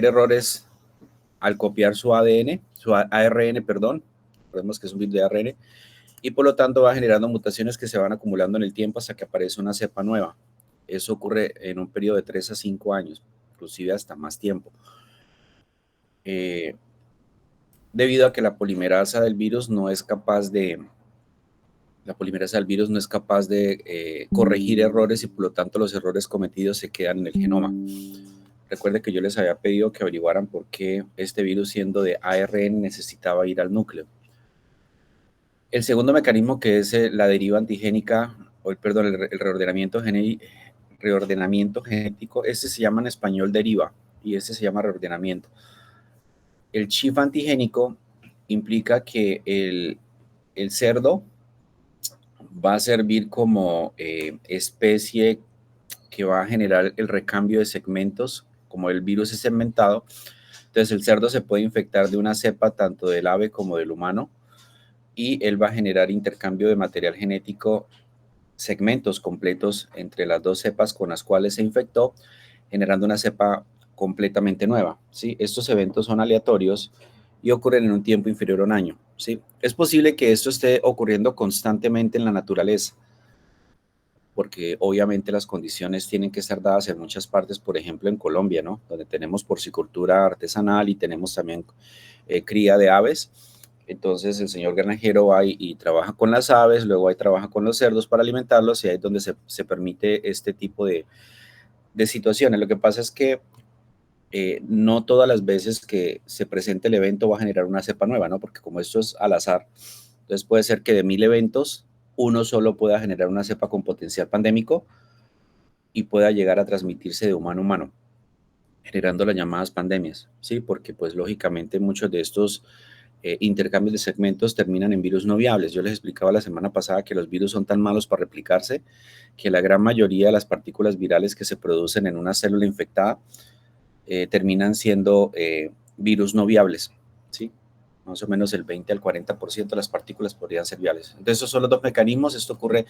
errores al copiar su ADN, su ARN, perdón, recordemos que es un virus de ARN, y por lo tanto va generando mutaciones que se van acumulando en el tiempo hasta que aparece una cepa nueva. Eso ocurre en un periodo de 3 a 5 años, inclusive hasta más tiempo. Debido a que la polimerasa del virus no es capaz de corregir errores y por lo tanto los errores cometidos se quedan en el genoma. Recuerde que yo les había pedido que averiguaran por qué este virus, siendo de ARN, necesitaba ir al núcleo. El segundo mecanismo, que es la deriva antigénica, el reordenamiento genético, este se llama en español deriva y este se llama reordenamiento. El shift antigénico implica que el cerdo va a servir como especie que va a generar el recambio de segmentos, como el virus es segmentado. Entonces el cerdo se puede infectar de una cepa tanto del ave como del humano y él va a generar intercambio de material genético, segmentos completos entre las dos cepas con las cuales se infectó, generando una cepa completamente nueva, ¿sí? Estos eventos son aleatorios y ocurren en un tiempo inferior a un año, ¿sí? Es posible que esto esté ocurriendo constantemente en la naturaleza, porque obviamente las condiciones tienen que estar dadas en muchas partes, por ejemplo en Colombia, ¿no? Donde tenemos porcicultura artesanal y tenemos también cría de aves. Entonces el señor granjero va y trabaja con las aves, luego ahí trabaja con los cerdos para alimentarlos y ahí es donde se permite este tipo de situaciones. Lo que pasa es que no todas las veces que se presente el evento va a generar una cepa nueva, ¿no? Porque como esto es al azar, entonces puede ser que de 1000 eventos, uno solo pueda generar una cepa con potencial pandémico y pueda llegar a transmitirse de humano a humano, generando las llamadas pandemias, ¿sí? Porque pues lógicamente muchos de estos intercambios de segmentos terminan en virus no viables. Yo les explicaba la semana pasada que los virus son tan malos para replicarse que la gran mayoría de las partículas virales que se producen en una célula infectada terminan siendo virus no viables, ¿sí? Más o menos el 20 al 40% de las partículas podrían ser viables. Entonces, esos son los dos mecanismos. Esto ocurre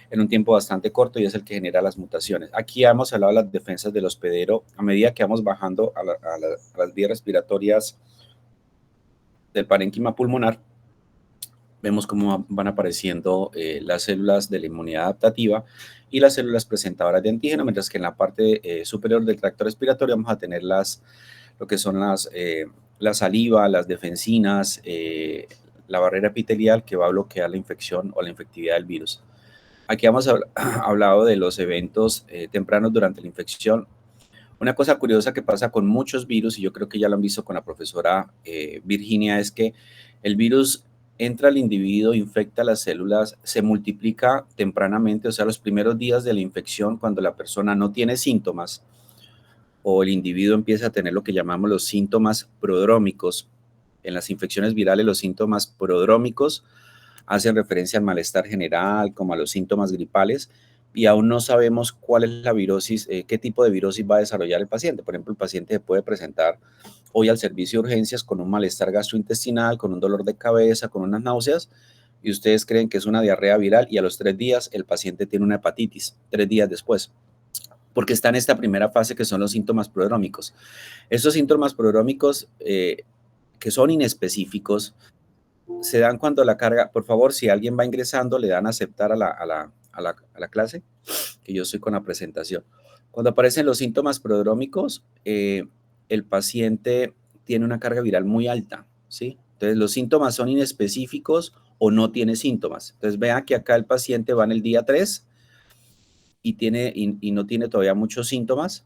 en un tiempo bastante corto y es el que genera las mutaciones. Aquí hemos hablado de las defensas del hospedero. A medida que vamos bajando a las vías respiratorias del parénquima pulmonar, vemos cómo van apareciendo las células de la inmunidad adaptativa y las células presentadoras de antígeno, mientras que en la parte superior del tracto respiratorio vamos a tener lo que son la saliva, las defensinas, la barrera epitelial que va a bloquear la infección o la infectividad del virus. Aquí hemos hablado de los eventos tempranos durante la infección. Una cosa curiosa que pasa con muchos virus, y yo creo que ya lo han visto con la profesora Virginia, es que el virus entra al individuo, infecta las células, se multiplica tempranamente, o sea, los primeros días de la infección, cuando la persona no tiene síntomas, o el individuo empieza a tener lo que llamamos los síntomas prodrómicos. En las infecciones virales, los síntomas prodrómicos hacen referencia al malestar general, como a los síntomas gripales, y aún no sabemos cuál es la virosis, qué tipo de virosis va a desarrollar el paciente. Por ejemplo, el paciente puede presentar hoy al servicio de urgencias con un malestar gastrointestinal, con un dolor de cabeza, con unas náuseas, y ustedes creen que es una diarrea viral y a los 3 días el paciente tiene una hepatitis, 3 días después, porque está en esta primera fase que son los síntomas prodrómicos. Estos síntomas prodrómicos que son inespecíficos, se dan cuando la carga, por favor, si alguien va ingresando, le dan a aceptar a la clase, que yo estoy con la presentación. Cuando aparecen los síntomas prodrómicos, el paciente tiene una carga viral muy alta, ¿sí? Entonces, los síntomas son inespecíficos o no tiene síntomas. Entonces, vean que acá el paciente va en el día 3 y no tiene todavía muchos síntomas,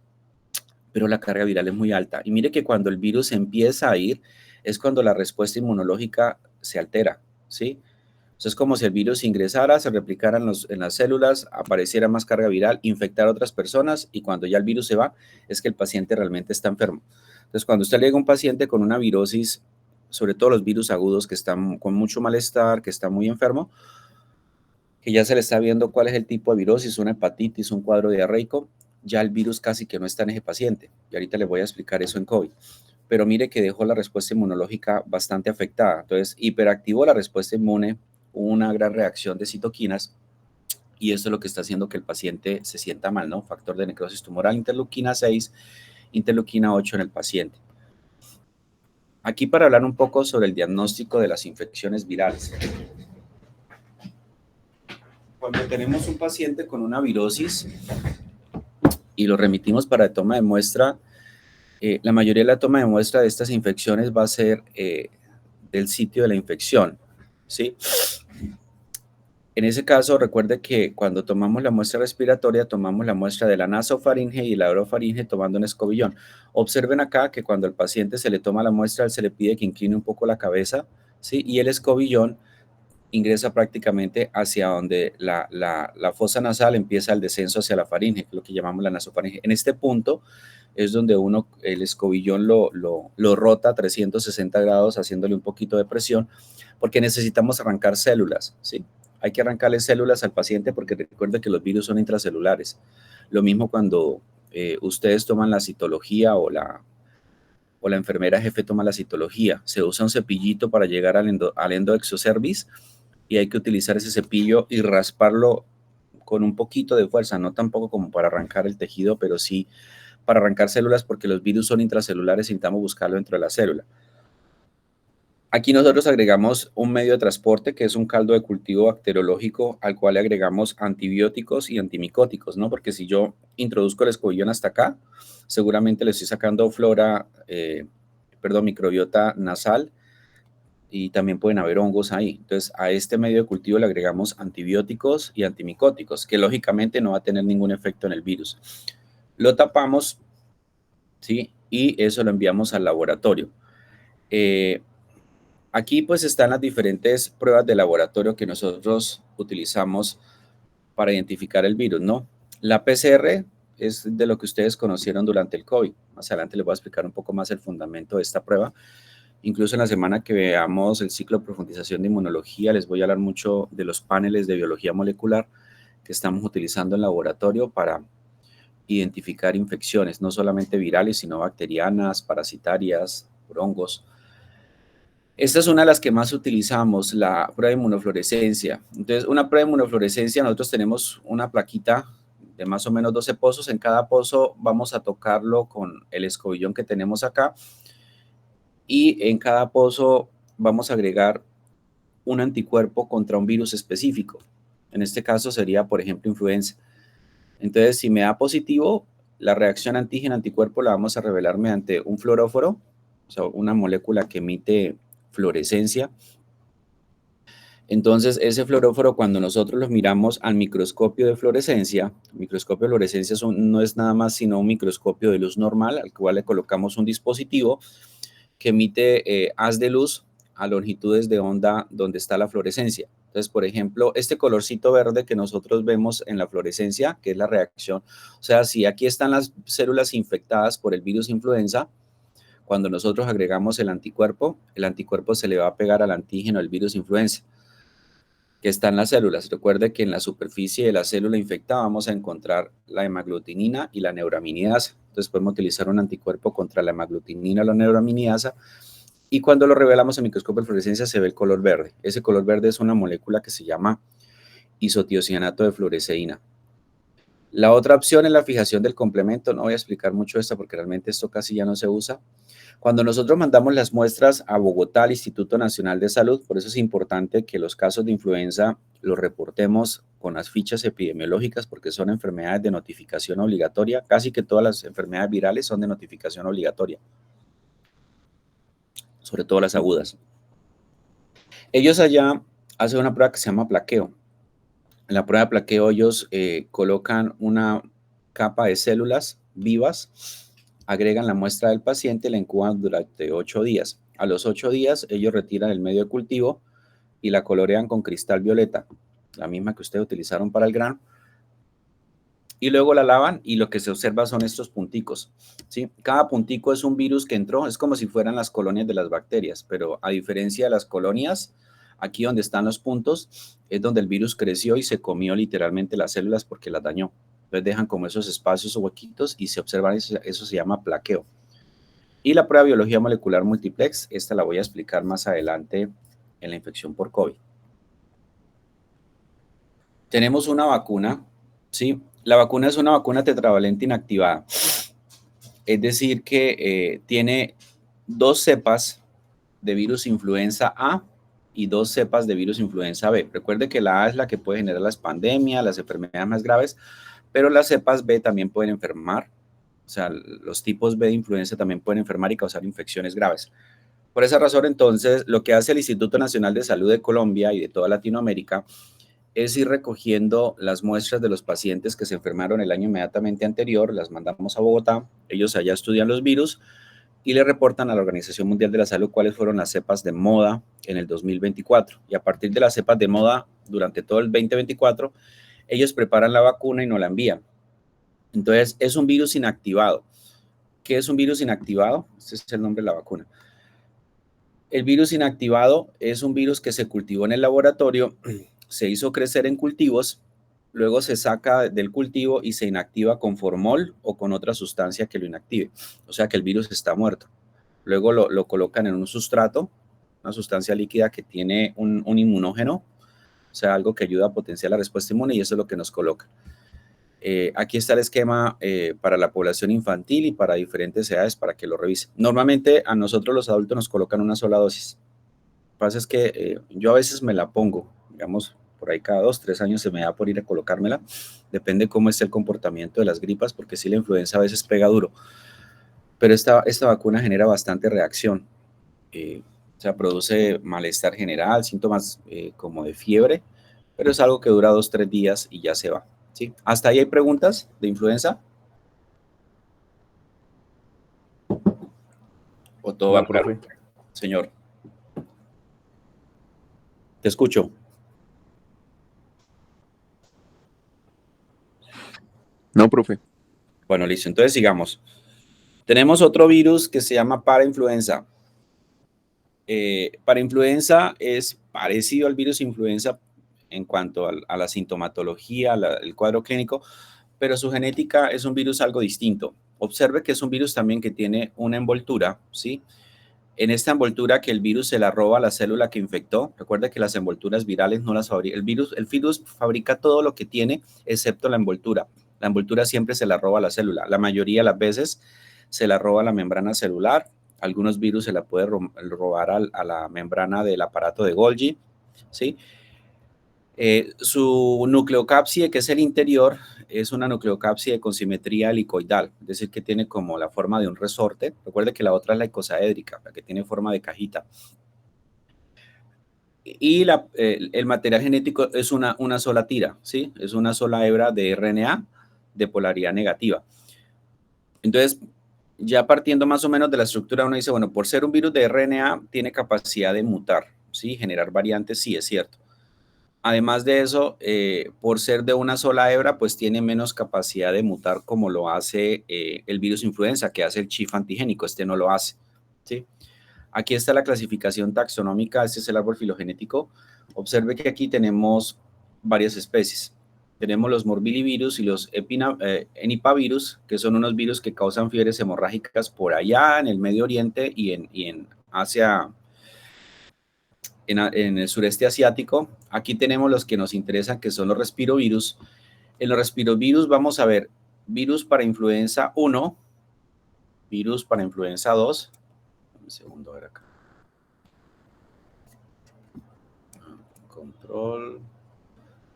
pero la carga viral es muy alta. Y mire que cuando el virus empieza a ir, es cuando la respuesta inmunológica se altera, ¿sí? Entonces, es como si el virus ingresara, se replicara en las células, apareciera más carga viral, infectar a otras personas, y cuando ya el virus se va, es que el paciente realmente está enfermo. Entonces, cuando usted le llega a un paciente con una virosis, sobre todo los virus agudos que están con mucho malestar, que está muy enfermo, que ya se le está viendo cuál es el tipo de virosis, una hepatitis, un cuadro diarreico, ya el virus casi que no está en ese paciente. Y ahorita les voy a explicar eso en COVID. Pero mire que dejó la respuesta inmunológica bastante afectada. Entonces, hiperactivó la respuesta inmune, una gran reacción de citoquinas, y esto es lo que está haciendo que el paciente se sienta mal, ¿no? Factor de necrosis tumoral, interleuquina 6, interleuquina 8 en el paciente. Aquí para hablar un poco sobre el diagnóstico de las infecciones virales. Cuando tenemos un paciente con una virosis y lo remitimos para toma de muestra, la mayoría de la toma de muestra de estas infecciones va a ser del sitio de la infección, ¿sí? En ese caso, recuerde que cuando tomamos la muestra respiratoria, tomamos la muestra de la nasofaringe y la orofaringe tomando un escobillón. Observen acá que cuando al paciente se le toma la muestra, él se le pide que incline un poco la cabeza, ¿sí? Y el escobillón ingresa prácticamente hacia donde la fosa nasal empieza el descenso hacia la faringe, que es lo que llamamos la nasofaringe. En este punto es donde el escobillón lo rota a 360 grados, haciéndole un poquito de presión, porque necesitamos arrancar células, ¿sí? Hay que arrancarle células al paciente porque recuerde que los virus son intracelulares. Lo mismo cuando ustedes toman la citología o la enfermera jefe toma la citología. Se usa un cepillito para llegar al endoexocervis y hay que utilizar ese cepillo y rasparlo con un poquito de fuerza, no tampoco como para arrancar el tejido, pero sí para arrancar células porque los virus son intracelulares y necesitamos buscarlo dentro de la célula. Aquí nosotros agregamos un medio de transporte que es un caldo de cultivo bacteriológico al cual le agregamos antibióticos y antimicóticos, ¿no? Porque si yo introduzco el escobillón hasta acá, seguramente le estoy sacando microbiota nasal y también pueden haber hongos ahí. Entonces, a este medio de cultivo le agregamos antibióticos y antimicóticos, que lógicamente no va a tener ningún efecto en el virus. Lo tapamos, ¿sí? Y eso lo enviamos al laboratorio. Aquí pues están las diferentes pruebas de laboratorio que nosotros utilizamos para identificar el virus, ¿no? La PCR es de lo que ustedes conocieron durante el COVID. Más adelante les voy a explicar un poco más el fundamento de esta prueba. Incluso en la semana que veamos el ciclo de profundización de inmunología, les voy a hablar mucho de los paneles de biología molecular que estamos utilizando en laboratorio para identificar infecciones, no solamente virales, sino bacterianas, parasitarias, por hongos. Esta es una de las que más utilizamos, la prueba de inmunofluorescencia. Entonces, una prueba de inmunofluorescencia, nosotros tenemos una plaquita de más o menos 12 pozos. En cada pozo vamos a tocarlo con el escobillón que tenemos acá. Y en cada pozo vamos a agregar un anticuerpo contra un virus específico. En este caso sería, por ejemplo, influenza. Entonces, si me da positivo, la reacción antígeno-anticuerpo la vamos a revelar mediante un fluoróforo, o sea, una molécula que emite fluorescencia. Entonces, ese fluoróforo, cuando nosotros lo miramos al microscopio de fluorescencia, el microscopio de fluorescencia no es nada más sino un microscopio de luz normal, al cual le colocamos un dispositivo que emite haz de luz a longitudes de onda donde está la fluorescencia. Entonces, por ejemplo, este colorcito verde que nosotros vemos en la fluorescencia, que es la reacción, o sea, si aquí están las células infectadas por el virus influenza, cuando nosotros agregamos el anticuerpo se le va a pegar al antígeno del virus influenza, que está en las células. Recuerde que en la superficie de la célula infectada vamos a encontrar la hemaglutinina y la neuraminidasa. Entonces podemos utilizar un anticuerpo contra la hemaglutinina o la neuraminidasa y cuando lo revelamos en microscopio de fluorescencia se ve el color verde. Ese color verde es una molécula que se llama isotiocianato de fluoresceína. La otra opción es la fijación del complemento. No voy a explicar mucho esto porque realmente esto casi ya no se usa. Cuando nosotros mandamos las muestras a Bogotá, al Instituto Nacional de Salud, por eso es importante que los casos de influenza los reportemos con las fichas epidemiológicas porque son enfermedades de notificación obligatoria. Casi que todas las enfermedades virales son de notificación obligatoria, sobre todo las agudas. Ellos allá hacen una prueba que se llama plaqueo. En la prueba de plaqueo ellos colocan una capa de células vivas, agregan la muestra del paciente y la incuban durante 8 días. A los 8 días ellos retiran el medio de cultivo y la colorean con cristal violeta, la misma que ustedes utilizaron para el grano, y luego la lavan y lo que se observa son estos punticos, ¿sí? Cada puntico es un virus que entró, es como si fueran las colonias de las bacterias, pero a diferencia de las colonias, aquí donde están los puntos es donde el virus creció y se comió literalmente las células porque las dañó. Entonces dejan como esos espacios o huequitos y se observan, eso se llama plaqueo. Y la prueba de biología molecular multiplex, esta la voy a explicar más adelante en la infección por COVID. Tenemos una vacuna, ¿sí? La vacuna es una vacuna tetravalente inactivada. Es decir, que tiene 2 cepas de virus influenza A y 2 cepas de virus influenza B. Recuerde que la A es la que puede generar las pandemias, las enfermedades más graves, pero las cepas B también pueden enfermar. O sea, los tipos B de influenza también pueden enfermar y causar infecciones graves. Por esa razón, entonces, lo que hace el Instituto Nacional de Salud de Colombia y de toda Latinoamérica es ir recogiendo las muestras de los pacientes que se enfermaron el año inmediatamente anterior, las mandamos a Bogotá, ellos allá estudian los virus y le reportan a la Organización Mundial de la Salud cuáles fueron las cepas de moda en el 2024. Y a partir de las cepas de moda durante todo el 2024, ellos preparan la vacuna y nos la envían. Entonces, es un virus inactivado. ¿Qué es un virus inactivado? Ese es el nombre de la vacuna. El virus inactivado es un virus que se cultivó en el laboratorio, se hizo crecer en cultivos, luego se saca del cultivo y se inactiva con formol o con otra sustancia que lo inactive. O sea que el virus está muerto. Luego lo colocan en un sustrato, una sustancia líquida que tiene un inmunógeno, o sea, algo que ayuda a potenciar la respuesta inmune y eso es lo que nos coloca. Aquí está el esquema para la población infantil y para diferentes edades para que lo revise. Normalmente a nosotros los adultos nos colocan una sola dosis. Lo que pasa es que yo a veces me la pongo, digamos, por ahí cada 2, 3 años se me da por ir a colocármela. Depende cómo esté el comportamiento de las gripas, porque sí la influenza a veces pega duro. Pero esta vacuna genera bastante reacción. O sea, produce malestar general, síntomas como de fiebre, pero es algo que dura 2, 3 días y ya se va. ¿Sí? ¿Hasta ahí hay preguntas de influenza? ¿O todo va claro? Señor. Te escucho. No, profe. Bueno, listo. Entonces sigamos. Tenemos otro virus que se llama parainfluenza. Parainfluenza es parecido al virus influenza en cuanto a la sintomatología, el cuadro clínico, pero su genética es un virus algo distinto. Observe que es un virus también que tiene una envoltura, ¿sí? En esta envoltura que el virus se la roba a la célula que infectó. Recuerda que las envolturas virales no las fabrica. El virus fabrica todo lo que tiene excepto la envoltura. La envoltura siempre se la roba a la célula. La mayoría de las veces se la roba a la membrana celular. Algunos virus se la puede robar a la membrana del aparato de Golgi, ¿sí? Su nucleocápside, que es el interior, es una nucleocápside con simetría helicoidal, es decir, que tiene como la forma de un resorte. Recuerde que la otra es la icosaédrica, la que tiene forma de cajita. Y el material genético es una sola tira, ¿sí? Es una sola hebra de RNA de polaridad negativa. Entonces, ya partiendo más o menos de la estructura, uno dice, bueno, por ser un virus de RNA, tiene capacidad de mutar, ¿sí? Generar variantes, sí, es cierto. Además de eso, por ser de una sola hebra, pues tiene menos capacidad de mutar como lo hace el virus influenza, que hace el chif antigénico. Este no lo hace, ¿sí? Aquí está la clasificación taxonómica, este es el árbol filogenético. Observe que aquí tenemos varias especies. Tenemos los morbillivirus y los enipavirus, que son unos virus que causan fiebres hemorrágicas por allá en el Medio Oriente y en Asia, en el sureste asiático. Aquí tenemos los que nos interesan, que son los respirovirus. En los respirovirus vamos a ver virus para influenza 1, virus para influenza 2. Un segundo, a ver acá. Control,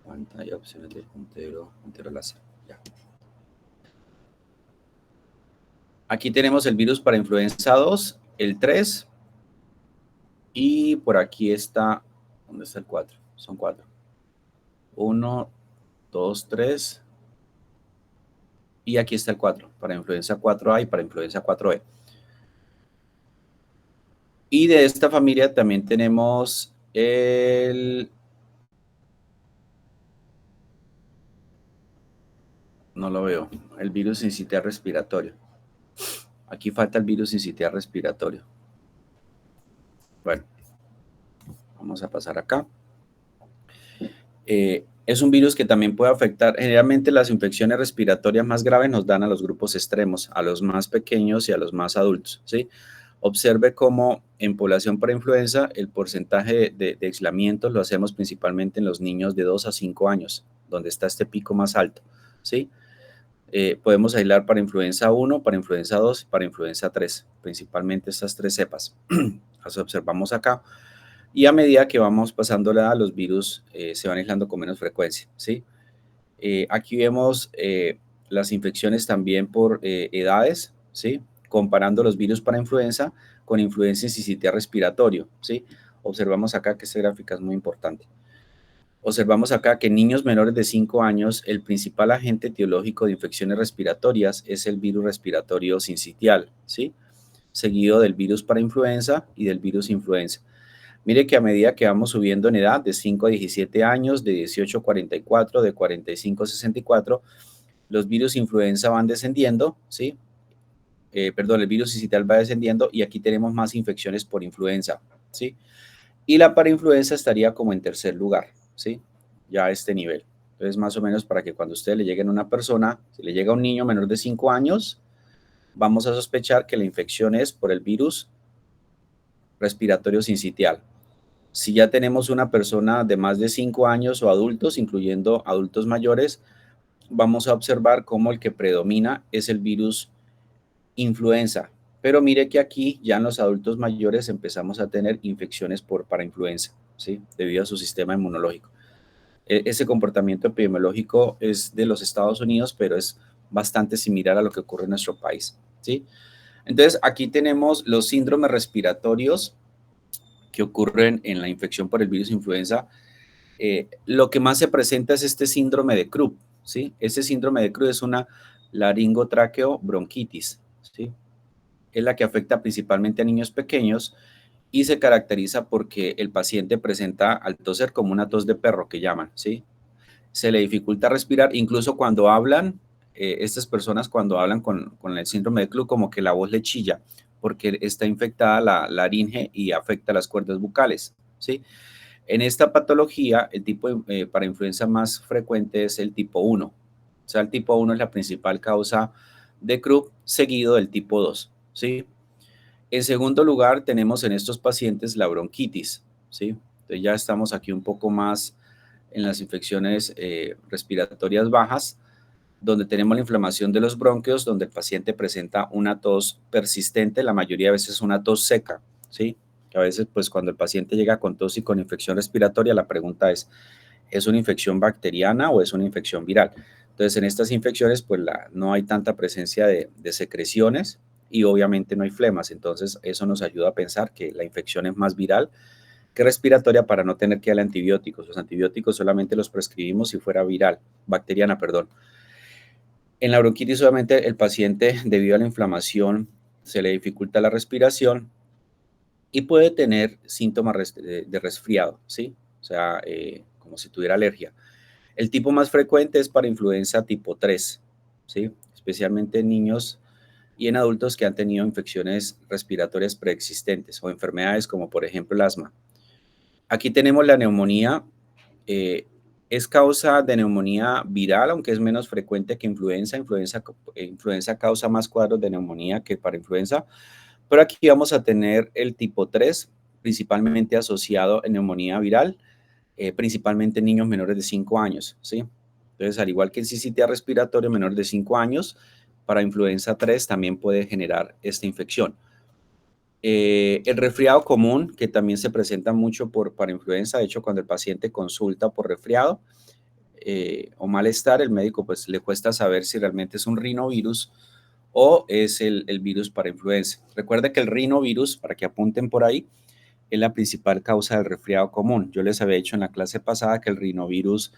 pantalla, opciones del puntero láser. Ya. Aquí tenemos el virus para influenza 2, el 3. Y por aquí está, ¿dónde está el 4? Son 4. 1, 2, 3. Y aquí está el 4, para influenza 4A y para influenza 4B. Y de esta familia también tenemos no lo veo, el virus sincitial respiratorio. Aquí falta el virus sincitial respiratorio. Bueno, vamos a pasar acá. Es un virus que también puede afectar, generalmente las infecciones respiratorias más graves nos dan a los grupos extremos, a los más pequeños y a los más adultos, ¿sí? Observe cómo en población para influenza el porcentaje de aislamientos lo hacemos principalmente en los niños de 2 a 5 años, donde está este pico más alto, ¿sí? Podemos aislar para influenza 1, para influenza 2 y para influenza 3, principalmente estas 3 cepas. las observamos acá. Y a medida que vamos pasando la edad, los virus se van aislando con menos frecuencia, ¿sí? Aquí vemos las infecciones también por edades, ¿sí? Comparando los virus para influenza con influenza y sincitial respiratorio, ¿sí? Observamos acá que esta gráfica es muy importante. Observamos acá que en niños menores de 5 años, el principal agente etiológico de infecciones respiratorias es el virus respiratorio sincitial, ¿sí? Seguido del virus para influenza y del virus influenza. Mire que a medida que vamos subiendo en edad, de 5 a 17 años, de 18 a 44, de 45 a 64, los virus influenza van descendiendo, ¿sí? El virus sincitial va descendiendo y aquí tenemos más infecciones por influenza, ¿sí? Y la parainfluenza estaría como en tercer lugar, ¿sí? Ya a este nivel. Entonces, más o menos para que cuando usted le lleguen a una persona, si le llega a un niño menor de 5 años, vamos a sospechar que la infección es por el virus respiratorio sincitial. Si ya tenemos una persona de más de 5 años o adultos, incluyendo adultos mayores, vamos a observar cómo el que predomina es el virus influenza. Pero mire que aquí ya en los adultos mayores empezamos a tener infecciones por parainfluenza, ¿sí? Debido a su sistema inmunológico. Ese comportamiento epidemiológico es de los Estados Unidos, pero es bastante similar a lo que ocurre en nuestro país, ¿sí? Entonces, aquí tenemos los síndromes respiratorios que ocurren en la infección por el virus influenza. Lo que más se presenta es este síndrome de Krupp, ¿sí? Este síndrome de Krupp es una laringotraqueobronquitis, ¿sí? Es la que afecta principalmente a niños pequeños y se caracteriza porque el paciente presenta al toser como una tos de perro que llaman, ¿sí? Se le dificulta respirar, incluso cuando hablan, estas personas cuando hablan con el síndrome de Krupp como que la voz le chilla porque está infectada la laringe y afecta las cuerdas bucales, ¿sí? En esta patología, el tipo para influenza más frecuente es el tipo 1. O sea, el tipo 1 es la principal causa de Krupp, seguido del tipo 2, ¿sí? En segundo lugar, tenemos en estos pacientes la bronquitis, ¿sí? Entonces ya estamos aquí un poco más en las infecciones respiratorias bajas, donde tenemos la inflamación de los bronquios, donde el paciente presenta una tos persistente, la mayoría de veces una tos seca, ¿sí? A veces, pues cuando el paciente llega con tos y con infección respiratoria, la pregunta ¿es una infección bacteriana o es una infección viral? Entonces, en estas infecciones, pues no hay tanta presencia de secreciones y obviamente no hay flemas. Entonces, eso nos ayuda a pensar que la infección es más viral que respiratoria para no tener que darle antibióticos. Los antibióticos solamente los prescribimos si fuera viral, bacteriana, perdón. En la bronquitis, obviamente, el paciente, debido a la inflamación, se le dificulta la respiración y puede tener síntomas de resfriado, ¿sí? O sea, como si tuviera alergia. El tipo más frecuente es para influenza tipo 3, ¿sí? Especialmente en niños y en adultos que han tenido infecciones respiratorias preexistentes o enfermedades como por ejemplo el asma. Aquí tenemos la neumonía. eh, es causa de neumonía viral, aunque es menos frecuente que influenza. Influenza causa más cuadros de neumonía que para influenza. Pero aquí vamos a tener el tipo 3, principalmente asociado a neumonía viral, principalmente en niños menores de 5 años, ¿sí? Entonces, al igual que el sincitial respiratorio menor de 5 años, para influenza 3 también puede generar esta infección. El resfriado común, que también se presenta mucho para influenza, de hecho, cuando el paciente consulta por resfriado o malestar, el médico pues le cuesta saber si realmente es un rinovirus o es el virus para influenza. Recuerda que el rinovirus, para que apunten por ahí, es la principal causa del resfriado común. Yo les había dicho en la clase pasada que el rinovirus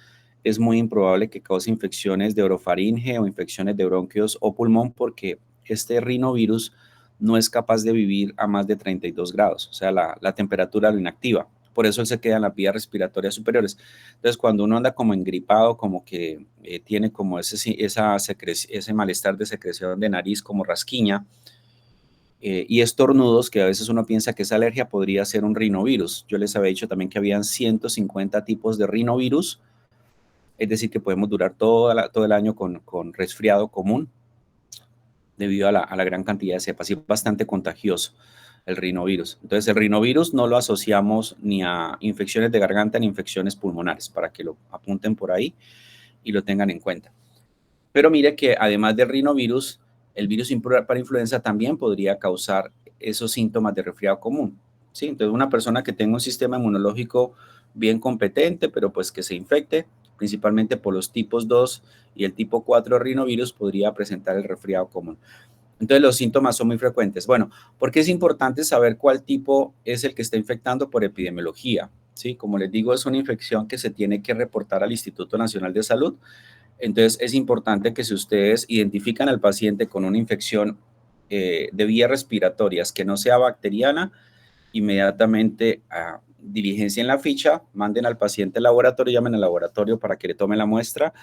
es muy improbable que cause infecciones de orofaringe o infecciones de bronquios o pulmón porque este rinovirus no es capaz de vivir a más de 32 grados, o sea, la temperatura lo inactiva. Por eso él se queda en las vías respiratorias superiores. Entonces, cuando uno anda como engripado, como que tiene como ese malestar de secreción de nariz, como rasquiña, y estornudos, que a veces uno piensa que es alergia, podría ser un rinovirus. Yo les había dicho también que habían 150 tipos de rinovirus, es decir, que podemos durar todo el año con resfriado común debido a la gran cantidad de cepas y es bastante contagioso el rinovirus. Entonces, el rinovirus no lo asociamos ni a infecciones de garganta ni infecciones pulmonares, para que lo apunten por ahí y lo tengan en cuenta. Pero mire que además del rinovirus, el virus para influenza también podría causar esos síntomas de resfriado común. ¿sí? Entonces, una persona que tenga un sistema inmunológico bien competente, pero pues que se infecte, principalmente por los tipos 2 y el tipo 4 rinovirus, podría presentar el resfriado común. Entonces, los síntomas son muy frecuentes. Bueno, ¿por qué es importante saber cuál tipo es el que está infectando por epidemiología? ¿Sí? Como les digo, es una infección que se tiene que reportar al Instituto Nacional de Salud. Entonces, es importante que si ustedes identifican al paciente con una infección de vías respiratorias que no sea bacteriana, inmediatamente diligencien la ficha, manden al paciente al laboratorio, llamen al laboratorio para que le tome la muestra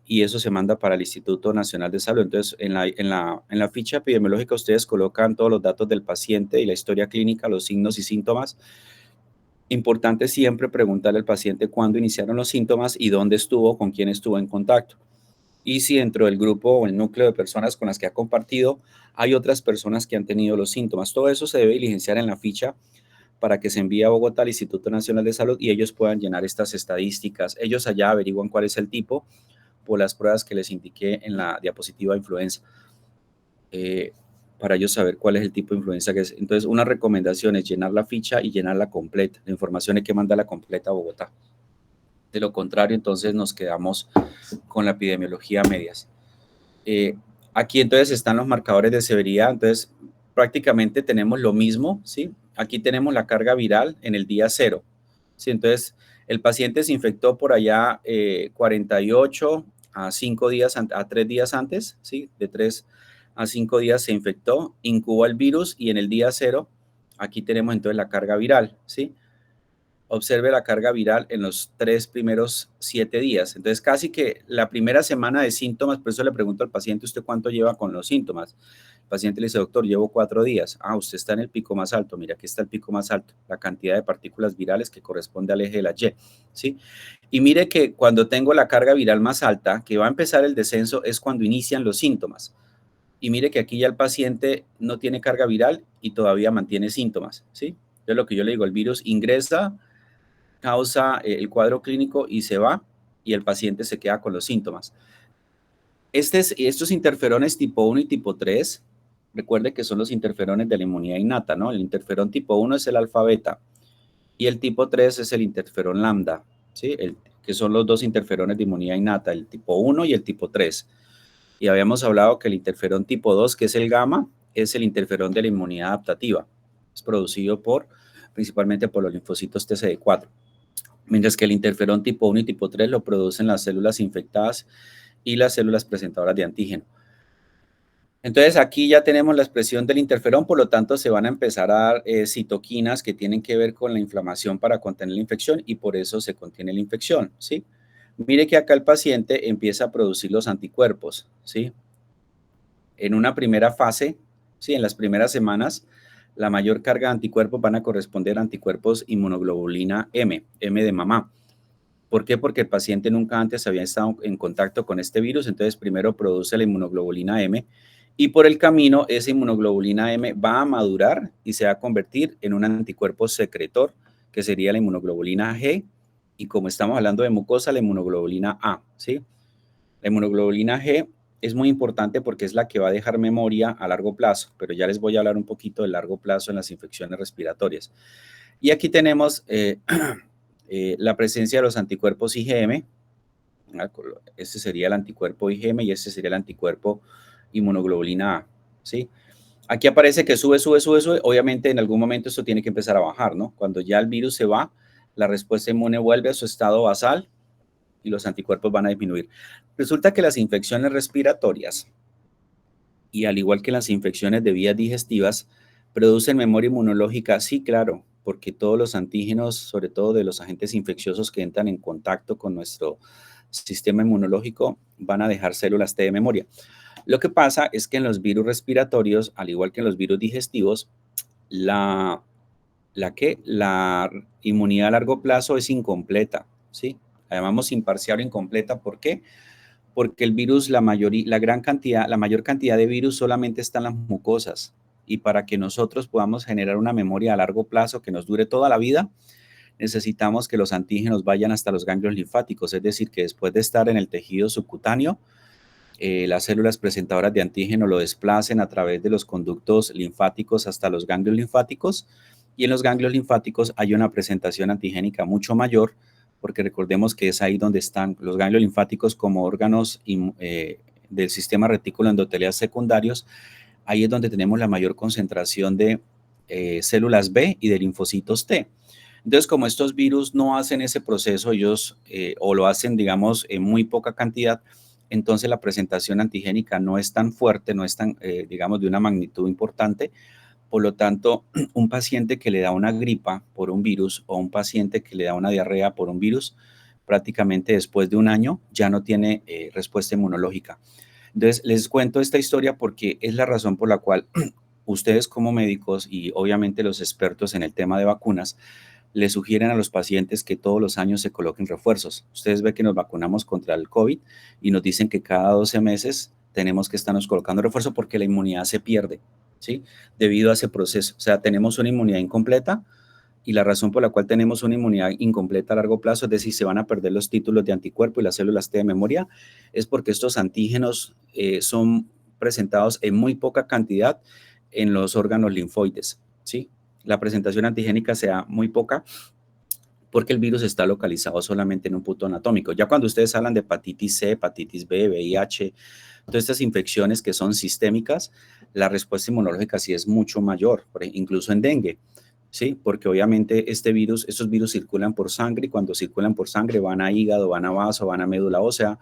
y eso se manda para el Instituto Nacional de Salud. Entonces, en la ficha epidemiológica ustedes colocan todos los datos del paciente y la historia clínica, los signos y síntomas. Importante siempre preguntarle al paciente cuándo iniciaron los síntomas y dónde estuvo, con quién estuvo en contacto. Y si dentro del grupo o el núcleo de personas con las que ha compartido hay otras personas que han tenido los síntomas. Todo eso se debe diligenciar en la ficha para que se envíe a Bogotá al Instituto Nacional de Salud y ellos puedan llenar estas estadísticas. Ellos allá averiguan cuál es el tipo por las pruebas que les indiqué en la diapositiva de influenza, para ellos saber cuál es el tipo de influenza que es. Entonces, una recomendación es llenar la ficha y llenarla completa. La información hay que mandarla completa a Bogotá. De lo contrario, entonces nos quedamos con la epidemiología a medias. Aquí entonces están los marcadores de severidad. Entonces, prácticamente tenemos lo mismo, ¿sí? Aquí tenemos la carga viral en el día 0. ¿Sí? Entonces, el paciente se infectó por allá 48 a 5 días, a 3 días antes, ¿sí? De 3 a 5 días se infectó, incubó el virus y en el día 0, aquí tenemos entonces la carga viral, ¿sí? Observe la carga viral en los 3 primeros 7 días. Entonces, casi que la primera semana de síntomas, por eso le pregunto al paciente, ¿usted cuánto lleva con los síntomas? El paciente le dice, doctor, llevo 4 días. Ah, usted está en el pico más alto. Mira, aquí está el pico más alto, la cantidad de partículas virales que corresponde al eje de la Y, ¿sí? Y mire que cuando tengo la carga viral más alta, que va a empezar el descenso, es cuando inician los síntomas. Y mire que aquí ya el paciente no tiene carga viral y todavía mantiene síntomas, ¿sí? Entonces, lo que yo le digo, el virus ingresa, causa el cuadro clínico y se va y el paciente se queda con los síntomas. Estos interferones tipo 1 y tipo 3, recuerde que son los interferones de la inmunidad innata, ¿no? El interferón tipo 1 es el alfa beta y el tipo 3 es el interferón lambda, ¿sí? Que son los dos interferones de inmunidad innata, el tipo 1 y el tipo 3. Y habíamos hablado que el interferón tipo 2, que es el gamma, es el interferón de la inmunidad adaptativa. Es producido principalmente por los linfocitos TCD4. Mientras que el interferón tipo 1 y tipo 3 lo producen las células infectadas y las células presentadoras de antígeno. Entonces aquí ya tenemos la expresión del interferón, por lo tanto se van a empezar a dar citoquinas que tienen que ver con la inflamación para contener la infección y por eso se contiene la infección, ¿sí? Mire que acá el paciente empieza a producir los anticuerpos, ¿sí? En una primera fase, ¿sí? En las primeras semanas, la mayor carga de anticuerpos van a corresponder a anticuerpos inmunoglobulina M, M de mamá. ¿Por qué? Porque el paciente nunca antes había estado en contacto con este virus, entonces primero produce la inmunoglobulina M y por el camino esa inmunoglobulina M va a madurar y se va a convertir en un anticuerpo secretor, que sería la inmunoglobulina G, y como estamos hablando de mucosa, la inmunoglobulina A, ¿sí? La inmunoglobulina G es muy importante porque es la que va a dejar memoria a largo plazo, pero ya les voy a hablar un poquito de largo plazo en las infecciones respiratorias. Y aquí tenemos la presencia de los anticuerpos IgM. Este sería el anticuerpo IgM y este sería el anticuerpo inmunoglobulina A, ¿sí? Aquí aparece que sube, sube, sube, sube. Obviamente en algún momento esto tiene que empezar a bajar, ¿no? Cuando ya el virus se va, la respuesta inmune vuelve a su estado basal y los anticuerpos van a disminuir. Resulta que las infecciones respiratorias, y al igual que las infecciones de vías digestivas, producen memoria inmunológica, sí, claro, porque todos los antígenos, sobre todo de los agentes infecciosos que entran en contacto con nuestro sistema inmunológico, van a dejar células T de memoria. Lo que pasa es que en los virus respiratorios, al igual que en los virus digestivos, la inmunidad a largo plazo es incompleta, ¿sí? La llamamos imparcial o incompleta. ¿Por qué? Porque el virus, la mayor cantidad de virus solamente está en las mucosas. Y para que nosotros podamos generar una memoria a largo plazo que nos dure toda la vida, necesitamos que los antígenos vayan hasta los ganglios linfáticos, es decir, que después de estar en el tejido subcutáneo, las células presentadoras de antígeno lo desplacen a través de los conductos linfáticos hasta los ganglios linfáticos Y en los ganglios linfáticos hay una presentación antigénica mucho mayor, porque recordemos que es ahí donde están los ganglios linfáticos como órganos del sistema retículo endotelial secundarios. Ahí es donde tenemos la mayor concentración de células B y de linfocitos T. Entonces, como estos virus no hacen ese proceso, ellos o lo hacen, digamos, en muy poca cantidad, entonces la presentación antigénica no es tan fuerte, no es tan, digamos, de una magnitud importante. Por lo tanto, un paciente que le da una gripa por un virus o un paciente que le da una diarrea por un virus, prácticamente después de un año ya no tiene respuesta inmunológica. Entonces, les cuento esta historia porque es la razón por la cual ustedes como médicos y obviamente los expertos en el tema de vacunas le sugieren a los pacientes que todos los años se coloquen refuerzos. Ustedes ven que nos vacunamos contra el COVID y nos dicen que cada 12 meses tenemos que estarnos colocando refuerzo porque la inmunidad se pierde, ¿sí? Debido a ese proceso. O sea, tenemos una inmunidad incompleta y la razón por la cual tenemos una inmunidad incompleta a largo plazo, es decir, se van a perder los títulos de anticuerpo y las células T de memoria, es porque estos antígenos son presentados en muy poca cantidad en los órganos linfoides, ¿sí? La presentación antigénica sea muy poca porque el virus está localizado solamente en un punto anatómico. Ya cuando ustedes hablan de hepatitis C, hepatitis B, VIH, todas estas infecciones que son sistémicas, la respuesta inmunológica sí es mucho mayor, incluso en dengue. ¿Sí? Porque obviamente estos virus circulan por sangre y cuando circulan por sangre van a hígado, van a vaso, van a médula ósea,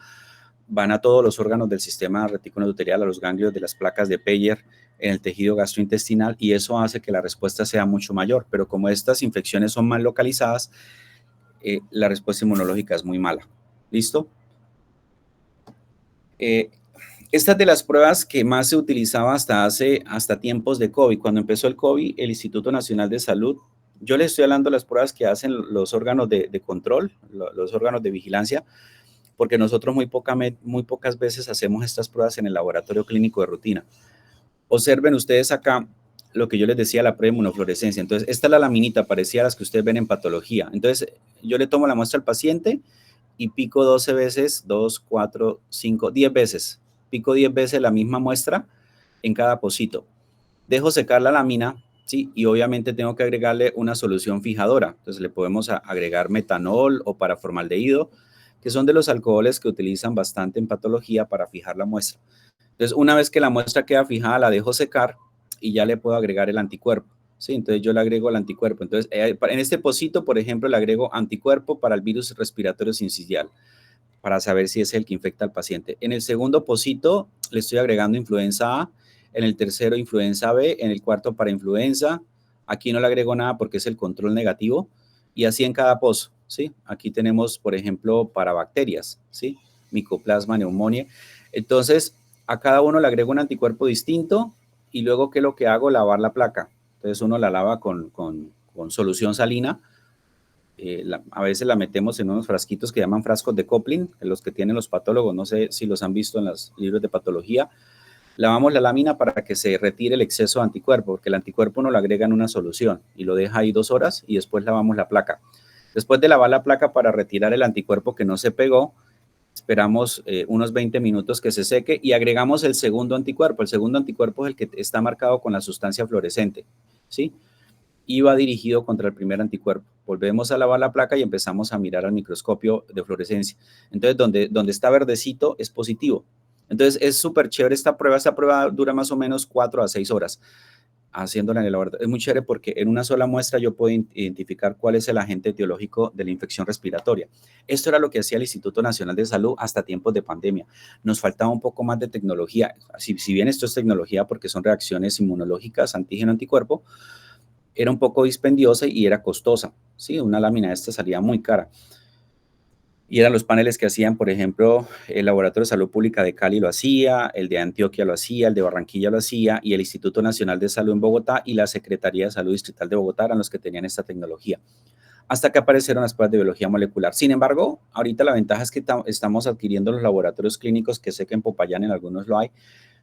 van a todos los órganos del sistema retículo endotelial, a los ganglios de las placas de Peyer en el tejido gastrointestinal y eso hace que la respuesta sea mucho mayor. Pero como estas infecciones son mal localizadas, la respuesta inmunológica es muy mala. ¿Listo? Esta es de las pruebas que más se utilizaba hasta tiempos de COVID. Cuando empezó el COVID, el Instituto Nacional de Salud, yo les estoy hablando de las pruebas que hacen los órganos de control, los órganos de vigilancia, porque nosotros muy pocas veces hacemos estas pruebas en el laboratorio clínico de rutina. Observen ustedes acá lo que yo les decía, la prueba de inmunofluorescencia. Entonces, esta es la laminita, parecía a las que ustedes ven en patología. Entonces, yo le tomo la muestra al paciente y pico 12 veces, 2, 4, 5, 10 veces. Pico 10 veces la misma muestra en cada pocito. Dejo secar la lámina, ¿sí? Y obviamente tengo que agregarle una solución fijadora. Entonces le podemos agregar metanol o paraformaldehído, que son de los alcoholes que utilizan bastante en patología para fijar la muestra. Entonces, una vez que la muestra queda fijada, la dejo secar y ya le puedo agregar el anticuerpo. Sí, entonces yo le agrego el anticuerpo. Entonces, en este pocito, por ejemplo, le agrego anticuerpo para el virus respiratorio sincicial, para saber si es el que infecta al paciente. En el segundo pocito le estoy agregando influenza A, en el tercero influenza B, en el cuarto para influenza. Aquí no le agrego nada porque es el control negativo y así en cada pozo, ¿sí? Aquí tenemos, por ejemplo, para bacterias, ¿sí? Micoplasma, neumonía. Entonces, a cada uno le agrego un anticuerpo distinto y luego, ¿qué es lo que hago? Lavar la placa. Entonces, uno la lava con solución salina. A veces la metemos en unos frasquitos que llaman frascos de Coplin, los que tienen los patólogos, no sé si los han visto en los libros de patología. Lavamos la lámina para que se retire el exceso de anticuerpo, porque el anticuerpo no lo agrega en una solución y lo deja ahí 2 horas y después lavamos la placa. Después de lavar la placa para retirar el anticuerpo que no se pegó, esperamos unos 20 minutos que se seque y agregamos el segundo anticuerpo. El segundo anticuerpo es el que está marcado con la sustancia fluorescente, ¿sí? Y va dirigido contra el primer anticuerpo. Volvemos a lavar la placa y empezamos a mirar al microscopio de fluorescencia. Entonces, donde está verdecito es positivo. Entonces, es súper chévere esta prueba. Esta prueba dura más o menos 4 a 6 horas haciéndola en el laboratorio. Es muy chévere porque en una sola muestra yo puedo identificar cuál es el agente etiológico de la infección respiratoria. Esto era lo que hacía el Instituto Nacional de Salud hasta tiempos de pandemia. Nos faltaba un poco más de tecnología. Si bien esto es tecnología porque son reacciones inmunológicas, antígeno-anticuerpo, era un poco dispendiosa y era costosa, ¿sí? Una lámina de esta salía muy cara. Y eran los paneles que hacían, por ejemplo, el Laboratorio de Salud Pública de Cali lo hacía, el de Antioquia lo hacía, el de Barranquilla lo hacía, y el Instituto Nacional de Salud en Bogotá y la Secretaría de Salud Distrital de Bogotá eran los que tenían esta tecnología, hasta que aparecieron las pruebas de biología molecular. Sin embargo, ahorita la ventaja es que estamos adquiriendo los laboratorios clínicos, que sé que en Popayán en algunos lo hay,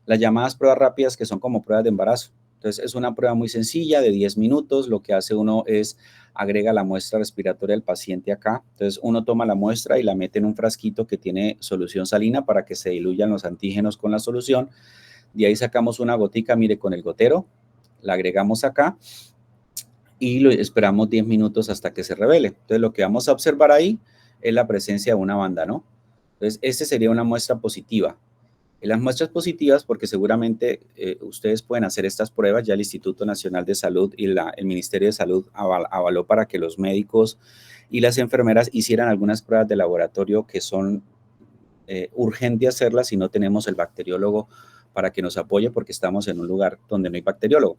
las llamadas pruebas rápidas que son como pruebas de embarazo. Entonces, es una prueba muy sencilla de 10 minutos. Lo que hace uno es agrega la muestra respiratoria del paciente acá. Entonces, uno toma la muestra y la mete en un frasquito que tiene solución salina para que se diluyan los antígenos con la solución. De ahí sacamos una gotica, mire, con el gotero, la agregamos acá y lo esperamos 10 minutos hasta que se revele. Entonces, lo que vamos a observar ahí es la presencia de una banda, ¿no? Entonces, esta sería una muestra positiva. En las muestras positivas, porque seguramente ustedes pueden hacer estas pruebas, ya el Instituto Nacional de Salud y el Ministerio de Salud avaló para que los médicos y las enfermeras hicieran algunas pruebas de laboratorio que son urgente hacerlas si no tenemos el bacteriólogo para que nos apoye porque estamos en un lugar donde no hay bacteriólogo.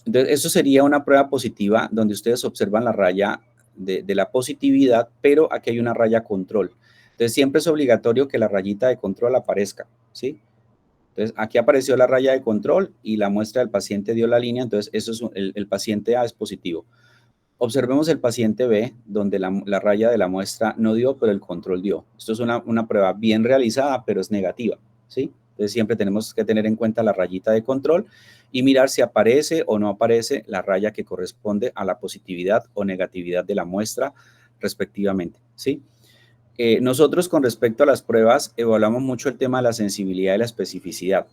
Entonces, eso sería una prueba positiva donde ustedes observan la raya de la positividad, pero aquí hay una raya control. Entonces, siempre es obligatorio que la rayita de control aparezca, ¿sí? Entonces, aquí apareció la raya de control y la muestra del paciente dio la línea, entonces eso es el paciente A es positivo. Observemos el paciente B, donde la raya de la muestra no dio, pero el control dio. Esto es una prueba bien realizada, pero es negativa, ¿sí? Entonces, siempre tenemos que tener en cuenta la rayita de control y mirar si aparece o no aparece la raya que corresponde a la positividad o negatividad de la muestra, respectivamente, ¿sí? Nosotros, con respecto a las pruebas, evaluamos mucho el tema de la sensibilidad y la especificidad.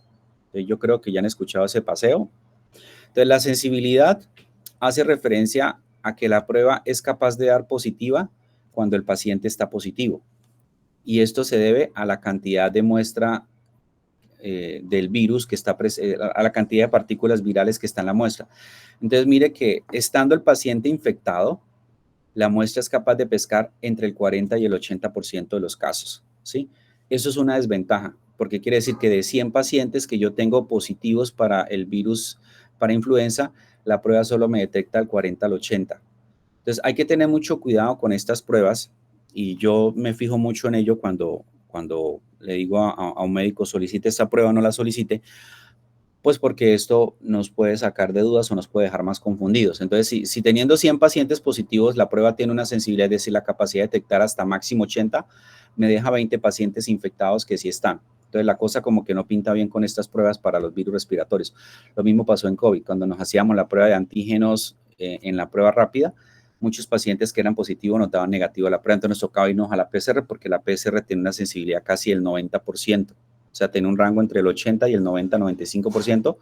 Entonces, yo creo que ya han escuchado ese paseo. Entonces, la sensibilidad hace referencia a que la prueba es capaz de dar positiva cuando el paciente está positivo. Y esto se debe a la cantidad de muestra del virus que está a la cantidad de partículas virales que está en la muestra. Entonces, mire que estando el paciente infectado, la muestra es capaz de pescar entre el 40 y el 80% de los casos, ¿sí? Eso es una desventaja, porque quiere decir que de 100 pacientes que yo tengo positivos para el virus, para influenza, la prueba solo me detecta el 40 al 80. Entonces, hay que tener mucho cuidado con estas pruebas y yo me fijo mucho en ello cuando le digo a un médico solicite esta prueba o no la solicite, pues porque esto nos puede sacar de dudas o nos puede dejar más confundidos. Entonces, si teniendo 100 pacientes positivos, la prueba tiene una sensibilidad, es decir, la capacidad de detectar hasta máximo 80, me deja 20 pacientes infectados que sí están. Entonces, la cosa como que no pinta bien con estas pruebas para los virus respiratorios. Lo mismo pasó en COVID, cuando nos hacíamos la prueba de antígenos en la prueba rápida, muchos pacientes que eran positivos notaban negativo a la prueba, entonces nos tocaba irnos a la PCR porque la PCR tiene una sensibilidad casi del 90%. O sea, tiene un rango entre el 80 y el 90-95%,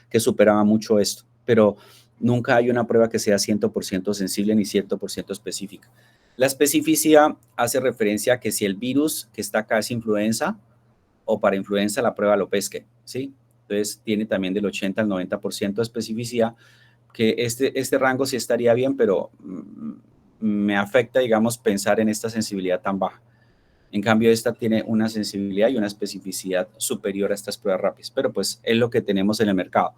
que superaba mucho esto. Pero nunca hay una prueba que sea 100% sensible ni 100% específica. La especificidad hace referencia a que si el virus que está acá es influenza o para influenza la prueba lo pesque, ¿sí? Entonces tiene también del 80 al 90% de especificidad, que este rango sí estaría bien, pero me afecta, digamos, pensar en esta sensibilidad tan baja. En cambio, esta tiene una sensibilidad y una especificidad superior a estas pruebas rápidas, pero pues es lo que tenemos en el mercado.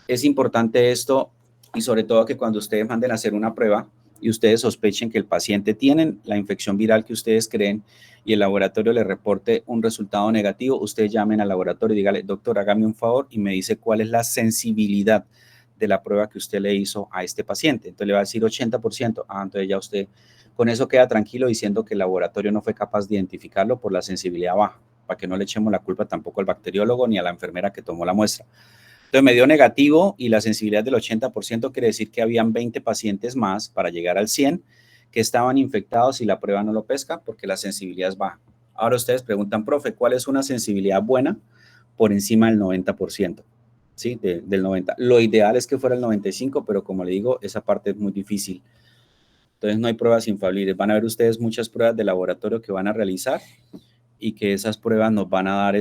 Es importante esto y sobre todo que cuando ustedes manden a hacer una prueba y ustedes sospechen que el paciente tiene la infección viral que ustedes creen y el laboratorio le reporte un resultado negativo, ustedes llamen al laboratorio y díganle, doctor, hágame un favor y me dice cuál es la sensibilidad de la prueba que usted le hizo a este paciente. Entonces le va a decir 80%. Entonces ya usted con eso queda tranquilo diciendo que el laboratorio no fue capaz de identificarlo por la sensibilidad baja, para que no le echemos la culpa tampoco al bacteriólogo ni a la enfermera que tomó la muestra. Entonces me dio negativo y la sensibilidad del 80% quiere decir que habían 20 pacientes más para llegar al 100 que estaban infectados y la prueba no lo pesca porque la sensibilidad es baja. Ahora ustedes preguntan, profe, ¿cuál es una sensibilidad buena por encima del 90%? ¿Sí? Del 90%. Lo ideal es que fuera el 95%, pero como le digo, esa parte es muy difícil. Entonces no hay pruebas infalibles. Van a ver ustedes muchas pruebas de laboratorio que van a realizar y que esas pruebas nos van a dar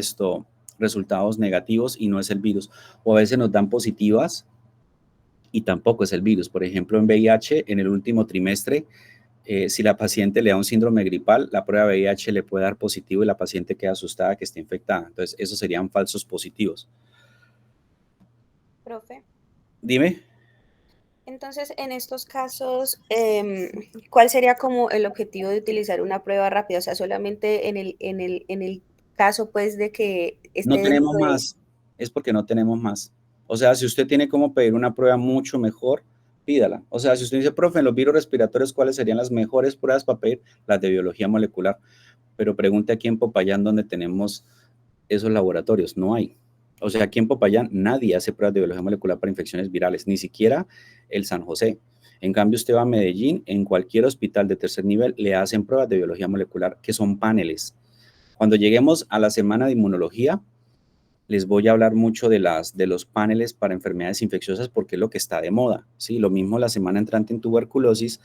resultados negativos y no es el virus. O a veces nos dan positivas y tampoco es el virus. Por ejemplo, en VIH, en el último trimestre, si la paciente le da un síndrome gripal, la prueba de VIH le puede dar positivo y la paciente queda asustada que está infectada. Entonces, esos serían falsos positivos. Profe. Dime. Entonces, en estos casos, ¿cuál sería como el objetivo de utilizar una prueba rápida? O sea, solamente en el caso, pues, de que No esté tenemos dentro de... más, es porque no tenemos más. O sea, si usted tiene cómo pedir una prueba mucho mejor, pídala. O sea, si usted dice, profe, en los virus respiratorios, ¿cuáles serían las mejores pruebas para pedir? Las de biología molecular. Pero pregunte aquí en Popayán dónde tenemos esos laboratorios. No hay. O sea, aquí en Popayán nadie hace pruebas de biología molecular para infecciones virales, ni siquiera el San José. En cambio, usted va a Medellín, en cualquier hospital de tercer nivel le hacen pruebas de biología molecular, que son paneles. Cuando lleguemos a la semana de inmunología, les voy a hablar mucho de los paneles para enfermedades infecciosas porque es lo que está de moda, ¿sí? Lo mismo la semana entrante en tuberculosis,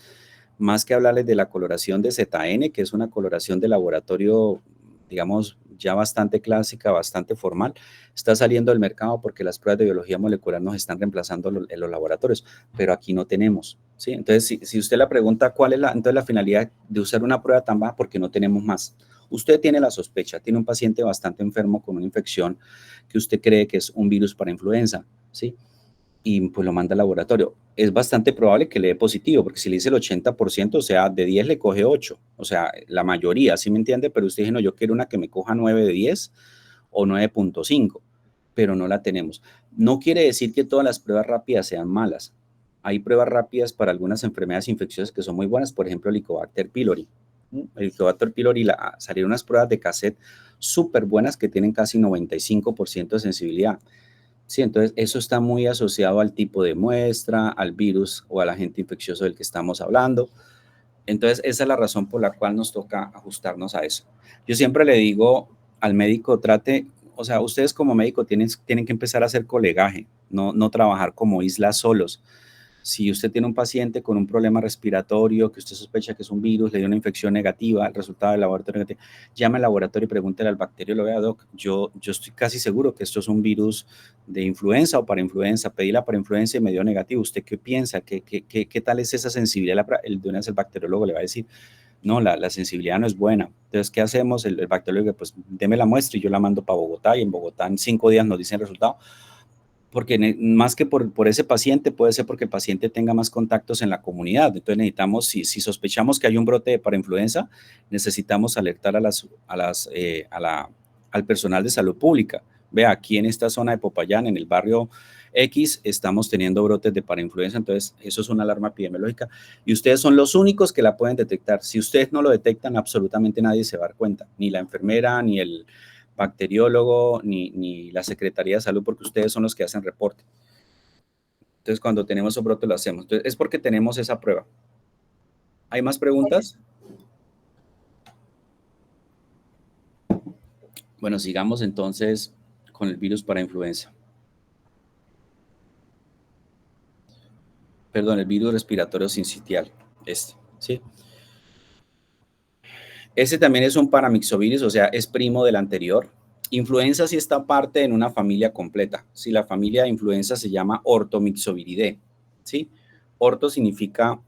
más que hablarles de la coloración de ZN, que es una coloración de laboratorio, digamos, ya bastante clásica, bastante formal, está saliendo al mercado porque las pruebas de biología molecular nos están reemplazando en los laboratorios, pero aquí no tenemos, ¿sí? Entonces, si usted la pregunta cuál es entonces la finalidad de usar una prueba tan baja, porque no tenemos más. Usted tiene la sospecha, tiene un paciente bastante enfermo con una infección que usted cree que es un virus para influenza, ¿sí? Y pues lo manda al laboratorio. Es bastante probable que le dé positivo, porque si le dice el 80%, o sea, de 10 le coge 8, o sea, la mayoría, ¿sí me entiende? Pero usted dice, no, yo quiero una que me coja 9 de 10 o 9.5, pero no la tenemos. No quiere decir que todas las pruebas rápidas sean malas. Hay pruebas rápidas para algunas enfermedades infecciosas que son muy buenas, por ejemplo, el Helicobacter pylori. El Helicobacter pylori salieron unas pruebas de cassette súper buenas que tienen casi 95% de sensibilidad. Sí, entonces eso está muy asociado al tipo de muestra, al virus o al agente infeccioso del que estamos hablando. Entonces esa es la razón por la cual nos toca ajustarnos a eso. Yo siempre le digo al médico, trate, o sea, ustedes como médico tienen que empezar a hacer colegaje, no trabajar como islas solos. Si usted tiene un paciente con un problema respiratorio, que usted sospecha que es un virus, le dio una infección negativa, el resultado del laboratorio negativo, llame al laboratorio y pregúntele al bacteriólogo, vea, doc, yo estoy casi seguro que esto es un virus de influenza o para influenza, pedí la para influenza y me dio negativo. ¿Usted qué piensa? ¿Qué tal es esa sensibilidad? De una vez el bacteriólogo le va a decir, no, la sensibilidad no es buena. Entonces, ¿qué hacemos? El bacteriólogo, pues, deme la muestra y yo la mando para Bogotá y en Bogotá en 5 días nos dicen el resultado porque más que por ese paciente, puede ser porque el paciente tenga más contactos en la comunidad. Entonces necesitamos, si sospechamos que hay un brote de parainfluenza, necesitamos alertar al personal de salud pública. Vea, aquí en esta zona de Popayán, en el barrio X, estamos teniendo brotes de parainfluenza, entonces eso es una alarma epidemiológica y ustedes son los únicos que la pueden detectar. Si ustedes no lo detectan, absolutamente nadie se va a dar cuenta, ni la enfermera, ni el bacteriólogo ni la Secretaría de Salud, porque ustedes son los que hacen reporte. Entonces, cuando tenemos esos brotes lo hacemos. Entonces, es porque tenemos esa prueba. ¿Hay más preguntas? Bueno, sigamos entonces con el virus para influenza. Perdón, el virus respiratorio sincitial, ¿sí? Ese también es un paramyxovirus, o sea, es primo del anterior. Influenza sí está parte en una familia completa. Si la familia de influenza se llama Orthomyxoviridae, ¿sí? Orto significa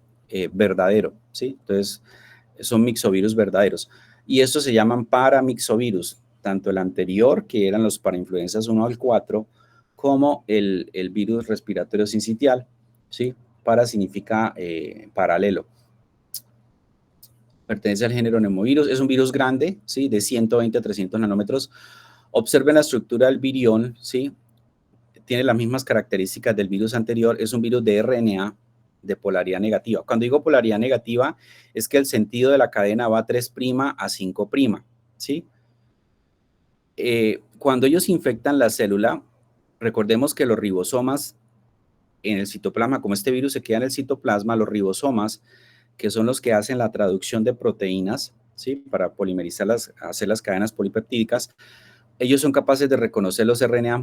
verdadero, ¿sí? Entonces, son mixovirus verdaderos. Y estos se llaman paramyxovirus, tanto el anterior, que eran los parainfluenzas 1 al 4, como el virus respiratorio sincitial, ¿sí? Para significa paralelo. Pertenece al género neumovirus, es un virus grande, ¿sí? De 120 a 300 nanómetros. Observen la estructura del virión, ¿sí? Tiene las mismas características del virus anterior, es un virus de RNA de polaridad negativa. Cuando digo polaridad negativa, es que el sentido de la cadena va 3' a 5', ¿sí? Cuando ellos infectan la célula, recordemos que los ribosomas en el citoplasma, como este virus se queda en el citoplasma, los ribosomas, que son los que hacen la traducción de proteínas, ¿sí? Para polimerizarlas, hacer las cadenas polipeptídicas, ellos son capaces de reconocer los RNA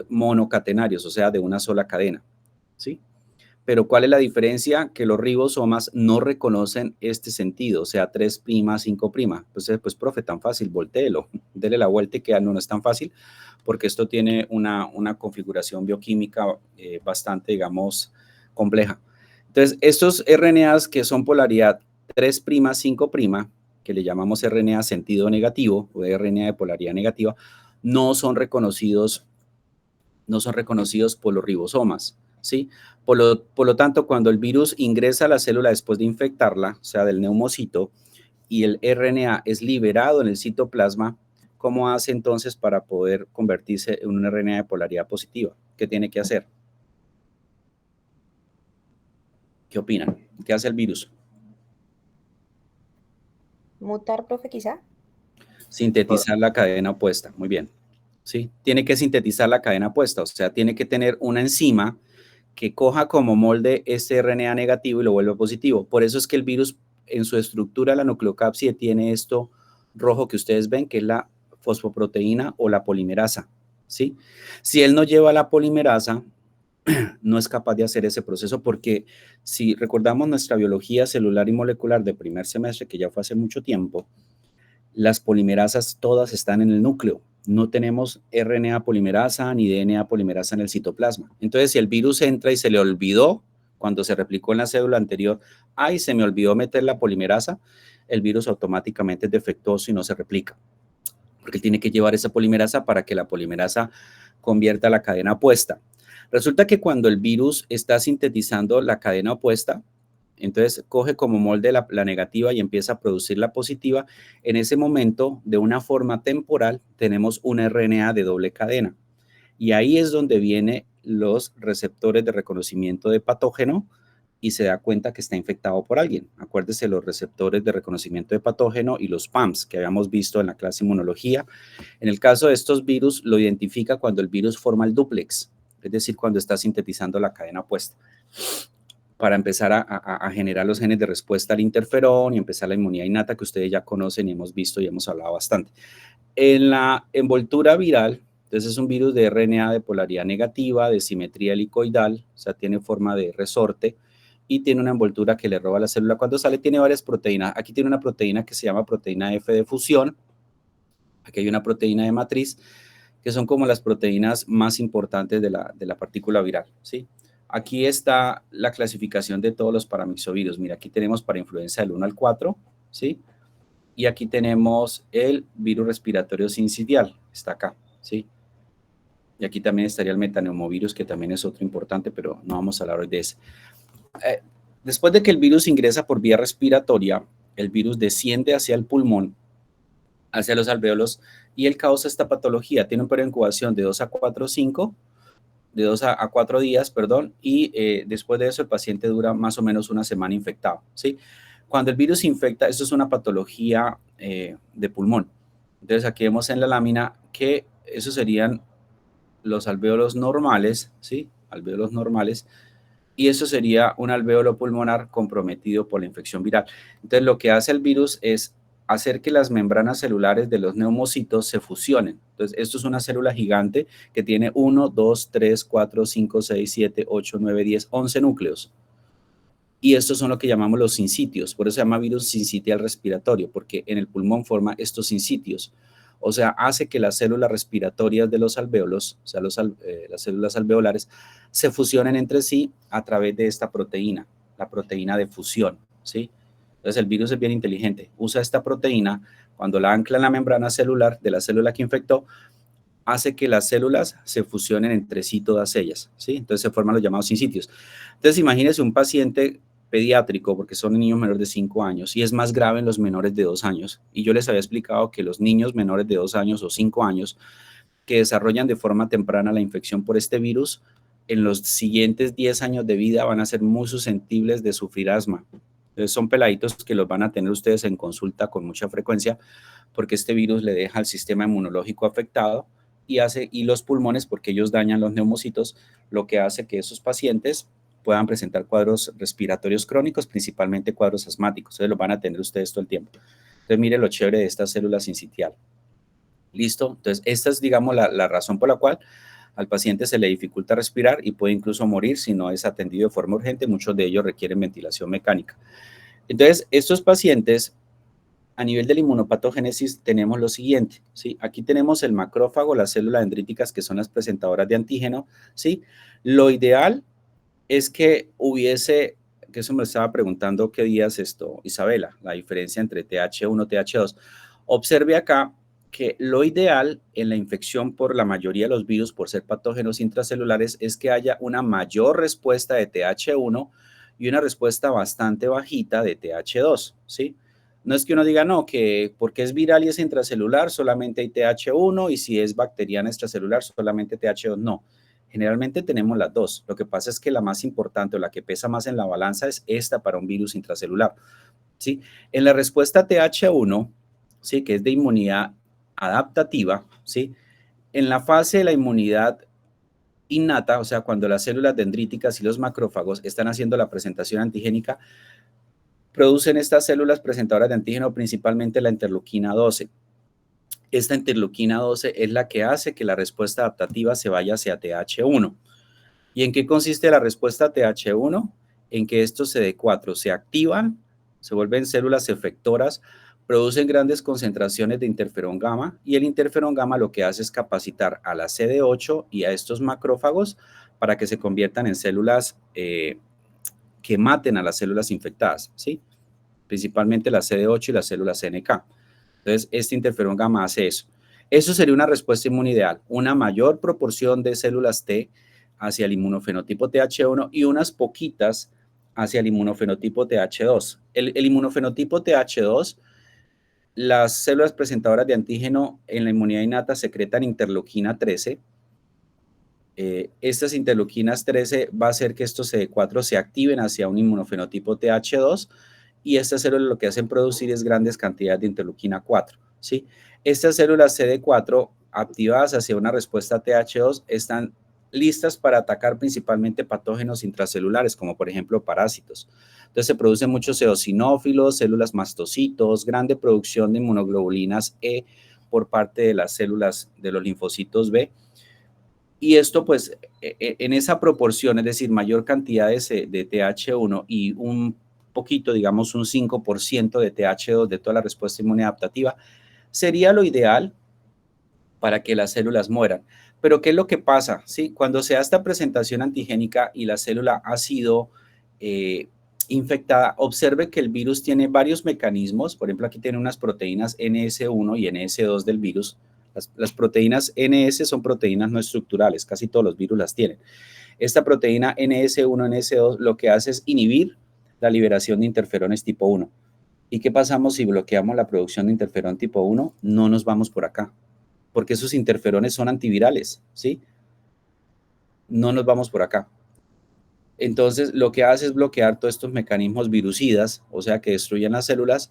monocatenarios, o sea, de una sola cadena, ¿sí? Pero ¿cuál es la diferencia? Que los ribosomas no reconocen este sentido, o sea, 3', 5'. Entonces, pues, profe, tan fácil, voltéelo, dele la vuelta y que no es tan fácil, porque esto tiene una configuración bioquímica bastante, digamos, compleja. Entonces, estos RNAs que son polaridad 3', 5', que le llamamos RNA sentido negativo o RNA de polaridad negativa, no son reconocidos por los ribosomas, ¿sí? Por lo tanto, cuando el virus ingresa a la célula después de infectarla, o sea, del neumocito, y el RNA es liberado en el citoplasma, ¿cómo hace entonces para poder convertirse en un RNA de polaridad positiva? ¿Qué tiene que hacer? ¿Qué opinan? ¿Qué hace el virus? ¿Mutar, profe, quizá? Sintetizar la cadena opuesta, muy bien. ¿Sí? Tiene que sintetizar la cadena opuesta, o sea, tiene que tener una enzima que coja como molde este RNA negativo y lo vuelva positivo. Por eso es que el virus en su estructura, la nucleocápside, tiene esto rojo que ustedes ven, que es la fosfoproteína o la polimerasa, ¿sí? Si él no lleva la polimerasa, no es capaz de hacer ese proceso porque si recordamos nuestra biología celular y molecular de primer semestre, que ya fue hace mucho tiempo, las polimerasas todas están en el núcleo. No tenemos RNA polimerasa ni DNA polimerasa en el citoplasma. Entonces, si el virus entra y se le olvidó cuando se replicó en la célula anterior, ay, se me olvidó meter la polimerasa, el virus automáticamente es defectuoso y no se replica. Porque él tiene que llevar esa polimerasa para que la polimerasa convierta la cadena opuesta. Resulta que cuando el virus está sintetizando la cadena opuesta, entonces coge como molde la negativa y empieza a producir la positiva. En ese momento, de una forma temporal, tenemos un RNA de doble cadena. Y ahí es donde vienen los receptores de reconocimiento de patógeno y se da cuenta que está infectado por alguien. Acuérdese los receptores de reconocimiento de patógeno y los PAMs que habíamos visto en la clase inmunología. En el caso de estos virus, lo identifica cuando el virus forma el dúplex, es decir, cuando está sintetizando la cadena opuesta, para empezar a generar los genes de respuesta al interferón y empezar la inmunidad innata que ustedes ya conocen y hemos visto y hemos hablado bastante. En la envoltura viral, entonces es un virus de RNA de polaridad negativa, de simetría helicoidal, o sea, tiene forma de resorte y tiene una envoltura que le roba a la célula. Cuando sale tiene varias proteínas. Aquí tiene una proteína que se llama proteína F de fusión. Aquí hay una proteína de matriz, que son como las proteínas más importantes de la partícula viral, ¿sí? Aquí está la clasificación de todos los paramyxovirus. Mira, aquí tenemos para influenza del 1 al 4, ¿sí? Y aquí tenemos el virus respiratorio sincitial, está acá, ¿sí? Y aquí también estaría el metaneumovirus, que también es otro importante, pero no vamos a hablar hoy de ese. Después de que el virus ingresa por vía respiratoria, el virus desciende hacia el pulmón, hacia los alvéolos, y él causa esta patología. Tiene un periodo de incubación de 2 a 4, 5, de 2 a 4 días, perdón, y después de eso el paciente dura más o menos una semana infectado, ¿sí? Cuando el virus infecta, esto es una patología de pulmón. Entonces aquí vemos en la lámina que esos serían los alvéolos normales, ¿sí? Alvéolos normales, y eso sería un alvéolo pulmonar comprometido por la infección viral. Entonces lo que hace el virus es hacer que las membranas celulares de los neumocitos se fusionen. Entonces esto es una célula gigante que tiene 1, 2, 3, 4, 5, 6, 7, 8, 9, 10, 11 núcleos. Y estos son lo que llamamos los sincitios. Por eso se llama virus sincitial respiratorio, porque en el pulmón forma estos sincitios. O sea, hace que las células respiratorias de los alvéolos, o sea, las células alveolares, se fusionen entre sí a través de esta proteína, la proteína de fusión, ¿sí? Entonces, el virus es bien inteligente. Usa esta proteína, cuando la ancla en la membrana celular de la célula que infectó, hace que las células se fusionen entre sí todas ellas, ¿sí? Entonces, se forman los llamados sincitios. Entonces, imagínense un paciente pediátrico, porque son niños menores de 5 años, y es más grave en los menores de 2 años. Y yo les había explicado que los niños menores de 2 años o 5 años que desarrollan de forma temprana la infección por este virus, en los siguientes 10 años de vida van a ser muy susceptibles de sufrir asma. Entonces, son peladitos que los van a tener ustedes en consulta con mucha frecuencia, porque este virus le deja al sistema inmunológico afectado y los pulmones, porque ellos dañan los neumocitos, lo que hace que esos pacientes puedan presentar cuadros respiratorios crónicos, principalmente cuadros asmáticos. Entonces, los van a tener ustedes todo el tiempo. Entonces, mire lo chévere de esta célula sincitial. ¿Listo? Entonces, esta es, digamos, la razón por la cual al paciente se le dificulta respirar y puede incluso morir si no es atendido de forma urgente. Muchos de ellos requieren ventilación mecánica. Entonces, estos pacientes, a nivel de la inmunopatogénesis, tenemos lo siguiente, ¿sí? Aquí tenemos el macrófago, las células dendríticas, que son las presentadoras de antígeno, ¿sí? Lo ideal es que hubiese, que eso me estaba preguntando qué días esto, Isabela, la diferencia entre TH1 y TH2. Observe acá que lo ideal en la infección por la mayoría de los virus, por ser patógenos intracelulares, es que haya una mayor respuesta de TH1 y una respuesta bastante bajita de TH2, ¿sí? No es que uno diga, no, que porque es viral y es intracelular, solamente hay TH1 y si es bacteriana extracelular, solamente TH2. No, generalmente tenemos las dos. Lo que pasa es que la más importante o la que pesa más en la balanza es esta para un virus intracelular, ¿sí? En la respuesta TH1, ¿sí? Que es de inmunidad adaptativa, ¿sí? En la fase de la inmunidad innata, o sea, cuando las células dendríticas y los macrófagos están haciendo la presentación antigénica, producen estas células presentadoras de antígeno principalmente la interleuquina 12. esta interleuquina 12 es la que hace que la respuesta adaptativa se vaya hacia TH1. ¿Y en qué consiste la respuesta TH1? En que estos CD4 se activan, se vuelven células efectoras, producen grandes concentraciones de interferón gamma, y el interferón gamma lo que hace es capacitar a la CD8 y a estos macrófagos para que se conviertan en células que maten a las células infectadas, ¿sí? Principalmente la CD8 y las células NK. Entonces, este interferón gamma hace eso. Eso sería una respuesta inmune ideal, una mayor proporción de células T hacia el inmunofenotipo TH1 y unas poquitas hacia el inmunofenotipo TH2. El inmunofenotipo TH2, las células presentadoras de antígeno en la inmunidad innata secretan interleuquina 13. Estas interleuquinas 13 va a hacer que estos CD4 se activen hacia un inmunofenotipo TH2 y estas células lo que hacen producir es grandes cantidades de interleuquina 4, ¿sí? Estas células CD4 activadas hacia una respuesta TH2 están listas para atacar principalmente patógenos intracelulares, como por ejemplo parásitos. Entonces se producen muchos eosinófilos, células mastocitos, grande producción de inmunoglobulinas E por parte de las células de los linfocitos B. Y esto, pues, en esa proporción, es decir, mayor cantidad de TH1 y un poquito, digamos, un 5% de TH2 de toda la respuesta inmune adaptativa, sería lo ideal para que las células mueran. Pero, ¿qué es lo que pasa? ¿Sí? Cuando se da esta presentación antigénica y la célula ha sido infectada, observe que el virus tiene varios mecanismos. Por ejemplo, aquí tiene unas proteínas NS1 y NS2 del virus. Las proteínas NS son proteínas no estructurales, casi todos los virus las tienen. Esta proteína NS1, NS2 lo que hace es inhibir la liberación de interferones tipo 1. ¿Y qué pasamos si bloqueamos la producción de interferón tipo 1? No nos vamos por acá, porque esos interferones son antivirales, ¿sí? No nos vamos por acá. Entonces, lo que hace es bloquear todos estos mecanismos virucidas, o sea, que destruyen las células,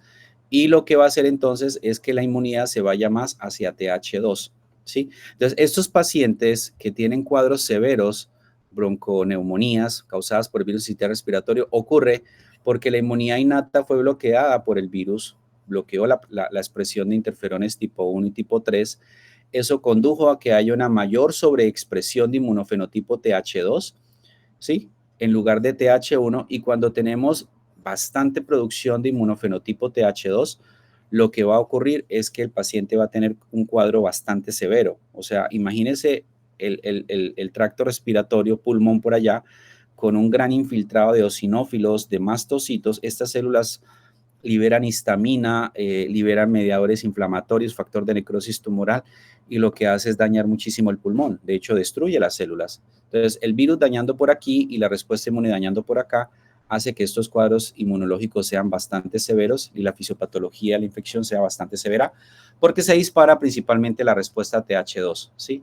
y lo que va a hacer entonces es que la inmunidad se vaya más hacia TH2, ¿sí? Entonces, estos pacientes que tienen cuadros severos, bronconeumonías causadas por el virus sistémico respiratorio, ocurre porque la inmunidad innata fue bloqueada por el virus, bloqueó la expresión de interferones tipo 1 y tipo 3. Eso condujo a que haya una mayor sobreexpresión de inmunofenotipo TH2, ¿sí? En lugar de TH1, y cuando tenemos bastante producción de inmunofenotipo TH2, lo que va a ocurrir es que el paciente va a tener un cuadro bastante severo. O sea, imagínese el tracto respiratorio, pulmón por allá, con un gran infiltrado de eosinófilos, de mastocitos. Estas células liberan histamina, liberan mediadores inflamatorios, factor de necrosis tumoral, y lo que hace es dañar muchísimo el pulmón. De hecho, destruye las células. Entonces, el virus dañando por aquí y la respuesta inmune dañando por acá hace que estos cuadros inmunológicos sean bastante severos y la fisiopatología de la infección sea bastante severa, porque se dispara principalmente la respuesta TH2, ¿sí?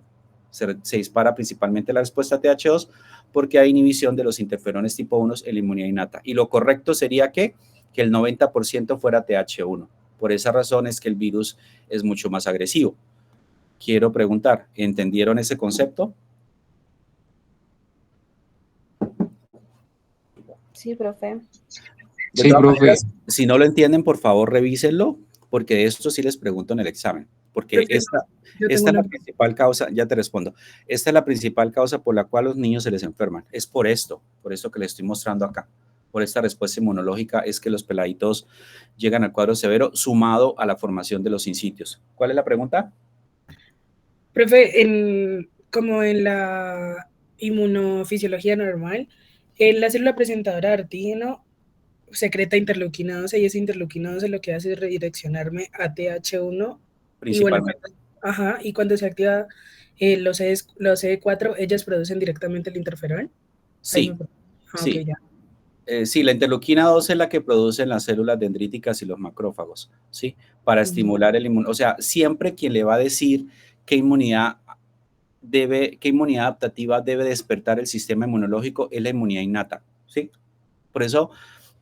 Se dispara principalmente la respuesta TH2 porque hay inhibición de los interferones tipo 1 en la inmunidad innata. Y lo correcto sería que el 90% fuera TH1. Por esa razón es que el virus es mucho más agresivo. Quiero preguntar, ¿entendieron ese concepto? Sí, profe. De Sí, todas profe. maneras, si no lo entienden, por favor, revísenlo, porque de esto sí les pregunto en el examen. Porque Profe, esta yo es tengo la una... principal causa, ya te respondo, esta es la principal causa por la cual los niños se les enferman. Es por esto que les estoy mostrando acá. Por esta respuesta inmunológica es que los peladitos llegan al cuadro severo sumado a la formación de los sinsitios. ¿Cuál es la pregunta? Profe, como en la inmunofisiología normal, la célula presentadora de antígeno secreta interleuquina 12 y esa interleuquina 12 lo que hace es redireccionarme a TH1 y bueno, Principalmente. y cuando se activa los CD4, ellas producen directamente el interferón. Sí, Ok, sí. ya. Sí, la interleuquina 2 es la que producen las células dendríticas y los macrófagos, ¿sí? Para estimular el inmunidad. O sea, siempre quien le va a decir qué inmunidad adaptativa debe despertar el sistema inmunológico es la inmunidad innata, ¿sí? Por eso,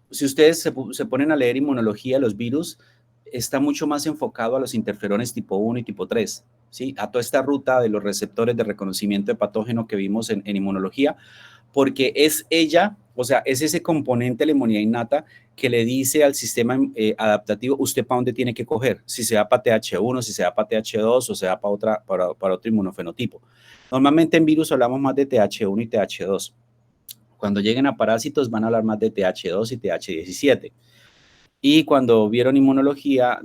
si ustedes se ponen a leer inmunología, los virus, está mucho más enfocado a los interferones tipo 1 y tipo 3, ¿sí? A toda esta ruta de los receptores de reconocimiento de patógeno que vimos en inmunología, porque es ella, o sea, es ese componente de la inmunidad innata que le dice al sistema adaptativo usted para dónde tiene que coger, si se va para TH1, si se va para TH2 o se va para otro inmunofenotipo. Normalmente en virus hablamos más de TH1 y TH2. Cuando lleguen a parásitos van a hablar más de TH2 y TH17. Y cuando vieron inmunología,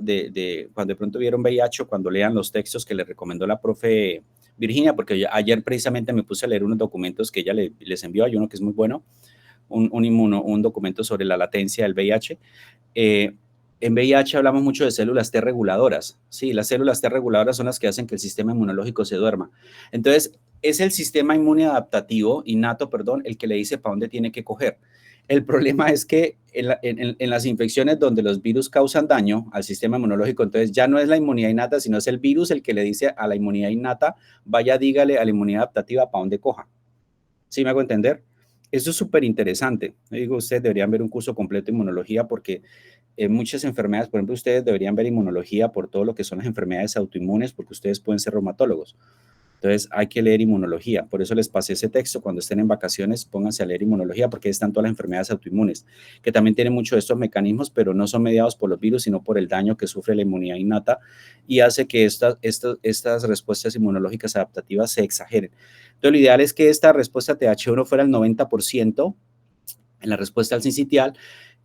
cuando de pronto vieron VIH, cuando lean los textos que les recomendó la profe Virginia, porque ayer precisamente me puse a leer unos documentos que ella les envió, hay uno que es muy bueno, un documento sobre la latencia del VIH. En VIH hablamos mucho de células T reguladoras. Sí, las células T reguladoras son las que hacen que el sistema inmunológico se duerma. Entonces, es el sistema inmune adaptativo, innato, perdón, el que le dice para dónde tiene que coger. El problema es que en las infecciones donde los virus causan daño al sistema inmunológico, entonces ya no es la inmunidad innata, sino es el virus el que le dice a la inmunidad innata, vaya, dígale a la inmunidad adaptativa para dónde coja. ¿Sí me hago entender? Eso es súper interesante. Digo, ustedes deberían ver un curso completo de inmunología porque muchas enfermedades, por ejemplo, ustedes deberían ver inmunología por todo lo que son las enfermedades autoinmunes, porque ustedes pueden ser reumatólogos. Entonces hay que leer inmunología. Por eso les pasé ese texto. Cuando estén en vacaciones, pónganse a leer inmunología porque ahí están todas las enfermedades autoinmunes, que también tienen muchos de estos mecanismos, pero no son mediados por los virus, sino por el daño que sufre la inmunidad innata y hace que estas respuestas inmunológicas adaptativas se exageren. Entonces lo ideal es que esta respuesta TH1 fuera el 90% en la respuesta al sincitial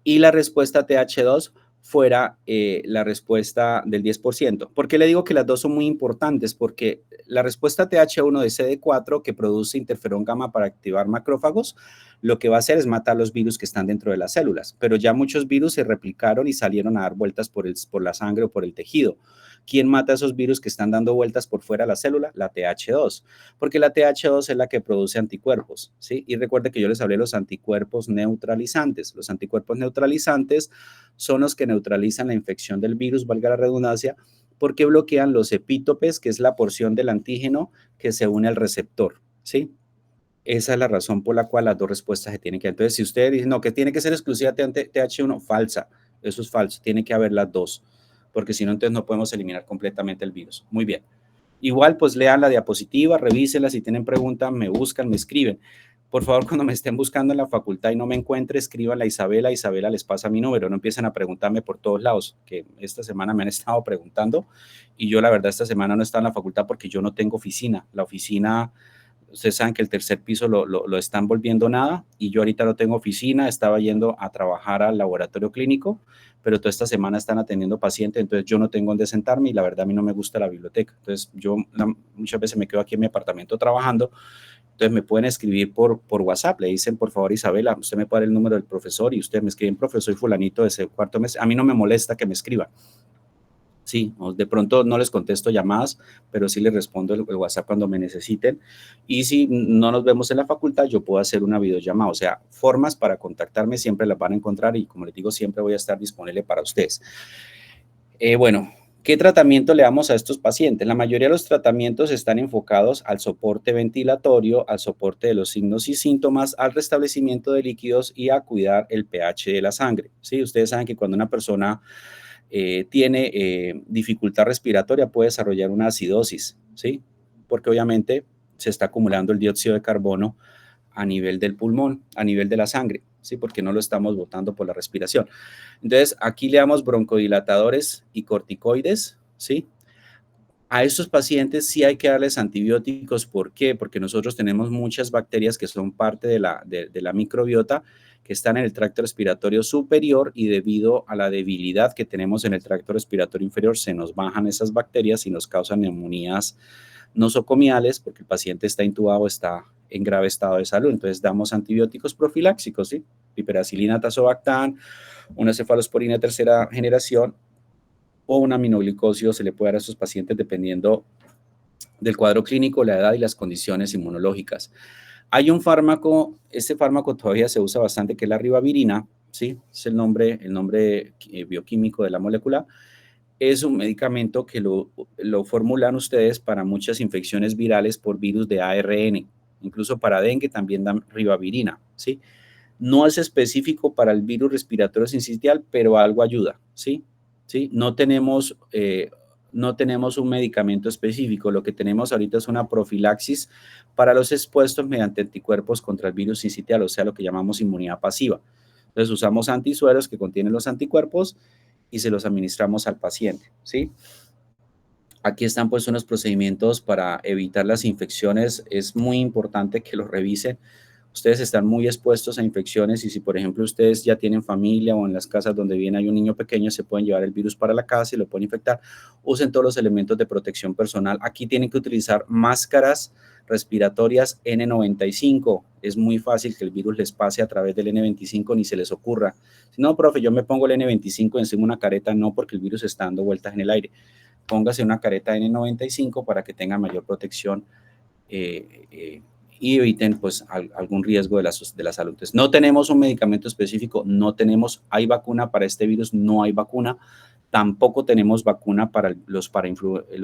y la respuesta TH2 fuera la respuesta del 10%. ¿Por qué le digo que las dos son muy importantes? Porque la respuesta TH1 de CD4, que produce interferón gamma para activar macrófagos, lo que va a hacer es matar los virus que están dentro de las células, pero ya muchos virus se replicaron y salieron a dar vueltas por la sangre o por el tejido. ¿Quién mata a esos virus que están dando vueltas por fuera de la célula? La TH2, porque la TH2 es la que produce anticuerpos, ¿sí? Y recuerde que yo les hablé de los anticuerpos neutralizantes. Los anticuerpos neutralizantes son los que neutralizan la infección del virus, valga la redundancia, porque bloquean los epítopes, que es la porción del antígeno que se une al receptor, ¿sí? Esa es la razón por la cual las dos respuestas se tienen que... Entonces, si usted dice, no, que tiene que ser exclusiva TH1, falsa. Eso es falso. Tiene que haber las dos, porque si no, entonces no podemos eliminar completamente el virus. Muy bien. Igual, pues lean la diapositiva, revísenla. Si tienen preguntas, me buscan, me escriben. Por favor, cuando me estén buscando en la facultad y no me encuentre, escriban a Isabela. Isabela les pasa mi número. No empiecen a preguntarme por todos lados, que esta semana me han estado preguntando. Y yo, la verdad, esta semana no he estado en la facultad porque yo no tengo oficina. La oficina... Ustedes saben que el tercer piso lo están volviendo nada y yo ahorita no tengo oficina, estaba yendo a trabajar al laboratorio clínico, pero toda esta semana están atendiendo pacientes, entonces yo no tengo donde sentarme y la verdad a mí no me gusta la biblioteca. Entonces yo muchas veces me quedo aquí en mi apartamento trabajando, entonces me pueden escribir por WhatsApp, le dicen por favor Isabela, usted me puede dar el número del profesor y usted me escriben profesor fulanito de ese cuarto mes. A mí no me molesta que me escriban. Sí, de pronto no les contesto llamadas, pero sí les respondo el WhatsApp cuando me necesiten. Y si no nos vemos en la facultad, yo puedo hacer una videollamada. O sea, formas para contactarme siempre las van a encontrar y como les digo, siempre voy a estar disponible para ustedes. Bueno, ¿qué tratamiento le damos a estos pacientes? La mayoría de los tratamientos están enfocados al soporte ventilatorio, al soporte de los signos y síntomas, al restablecimiento de líquidos y a cuidar el pH de la sangre. ¿Sí? Ustedes saben que cuando una persona... tiene dificultad respiratoria, puede desarrollar una acidosis, ¿sí? Porque obviamente se está acumulando el dióxido de carbono a nivel del pulmón, a nivel de la sangre, ¿sí? Porque no lo estamos botando por la respiración. Entonces, aquí le damos broncodilatadores y corticoides, ¿sí? A estos pacientes sí hay que darles antibióticos. ¿Por qué? Porque nosotros tenemos muchas bacterias que son parte de la microbiota que están en el tracto respiratorio superior y debido a la debilidad que tenemos en el tracto respiratorio inferior se nos bajan esas bacterias y nos causan neumonías nosocomiales porque el paciente está intubado, está en grave estado de salud. Entonces damos antibióticos profilácticos, ¿sí? Piperacilina, tazobactam, una cefalosporina de tercera generación o un aminoglicosio se le puede dar a estos pacientes dependiendo del cuadro clínico, la edad y las condiciones inmunológicas. Hay un fármaco, este fármaco todavía se usa bastante, que es la ribavirina, ¿sí? Es el nombre bioquímico de la molécula. Es un medicamento que lo formulan ustedes para muchas infecciones virales por virus de ARN. Incluso para dengue también dan ribavirina, ¿sí? No es específico para el virus respiratorio sincitial, pero algo ayuda, ¿sí? ¿Sí? No tenemos no tenemos un medicamento específico. Lo que tenemos ahorita es una profilaxis para los expuestos mediante anticuerpos contra el virus sincitial, o sea, lo que llamamos inmunidad pasiva. Entonces usamos antisueros que contienen los anticuerpos y se los administramos al paciente, ¿sí? Aquí están pues unos procedimientos para evitar las infecciones. Es muy importante que los revisen. Ustedes están muy expuestos a infecciones y si, por ejemplo, ustedes ya tienen familia o en las casas donde viene hay un niño pequeño, se pueden llevar el virus para la casa y lo pueden infectar. Usen todos los elementos de protección personal. Aquí tienen que utilizar máscaras respiratorias N95. Es muy fácil que el virus les pase a través del N25, ni se les ocurra. Si no, profe, yo me pongo el N25 encima de una careta, no, porque el virus está dando vueltas en el aire. Póngase una careta N95 para que tenga mayor protección y eviten pues algún riesgo de la salud. Entonces, no tenemos un medicamento específico, hay vacuna para este virus, no hay vacuna, tampoco tenemos vacuna para los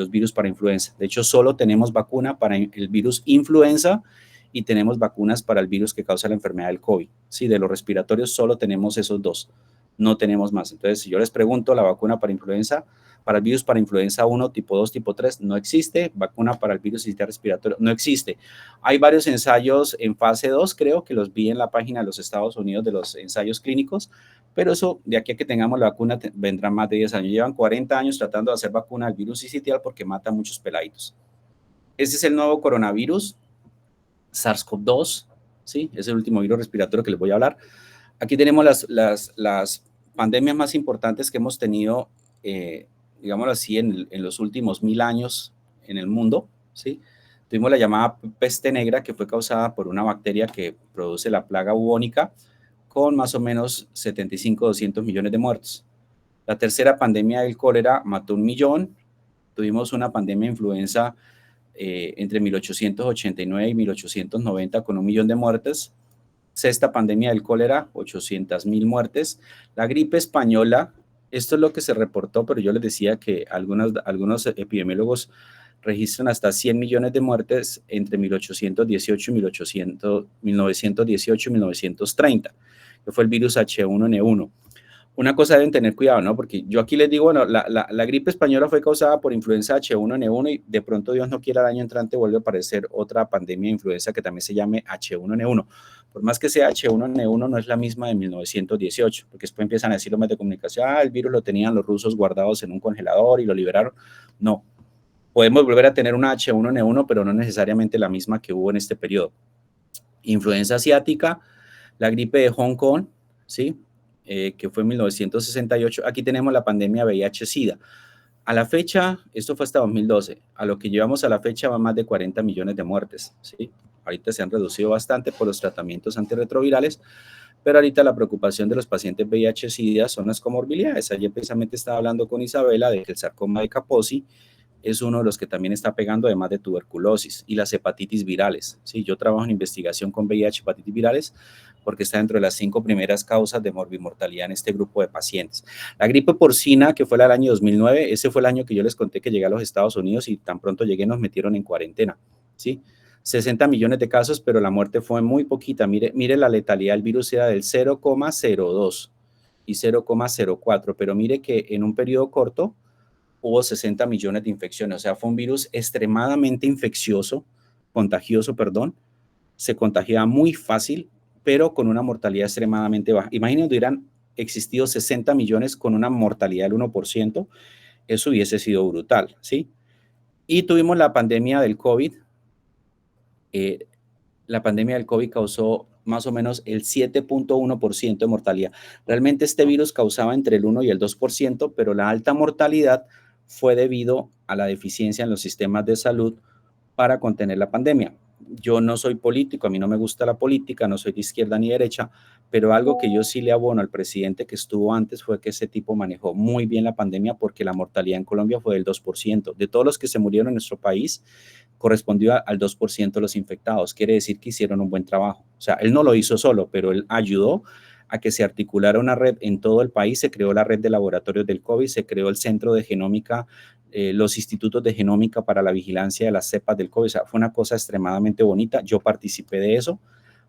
virus para influenza. De hecho, solo tenemos vacuna para el virus influenza y tenemos vacunas para el virus que causa la enfermedad del COVID. Sí, de los respiratorios solo tenemos esos dos, no tenemos más. Entonces, si yo les pregunto, la vacuna para influenza, para el virus para influenza 1, tipo 2, tipo 3, no existe. Vacuna para el virus sincitial respiratorio, no existe. Hay varios ensayos en fase 2, creo que los vi en la página de los Estados Unidos de los ensayos clínicos, pero eso, de aquí a que tengamos la vacuna, vendrán más de 10 años. Llevan 40 años tratando de hacer vacuna del virus sincitial porque mata a muchos peladitos. Ese es el nuevo coronavirus, SARS-CoV-2, ¿sí? Es el último virus respiratorio que les voy a hablar. Aquí tenemos las pandemias más importantes que hemos tenido, digámoslo así, en los últimos 1000 años en el mundo, ¿sí? Tuvimos la llamada peste negra, que fue causada por una bacteria que produce la plaga bubónica, con más o menos 75-200 millones de muertos. La tercera pandemia del cólera mató 1 millón. Tuvimos una pandemia de influenza entre 1889 y 1890 con 1 millón de muertes. Sexta pandemia del cólera, 800,000 muertes. La gripe española, esto es lo que se reportó, pero yo les decía que algunos epidemiólogos registran hasta 100 millones de muertes entre 1818 y 1918 y 1930, que fue el virus H1N1. Una cosa deben tener cuidado, ¿no? Porque yo aquí les digo, bueno, la gripe española fue causada por influenza H1N1 y de pronto, Dios no quiera, el año entrante vuelve a aparecer otra pandemia de influenza que también se llame H1N1. Por más que sea H1N1, no es la misma de 1918, porque después empiezan a decir los medios de comunicación, el virus lo tenían los rusos guardados en un congelador y lo liberaron. No, podemos volver a tener una H1N1, pero no necesariamente la misma que hubo en este periodo. Influenza asiática, la gripe de Hong Kong, ¿sí? Que fue en 1968. Aquí tenemos la pandemia VIH-Sida. A la fecha, esto fue hasta 2012, a lo que llevamos a la fecha van más de 40 millones de muertes, ¿sí? Ahorita se han reducido bastante por los tratamientos antirretrovirales, pero ahorita la preocupación de los pacientes VIH-Sida son las comorbilidades. Ayer precisamente estaba hablando con Isabela de que el sarcoma de Kaposi es uno de los que también está pegando, además de tuberculosis y las hepatitis virales. Sí, yo trabajo en investigación con VIH, hepatitis virales, porque está dentro de las 5 primeras causas de morbimortalidad en este grupo de pacientes. La gripe porcina, que fue el año 2009, ese fue el año que yo les conté que llegué a los Estados Unidos y tan pronto llegué nos metieron en cuarentena, ¿sí? 60 millones de casos, pero la muerte fue muy poquita. Mire la letalidad del virus era del 0,02 y 0,04, pero mire que en un periodo corto hubo 60 millones de infecciones, o sea, fue un virus extremadamente contagioso, se contagiaba muy fácil, pero con una mortalidad extremadamente baja. Imagínense, hubieran existido 60 millones con una mortalidad del 1%, eso hubiese sido brutal, ¿sí? Y tuvimos la pandemia del COVID. La pandemia del COVID causó más o menos el 7.1% de mortalidad. Realmente este virus causaba entre el 1 y el 2%, pero la alta mortalidad fue debido a la deficiencia en los sistemas de salud para contener la pandemia. Yo no soy político, a mí no me gusta la política, no soy de izquierda ni derecha, pero algo que yo sí le abono al presidente que estuvo antes fue que ese tipo manejó muy bien la pandemia porque la mortalidad en Colombia fue del 2%. De todos los que se murieron en nuestro país, correspondió al 2% de los infectados. Quiere decir que hicieron un buen trabajo. O sea, él no lo hizo solo, pero él ayudó a que se articulara una red en todo el país. Se creó la red de laboratorios del COVID, se creó el centro de genómica, los institutos de genómica para la vigilancia de las cepas del COVID. O sea, fue una cosa extremadamente bonita. Yo participé de eso,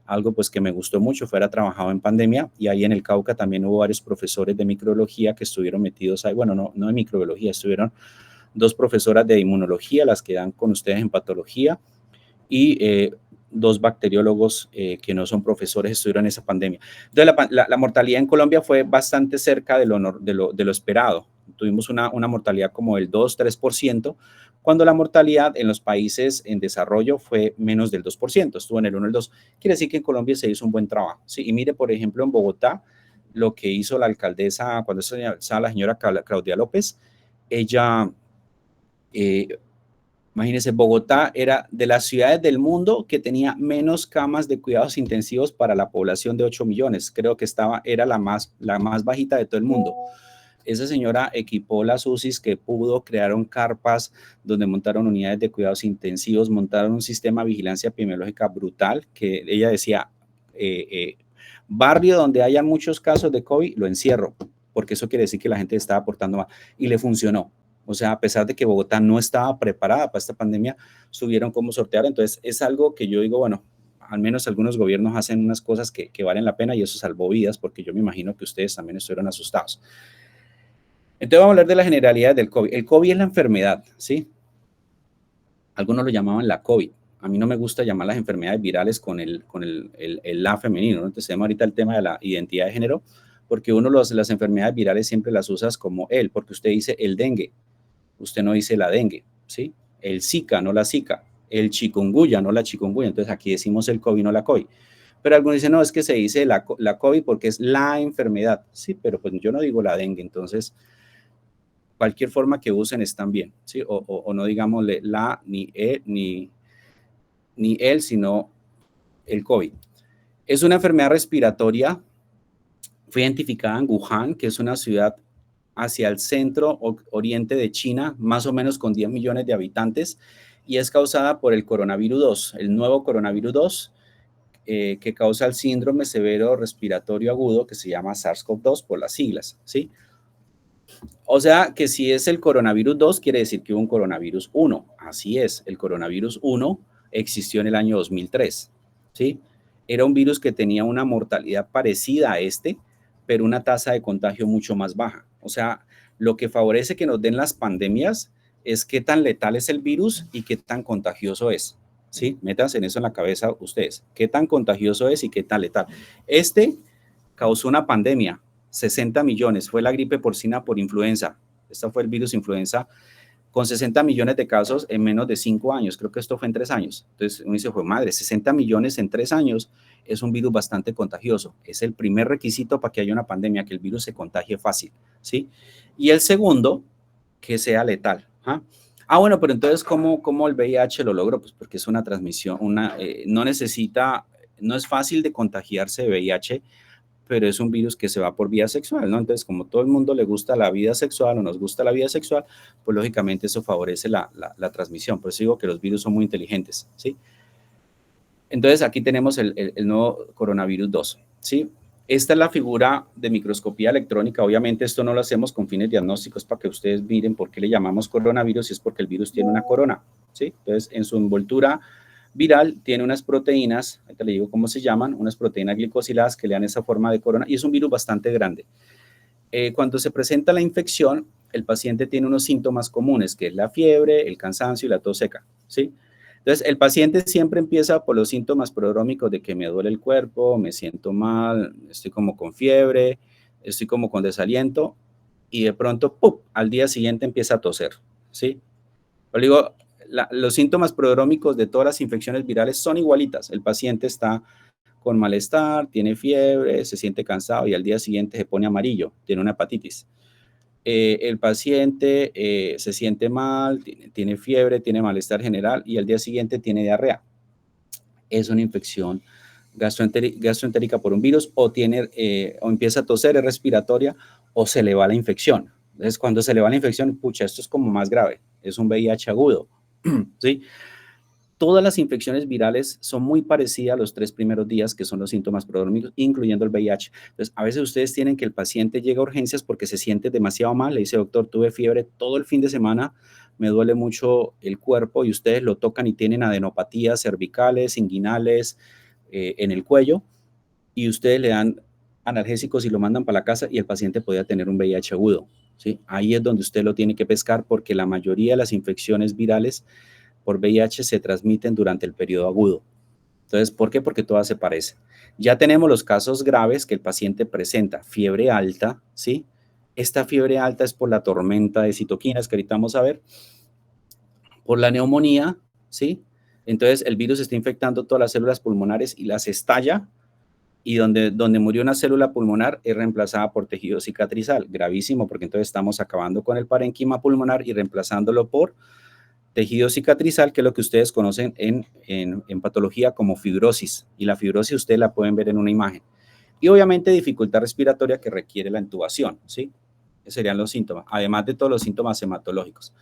algo pues que me gustó mucho. Fuera trabajado en pandemia y ahí en el Cauca también hubo varios profesores de microbiología que estuvieron metidos ahí. Bueno, no de microbiología, estuvieron 2 profesoras de inmunología, las que dan con ustedes en patología, y 2 bacteriólogos que no son profesores estuvieron en esa pandemia. Entonces, la mortalidad en Colombia fue bastante cerca de lo esperado. Tuvimos una mortalidad como del 2-3%, cuando la mortalidad en los países en desarrollo fue menos del 2%, estuvo en el 1 el 2. Quiere decir que en Colombia se hizo un buen trabajo, ¿sí? Y mire, por ejemplo, en Bogotá, lo que hizo la alcaldesa, cuando estaba la señora Claudia López, ella, imagínense, Bogotá era de las ciudades del mundo que tenía menos camas de cuidados intensivos para la población de 8 millones. Creo que era la más bajita de todo el mundo. Esa señora equipó las UCIs que pudo, crearon carpas donde montaron unidades de cuidados intensivos, montaron un sistema de vigilancia epidemiológica brutal, que ella decía, barrio donde haya muchos casos de COVID, lo encierro, porque eso quiere decir que la gente estaba aportando más, y le funcionó. O sea, a pesar de que Bogotá no estaba preparada para esta pandemia, supieron cómo sortear. Entonces, es algo que yo digo, bueno, al menos algunos gobiernos hacen unas cosas que valen la pena, y eso salvó vidas, porque yo me imagino que ustedes también estuvieron asustados. Entonces vamos a hablar de la generalidad del COVID. El COVID es la enfermedad, ¿sí? Algunos lo llamaban la COVID. A mí no me gusta llamar las enfermedades virales con el la femenino, ¿no? Entonces tenemos ahorita el tema de la identidad de género, porque uno las enfermedades virales siempre las usas como él, porque usted dice el dengue, usted no dice la dengue, ¿sí? El Zika, no la Zika. El chikungunya, no la chikungunya. Entonces aquí decimos el COVID, no la COVID. Pero algunos dicen, no, es que se dice la COVID porque es la enfermedad. Sí, pero pues yo no digo la dengue, entonces cualquier forma que usen están bien, ¿sí? O no digámosle la, ni él, sino el COVID. Es una enfermedad respiratoria, fue identificada en Wuhan, que es una ciudad hacia el centro oriente de China, más o menos con 10 millones de habitantes, y es causada por el coronavirus 2, el nuevo coronavirus 2, que causa el síndrome severo respiratorio agudo, que se llama SARS-CoV-2 por las siglas, ¿sí? O sea que si es el coronavirus 2, quiere decir que hubo un coronavirus 1. Así es, el coronavirus 1 existió en el año 2003, ¿sí? Era un virus que tenía una mortalidad parecida a este, pero una tasa de contagio mucho más baja. O sea, lo que favorece que nos den las pandemias es qué tan letal es el virus y qué tan contagioso es, ¿sí? Métanse en eso en la cabeza ustedes. ¿Qué tan contagioso es y qué tan letal? Este causó una pandemia, 60 millones, fue la gripe porcina por influenza. Este fue el virus influenza con 60 millones de casos en menos de 5 años. Creo que esto fue en 3 años. Entonces uno dice, fue madre, 60 millones en 3 años es un virus bastante contagioso. Es el primer requisito para que haya una pandemia, que el virus se contagie fácil, ¿sí? Y el segundo, que sea letal. Bueno, pero entonces, ¿cómo el VIH lo logró? Pues porque es una transmisión, no es fácil de contagiarse de VIH, pero es un virus que se va por vía sexual, ¿no? Entonces, como todo el mundo le gusta la vida sexual o nos gusta la vida sexual, pues lógicamente eso favorece la transmisión. Por eso digo que los virus son muy inteligentes, ¿sí? Entonces, aquí tenemos el nuevo coronavirus 2, ¿sí? Esta es la figura de microscopía electrónica. Obviamente esto no lo hacemos con fines diagnósticos para que ustedes miren por qué le llamamos coronavirus, y es porque el virus tiene una corona, ¿sí? Entonces, en su envoltura viral tiene unas proteínas, ahorita le digo cómo se llaman, unas proteínas glicosiladas que le dan esa forma de corona, y es un virus bastante grande. Cuando se presenta la infección, el paciente tiene unos síntomas comunes, que es la fiebre, el cansancio y la tos seca, ¿sí? Entonces, el paciente siempre empieza por los síntomas prodrómicos de que me duele el cuerpo, me siento mal, estoy como con fiebre, estoy como con desaliento, y de pronto, ¡pum!, al día siguiente empieza a toser, ¿sí? Pero digo, los síntomas prodrómicos de todas las infecciones virales son igualitas. El paciente está con malestar, tiene fiebre, se siente cansado y al día siguiente se pone amarillo, tiene una hepatitis. El paciente se siente mal, tiene fiebre, tiene malestar general y al día siguiente tiene diarrea. Es una infección gastroentérica por un virus, o empieza a toser, es respiratoria, o se le va la infección. Entonces, cuando se le va la infección, pucha, esto es como más grave, es un VIH agudo, ¿sí? Todas las infecciones virales son muy parecidas a los 3 primeros días, que son los síntomas prodrómicos, incluyendo el VIH. Entonces, a veces ustedes tienen que el paciente llega a urgencias porque se siente demasiado mal, le dice, doctor, tuve fiebre todo el fin de semana, me duele mucho el cuerpo, y ustedes lo tocan y tienen adenopatías cervicales, inguinales, en el cuello, y ustedes le dan analgésicos y lo mandan para la casa, y el paciente podía tener un VIH agudo. ¿sí? Ahí es donde usted lo tiene que pescar porque la mayoría de las infecciones virales por VIH se transmiten durante el periodo agudo. Entonces, ¿por qué? Porque todas se parecen. Ya tenemos los casos graves que el paciente presenta fiebre alta, ¿sí? Esta fiebre alta es por la tormenta de citoquinas que ahorita vamos a ver, por la neumonía, ¿sí? Entonces, el virus está infectando todas las células pulmonares y las estalla, y donde murió una célula pulmonar es reemplazada por tejido cicatrizal. Gravísimo, porque entonces estamos acabando con el parénquima pulmonar y reemplazándolo por tejido cicatrizal, que es lo que ustedes conocen en patología como fibrosis. Y la fibrosis ustedes la pueden ver en una imagen. Y obviamente dificultad respiratoria que requiere la intubación, ¿sí? Esos serían los síntomas, además de todos los síntomas hematológicos.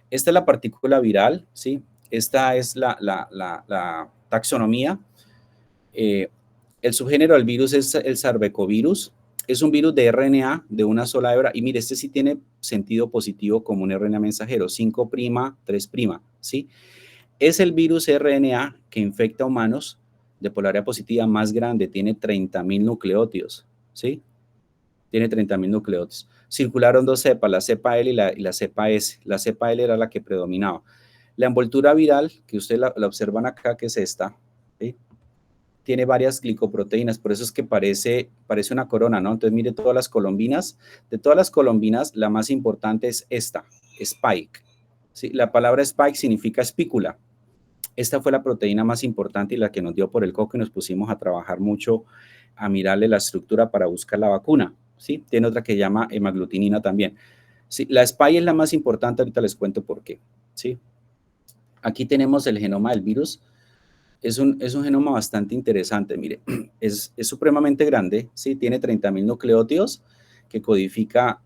Esta es la partícula viral, ¿sí? Esta es la taxonomía. El subgénero del virus es el sarbecovirus. Es un virus de RNA de una sola hebra. Y mire, este sí tiene sentido positivo como un RNA mensajero, 5', 3', ¿sí? Es el virus RNA que infecta a humanos de polaridad positiva más grande. Tiene 30.000 nucleótidos, ¿sí? Tiene 30.000 nucleótidos. Circularon dos cepas, la cepa L y la cepa S. La cepa L era la que predominaba. La envoltura viral, que ustedes la observan acá, que es esta, ¿sí? Tiene varias glicoproteínas, por eso es que parece una corona, ¿no? Entonces, mire todas las colombinas. De todas las colombinas, la más importante es esta, spike. ¿Sí? La palabra spike significa espícula. Esta fue la proteína más importante y la que nos dio por el coco y nos pusimos a trabajar mucho a mirarle la estructura para buscar la vacuna, ¿sí? Tiene otra que se llama hemaglutinina también. Sí, la spike es la más importante, ahorita les cuento por qué, ¿sí? Aquí tenemos el genoma del virus. Es un genoma bastante interesante, mire, es supremamente grande, ¿sí? Tiene 30.000 nucleótidos que codifica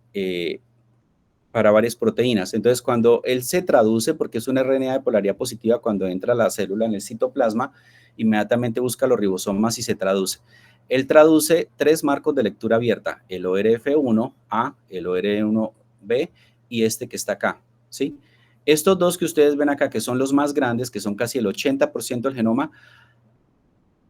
para varias proteínas. Entonces, cuando él se traduce, porque es un RNA de polaridad positiva, cuando entra la célula en el citoplasma, inmediatamente busca los ribosomas y se traduce. Él traduce 3 marcos de lectura abierta, el ORF1A, el ORF1B y este que está acá, ¿sí? Estos dos que ustedes ven acá, que son los más grandes, que son casi el 80% del genoma,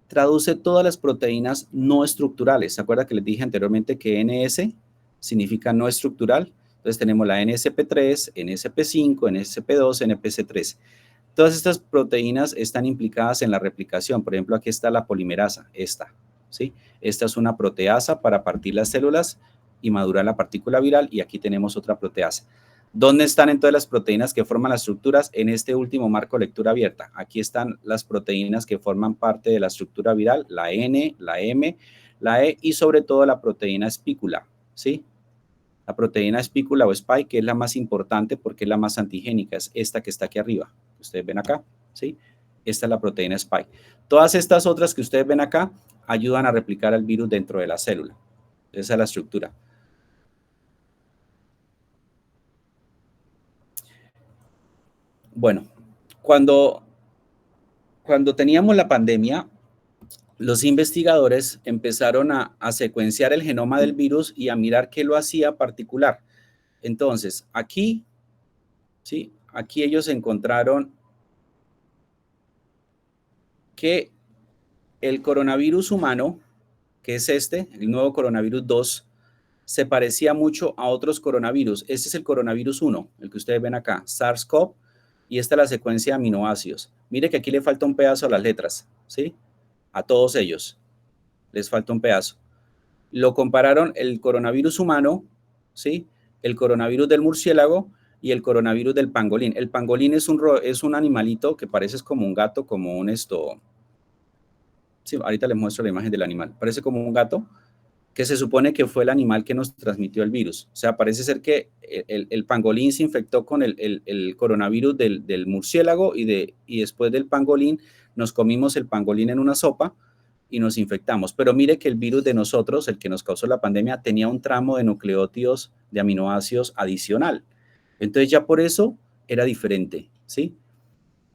traduce todas las proteínas no estructurales. ¿Se acuerdan que les dije anteriormente que NS significa no estructural? Entonces tenemos la NSP3, NSP5, NSP2, NPC3. Todas estas proteínas están implicadas en la replicación. Por ejemplo, aquí está la polimerasa, esta, ¿sí? Esta es una proteasa para partir las células y madurar la partícula viral, y aquí tenemos otra proteasa. ¿Dónde están entonces las proteínas que forman las estructuras? En este último marco de lectura abierta. Aquí están las proteínas que forman parte de la estructura viral, la N, la M, la E y sobre todo la proteína espícula, ¿sí? La proteína espícula o spike, que es la más importante porque es la más antigénica, es esta que está aquí arriba. Ustedes ven acá, ¿sí? Esta es la proteína spike. Todas estas otras que ustedes ven acá ayudan a replicar el virus dentro de la célula. Esa es la estructura. Bueno, cuando teníamos la pandemia, los investigadores empezaron a secuenciar el genoma del virus y a mirar qué lo hacía particular. Entonces, aquí, ¿sí? Aquí ellos encontraron que el coronavirus humano, que es este, el nuevo coronavirus 2, se parecía mucho a otros coronavirus. Este es el coronavirus 1, el que ustedes ven acá, SARS-CoV, y esta es la secuencia de aminoácidos. Mire que aquí le falta un pedazo a las letras, ¿sí? A todos ellos les falta un pedazo. Lo compararon el coronavirus humano, ¿sí? El coronavirus del murciélago y el coronavirus del pangolín. El pangolín es un animalito que parece como un gato, como un Sí, ahorita les muestro la imagen del animal. Parece como un gato, que se supone que fue el animal que nos transmitió el virus. O sea, parece ser que el pangolín se infectó con el coronavirus del murciélago y después del pangolín nos comimos el pangolín en una sopa y nos infectamos. Pero mire que el virus de nosotros, el que nos causó la pandemia, tenía un tramo de nucleótidos de aminoácidos adicional. Entonces ya por eso era diferente, ¿sí?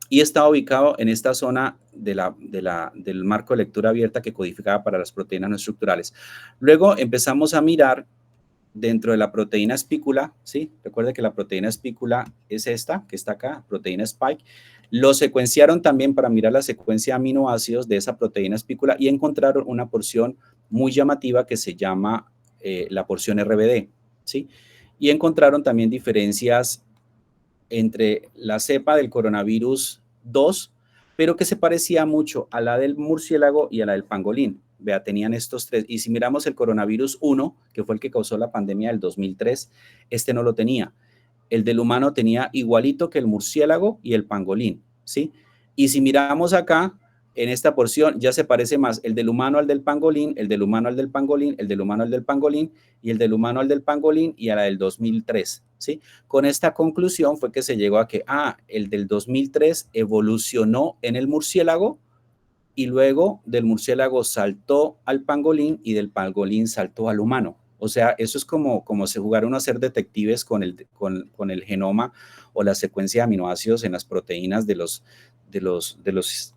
Y estaba ubicado en esta zona del marco de lectura abierta que codificaba para las proteínas no estructurales. Luego empezamos a mirar dentro de la proteína espícula, ¿sí? Recuerde que la proteína espícula es esta, que está acá, proteína spike. Lo secuenciaron también para mirar la secuencia de aminoácidos de esa proteína espícula y encontraron una porción muy llamativa que se llama la porción RBD, ¿sí? y encontraron también diferencias entre la cepa del coronavirus 2, pero que se parecía mucho a la del murciélago y a la del pangolín. Vea, tenían estos tres. Y si miramos el coronavirus 1, que fue el que causó la pandemia del 2003, este no lo tenía. El del humano tenía igualito que el murciélago y el pangolín, ¿sí? Y si miramos acá, en esta porción ya se parece más el del humano al del pangolín, el del humano al del pangolín, el del humano al del pangolín y el del humano al del pangolín y a la del 2003, ¿sí? Con esta conclusión fue que se llegó a que, el del 2003 evolucionó en el murciélago y luego del murciélago saltó al pangolín y del pangolín saltó al humano. O sea, eso es como si jugara uno a ser detectives con el genoma o la secuencia de aminoácidos en las proteínas de los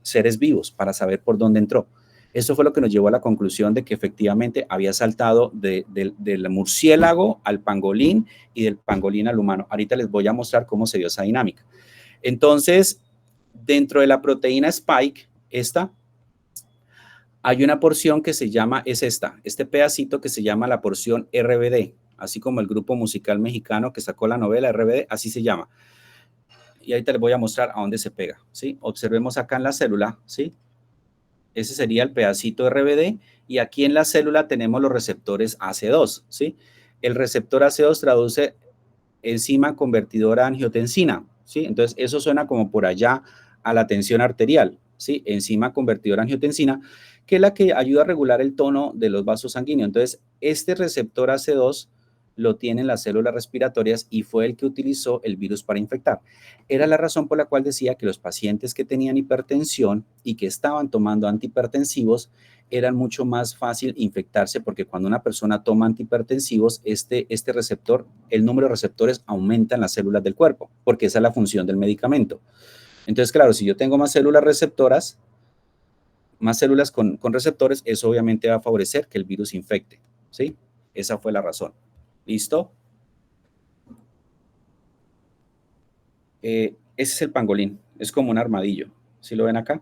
seres vivos para saber por dónde entró. Eso fue lo que nos llevó a la conclusión de que efectivamente había saltado del murciélago al pangolín y del pangolín al humano. Ahorita les voy a mostrar cómo se dio esa dinámica. Entonces, dentro de la proteína Spike, hay una porción que se llama, este pedacito que se llama la porción RBD, así como el grupo musical mexicano que sacó la novela RBD, así se llama. Y ahorita les voy a mostrar a dónde se pega, ¿sí? Observemos acá en la célula, ¿sí? Ese sería el pedacito RBD y aquí en la célula tenemos los receptores AC2, ¿sí? El receptor AC2 traduce enzima convertidora a angiotensina, ¿sí? Entonces, eso suena como por allá a la tensión arterial, ¿sí? Enzima convertidora a angiotensina, que es la que ayuda a regular el tono de los vasos sanguíneos. Entonces, este receptor AC2 lo tienen las células respiratorias y fue el que utilizó el virus para infectar. Era la razón por la cual decía que los pacientes que tenían hipertensión y que estaban tomando antihipertensivos eran mucho más fácil infectarse porque cuando una persona toma antihipertensivos, este receptor, el número de receptores aumenta en las células del cuerpo, porque esa es la función del medicamento. Entonces, claro, si yo tengo más células receptoras, más células con receptores, eso obviamente va a favorecer que el virus infecte, ¿sí? Esa fue la razón. ¿Listo? Ese es el pangolín, es como un armadillo, ¿sí lo ven acá?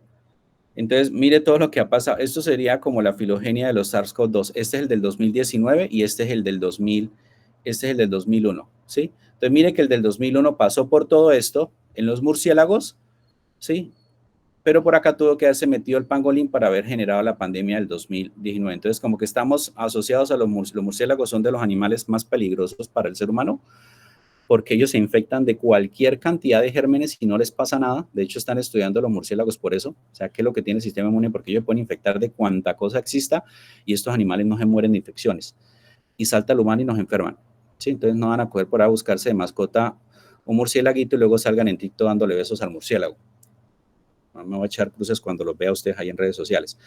Entonces, mire todo lo que ha pasado. Esto sería como la filogenia de los SARS-CoV-2. Este es el del 2019 y este es el del 2001, ¿sí? Entonces, mire que el del 2001 pasó por todo esto en los murciélagos, ¿sí? Pero por acá tuvo que haberse metido el pangolín para haber generado la pandemia del 2019. Entonces, como que estamos asociados a los murciélagos, son de los animales más peligrosos para el ser humano, porque ellos se infectan de cualquier cantidad de gérmenes y no les pasa nada. De hecho, están estudiando los murciélagos por eso. O sea, qué es lo que tiene el sistema inmune, porque ellos pueden infectar de cuanta cosa exista y estos animales no se mueren de infecciones. Y salta el humano y nos enferman, ¿sí? Entonces no van a coger por ahí a buscarse de mascota un murciélaguito y luego salgan en TikTok dándole besos al murciélago. No me voy a echar cruces cuando los vea ustedes ahí en redes sociales.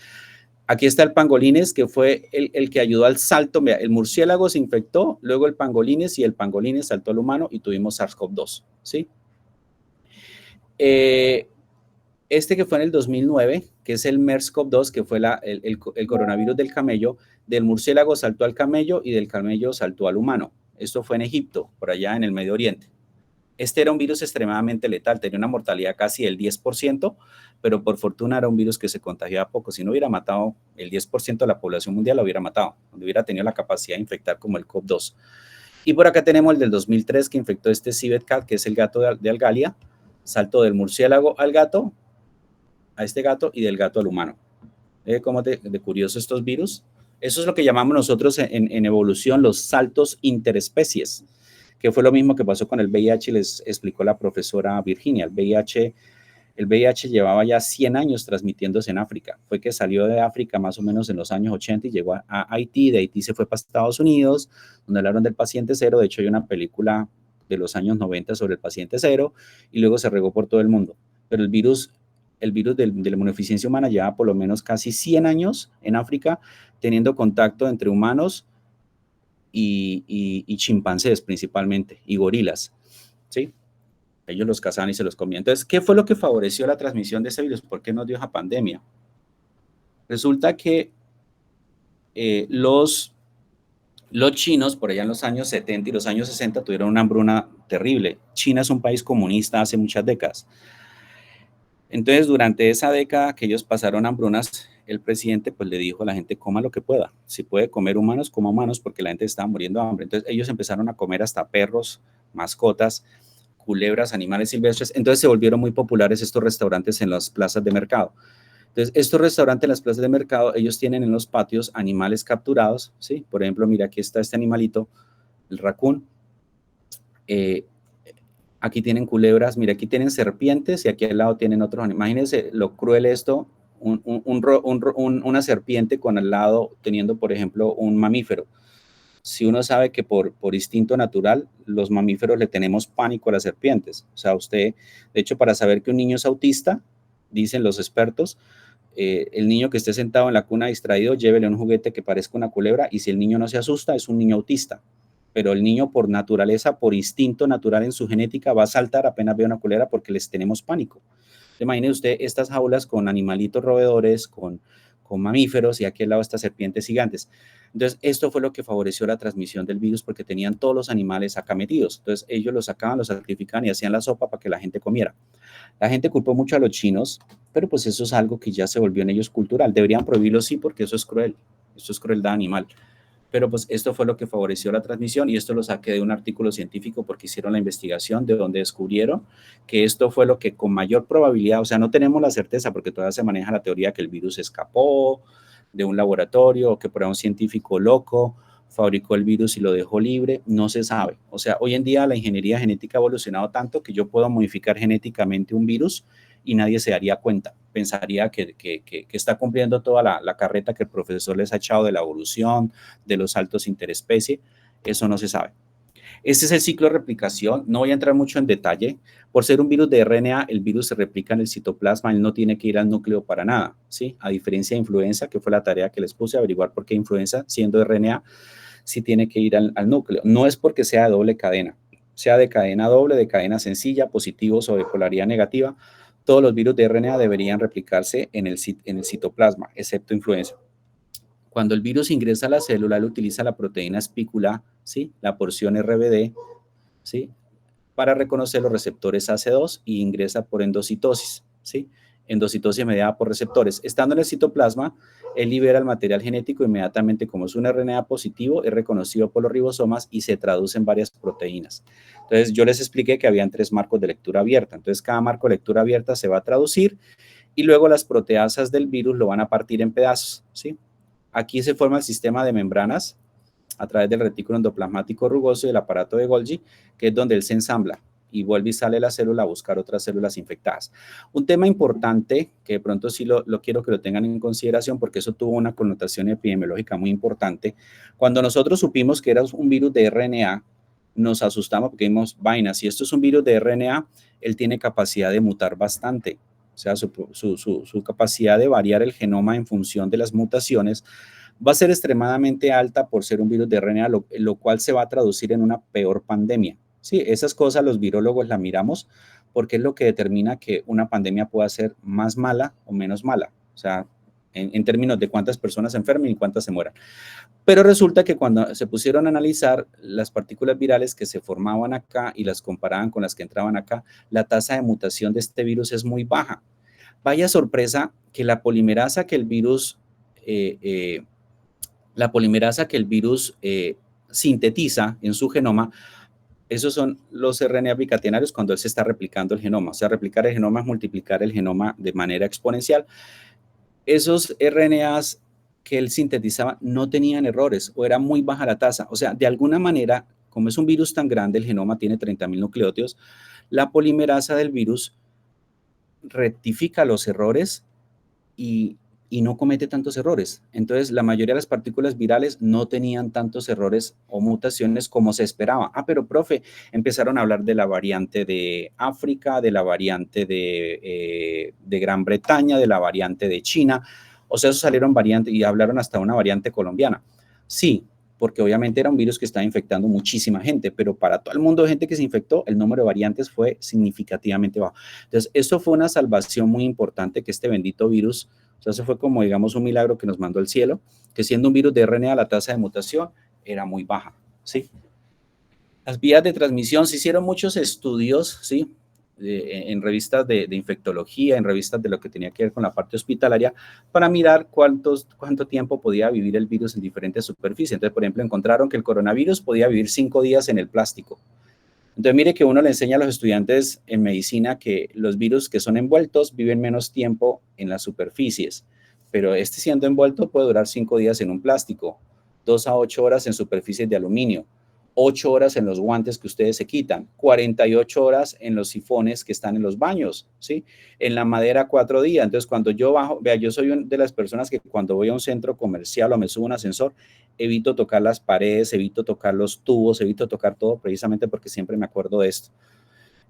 Aquí está el pangolines, que fue el que ayudó al salto. Mira, el murciélago se infectó, luego el pangolines y el pangolines saltó al humano y tuvimos SARS-CoV-2, ¿sí? Este que fue en el 2009, que es el MERS-CoV-2, que fue el coronavirus del camello, del murciélago saltó al camello y del camello saltó al humano. Esto fue en Egipto, por allá en el Medio Oriente. Este era un virus extremadamente letal, tenía una mortalidad casi del 10%, pero por fortuna era un virus que se contagiaba poco. Si no hubiera matado el 10% de la población mundial, lo hubiera matado, no hubiera tenido la capacidad de infectar como el CoV-2. Y por acá tenemos el del 2003 que infectó este civet cat, que es el gato de Algalia, saltó del murciélago al gato, a este gato, y del gato al humano. ¿Cómo de curioso estos virus? Eso es lo que llamamos nosotros en evolución los saltos interespecies, que fue lo mismo que pasó con el VIH, les explicó la profesora Virginia. El VIH llevaba ya 100 años transmitiéndose en África. Fue que salió de África más o menos en los años 80 y llegó a Haití. De Haití se fue para Estados Unidos, donde hablaron del paciente cero. De hecho, hay una película de los años 90 sobre el paciente cero y luego se regó por todo el mundo. Pero el virus de la inmunodeficiencia humana lleva por lo menos casi 100 años en África teniendo contacto entre humanos y chimpancés principalmente, y gorilas, ¿sí? Ellos los cazaban y se los comían. Entonces, ¿qué fue lo que favoreció la transmisión de ese virus? ¿Por qué nos dio esa pandemia? Resulta que los chinos, por allá en los años 70 y los años 60, tuvieron una hambruna terrible. China es un país comunista hace muchas décadas. Entonces, durante esa década que ellos pasaron hambrunas, el presidente pues le dijo a la gente, coma lo que pueda. Si puede comer humanos, coma humanos, porque la gente estaba muriendo de hambre. Entonces ellos empezaron a comer hasta perros, mascotas, culebras, animales silvestres. Entonces se volvieron muy populares estos restaurantes en las plazas de mercado. Entonces, estos restaurantes en las plazas de mercado, ellos tienen en los patios animales capturados, ¿sí? Por ejemplo, mira, aquí está este animalito, el raccoon. Aquí tienen culebras, mira, aquí tienen serpientes y aquí al lado tienen otros animales. Imagínense lo cruel esto, una serpiente con al lado teniendo, por ejemplo, un mamífero. Si uno sabe que por instinto natural, los mamíferos le tenemos pánico a las serpientes. O sea, usted, de hecho, para saber que un niño es autista, dicen los expertos, el niño que esté sentado en la cuna distraído, llévele un juguete que parezca una culebra y si el niño no se asusta, es un niño autista. Pero el niño por naturaleza, por instinto natural en su genética, va a saltar apenas ve una culebra porque les tenemos pánico. Imagine usted estas jaulas con animalitos roedores, con mamíferos y aquí al lado estas serpientes gigantes. Entonces, esto fue lo que favoreció la transmisión del virus porque tenían todos los animales acá metidos. Entonces, ellos los sacaban, los sacrificaban y hacían la sopa para que la gente comiera. La gente culpó mucho a los chinos, pero pues eso es algo que ya se volvió en ellos cultural. Deberían prohibirlo, sí, porque eso es cruel. Esto es crueldad animal. Pero pues esto fue lo que favoreció la transmisión y esto lo saqué de un artículo científico porque hicieron la investigación de donde descubrieron que esto fue lo que con mayor probabilidad, o sea, no tenemos la certeza porque todavía se maneja la teoría que el virus escapó de un laboratorio o que por ahí un científico loco fabricó el virus y lo dejó libre, no se sabe. O sea, hoy en día la ingeniería genética ha evolucionado tanto que yo puedo modificar genéticamente un virus y nadie se daría cuenta. Pensaría que está cumpliendo toda la carreta que el profesor les ha echado de la evolución, de los saltos interespecie. Eso no se sabe. Este es el ciclo de replicación. No voy a entrar mucho en detalle. Por ser un virus de RNA, el virus se replica en el citoplasma. Él no tiene que ir al núcleo para nada, ¿sí? A diferencia de influenza, que fue la tarea que les puse, averiguar por qué influenza, siendo RNA, sí tiene que ir al núcleo. No es porque sea de doble cadena, sea de cadena doble, de cadena sencilla, positivos o de polaridad negativa. Todos los virus de RNA deberían replicarse en el citoplasma, excepto influenza. Cuando el virus ingresa a la célula, él utiliza la proteína espícula, ¿sí? La porción RBD, ¿sí? Para reconocer los receptores AC2 y ingresa por endocitosis, ¿sí? Endocitosis mediada por receptores. Estando en el citoplasma, él libera el material genético inmediatamente. Como es un RNA positivo, es reconocido por los ribosomas y se traduce en varias proteínas. Entonces, yo les expliqué que habían 3 marcos de lectura abierta. Entonces, cada marco de lectura abierta se va a traducir y luego las proteasas del virus lo van a partir en pedazos, ¿sí? Aquí se forma el sistema de membranas a través del retículo endoplasmático rugoso y el aparato de Golgi, que es donde él se ensambla y vuelve y sale la célula a buscar otras células infectadas. Un tema importante, que de pronto sí lo quiero que lo tengan en consideración, porque eso tuvo una connotación epidemiológica muy importante. Cuando nosotros supimos que era un virus de RNA, nos asustamos porque vimos, vaina, si esto es un virus de RNA, él tiene capacidad de mutar bastante. O sea, su capacidad de variar el genoma en función de las mutaciones va a ser extremadamente alta por ser un virus de RNA, lo cual se va a traducir en una peor pandemia. Sí, esas cosas los virólogos las miramos porque es lo que determina que una pandemia pueda ser más mala o menos mala. O sea, en términos de cuántas personas se enfermen y cuántas se mueran. Pero resulta que cuando se pusieron a analizar las partículas virales que se formaban acá y las comparaban con las que entraban acá, la tasa de mutación de este virus es muy baja. Vaya sorpresa que la polimerasa que el virus sintetiza en su genoma, esos son los RNA bicatenarios cuando él se está replicando el genoma. O sea, replicar el genoma es multiplicar el genoma de manera exponencial. Esos RNAs que él sintetizaba no tenían errores o era muy baja la tasa. O sea, de alguna manera, como es un virus tan grande, el genoma tiene 30.000 nucleótidos, la polimerasa del virus rectifica los errores y no comete tantos errores. Entonces, la mayoría de las partículas virales no tenían tantos errores o mutaciones como se esperaba. Ah, pero profe, empezaron a hablar de la variante de África, de la variante de Gran Bretaña, de la variante de China. O sea, eso salieron variantes y hablaron hasta una variante colombiana. Sí, porque obviamente era un virus que estaba infectando muchísima gente, pero para todo el mundo de gente que se infectó, el número de variantes fue significativamente bajo. Entonces, esto fue una salvación muy importante que este bendito virus, o sea, eso fue como, digamos, un milagro que nos mandó el cielo, que siendo un virus de RNA, la tasa de mutación era muy baja, ¿sí? Las vías de transmisión, se hicieron muchos estudios, ¿sí? en revistas de infectología, en revistas de lo que tenía que ver con la parte hospitalaria, para mirar cuánto tiempo podía vivir el virus en diferentes superficies. Entonces, por ejemplo, encontraron que el coronavirus podía vivir 5 días en el plástico. Entonces, mire que uno le enseña a los estudiantes en medicina que los virus que son envueltos viven menos tiempo en las superficies, pero este siendo envuelto puede durar 5 días en un plástico, 2 a 8 horas en superficies de aluminio, 8 horas en los guantes que ustedes se quitan, 48 horas en los sifones que están en los baños, ¿sí? En la madera 4 días. Entonces, cuando yo bajo, vea, yo soy de las personas que cuando voy a un centro comercial o me subo a un ascensor, evito tocar las paredes, evito tocar los tubos, evito tocar todo precisamente porque siempre me acuerdo de esto.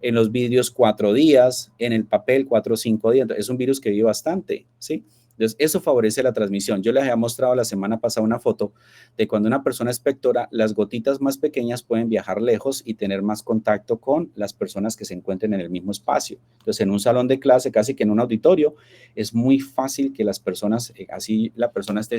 En los vidrios 4 días, en el papel 4 o 5 días. Entonces, es un virus que vive bastante, ¿sí? Entonces, eso favorece la transmisión. Yo les había mostrado la semana pasada una foto de cuando una persona espectora, las gotitas más pequeñas pueden viajar lejos y tener más contacto con las personas que se encuentren en el mismo espacio. Entonces, en un salón de clase, casi que en un auditorio, es muy fácil que las personas, así la persona esté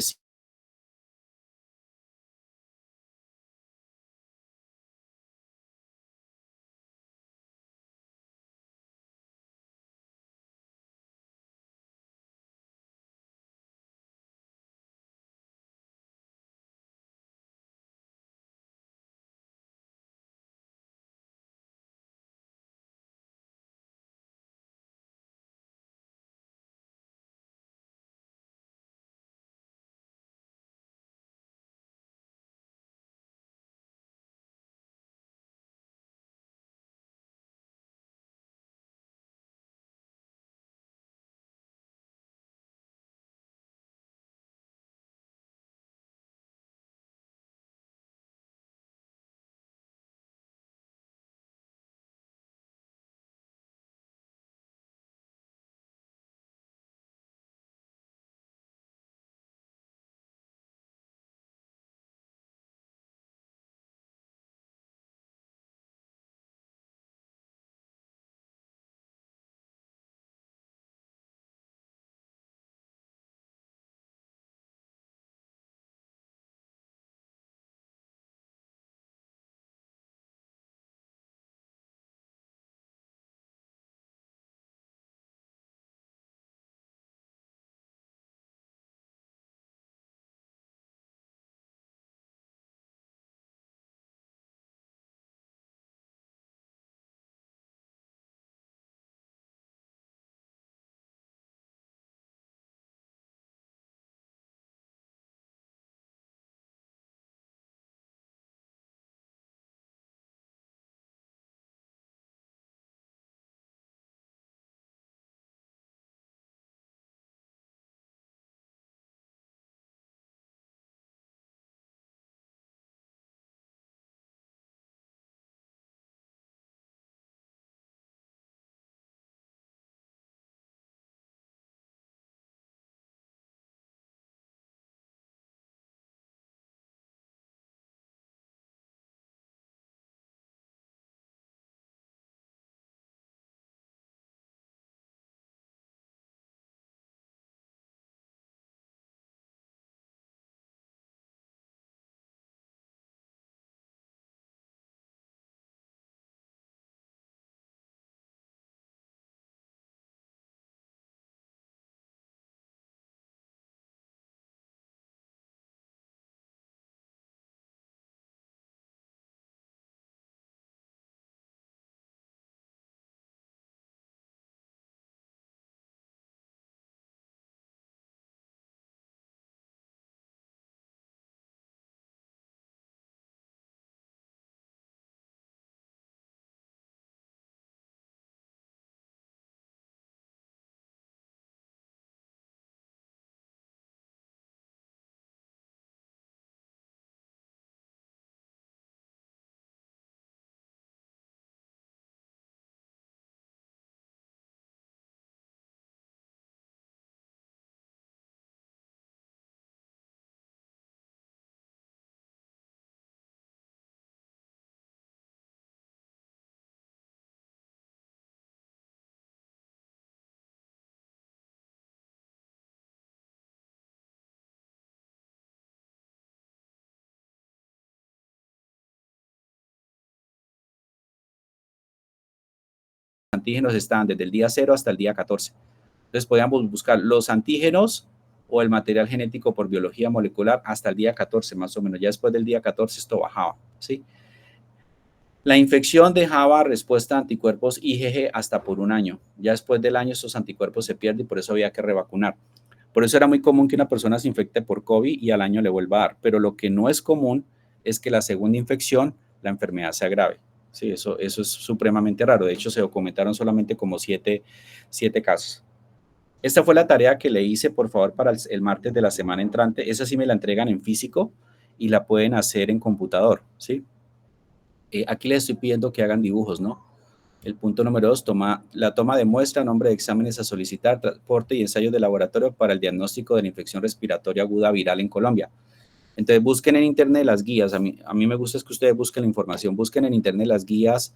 antígenos estaban desde el día 0 hasta el día 14. Entonces podíamos buscar los antígenos o el material genético por biología molecular hasta el día 14 más o menos. Ya después del día 14 esto bajaba, ¿sí? La infección dejaba respuesta a anticuerpos IgG hasta por un año. Ya después del año estos anticuerpos se pierden y por eso había que revacunar. Por eso era muy común que una persona se infecte por COVID y al año le vuelva a dar. Pero lo que no es común es que la segunda infección la enfermedad sea grave. Sí, eso es supremamente raro. De hecho, se documentaron solamente como 7 casos. Esta fue la tarea que le hice, por favor, para el martes de la semana entrante. Esa sí me la entregan en físico y la pueden hacer en computador, ¿sí? Aquí les estoy pidiendo que hagan dibujos, ¿no? El punto número 2, la toma de muestra, nombre de exámenes a solicitar, transporte y ensayos de laboratorio para el diagnóstico de la infección respiratoria aguda viral en Colombia. Entonces busquen en internet las guías. A mí me gusta es que ustedes busquen la información. Busquen en internet las guías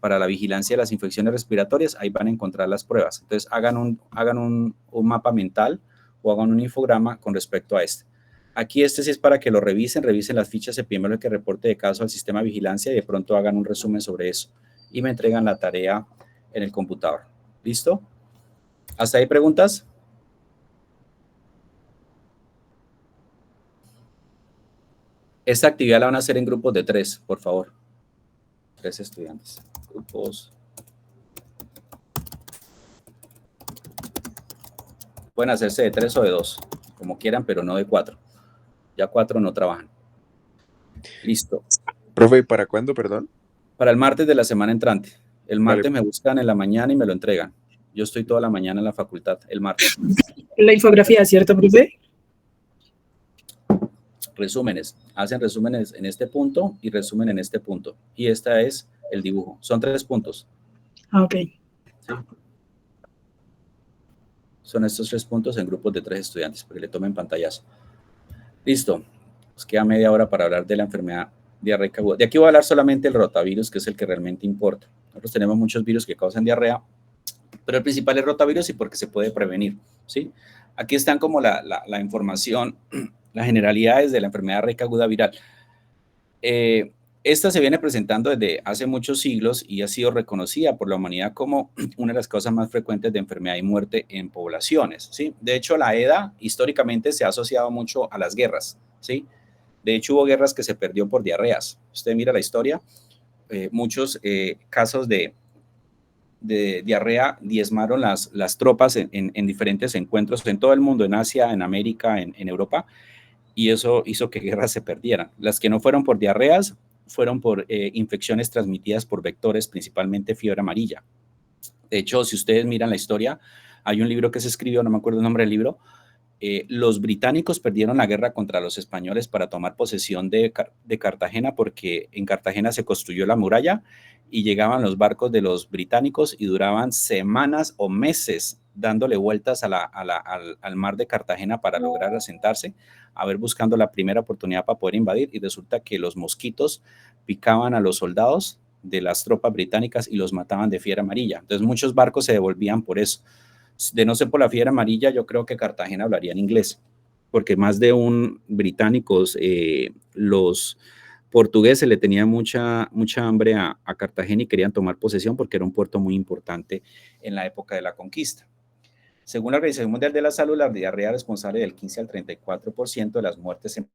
para la vigilancia de las infecciones respiratorias. Ahí van a encontrar las pruebas. Entonces hagan un mapa mental o hagan un infograma con respecto a este. Aquí sí es para que lo revisen las fichas epidemiológicas que reporte de caso al sistema de vigilancia y de pronto hagan un resumen sobre eso y me entregan la tarea en el computador. ¿Listo? ¿Hasta ahí preguntas? Esta actividad la van a hacer en grupos de 3, por favor. 3 estudiantes. Grupos. Pueden hacerse de 3 o de 2, como quieran, pero no de 4. Ya 4 no trabajan. Listo. Profe, ¿para cuándo, perdón? Para el martes de la semana entrante. El martes Vale. me buscan en la mañana y me lo entregan. Yo estoy toda la mañana en la facultad, el martes. La infografía, ¿cierto, profe? Resúmenes. Hacen resúmenes en este punto y resumen en este punto. Y este es el dibujo. Son 3 puntos. Ok. ¿Sí? Son estos 3 puntos en grupos de 3 estudiantes, porque le tomen pantallazo. Listo. Nos queda media hora para hablar de la enfermedad diarreica aguda. De aquí voy a hablar solamente del rotavirus, que es el que realmente importa. Nosotros tenemos muchos virus que causan diarrea, pero el principal es rotavirus y porque se puede prevenir, ¿sí? Aquí están como la información, las generalidades de la enfermedad diarreica aguda viral. Esta se viene presentando desde hace muchos siglos y ha sido reconocida por la humanidad como una de las causas más frecuentes de enfermedad y muerte en poblaciones, ¿sí? De hecho, la EDA históricamente se ha asociado mucho a las guerras, ¿sí? De hecho, hubo guerras que se perdió por diarreas. Usted mira la historia, muchos casos de diarrea diezmaron las tropas en diferentes encuentros en todo el mundo, en Asia, en América, en Europa, y eso hizo que guerras se perdieran. Las que no fueron por diarreas fueron por infecciones transmitidas por vectores, principalmente fiebre amarilla. De hecho, si ustedes miran la historia, hay un libro que se escribió, no me acuerdo el nombre del libro, los británicos perdieron la guerra contra los españoles para tomar posesión de Cartagena porque en Cartagena se construyó la muralla y llegaban los barcos de los británicos y duraban semanas o meses dándole vueltas al mar de Cartagena para lograr asentarse, a ver buscando la primera oportunidad para poder invadir y resulta que los mosquitos picaban a los soldados de las tropas británicas y los mataban de fiebre amarilla. Entonces muchos barcos se devolvían por eso. De no ser por la fiebre amarilla, yo creo que Cartagena hablaría en inglés, porque más de un británicos, los portugueses le tenían mucha hambre a Cartagena y querían tomar posesión porque era un puerto muy importante en la época de la conquista. Según la Organización Mundial de la Salud, la diarrea es responsable del 15 al 34% de las muertes en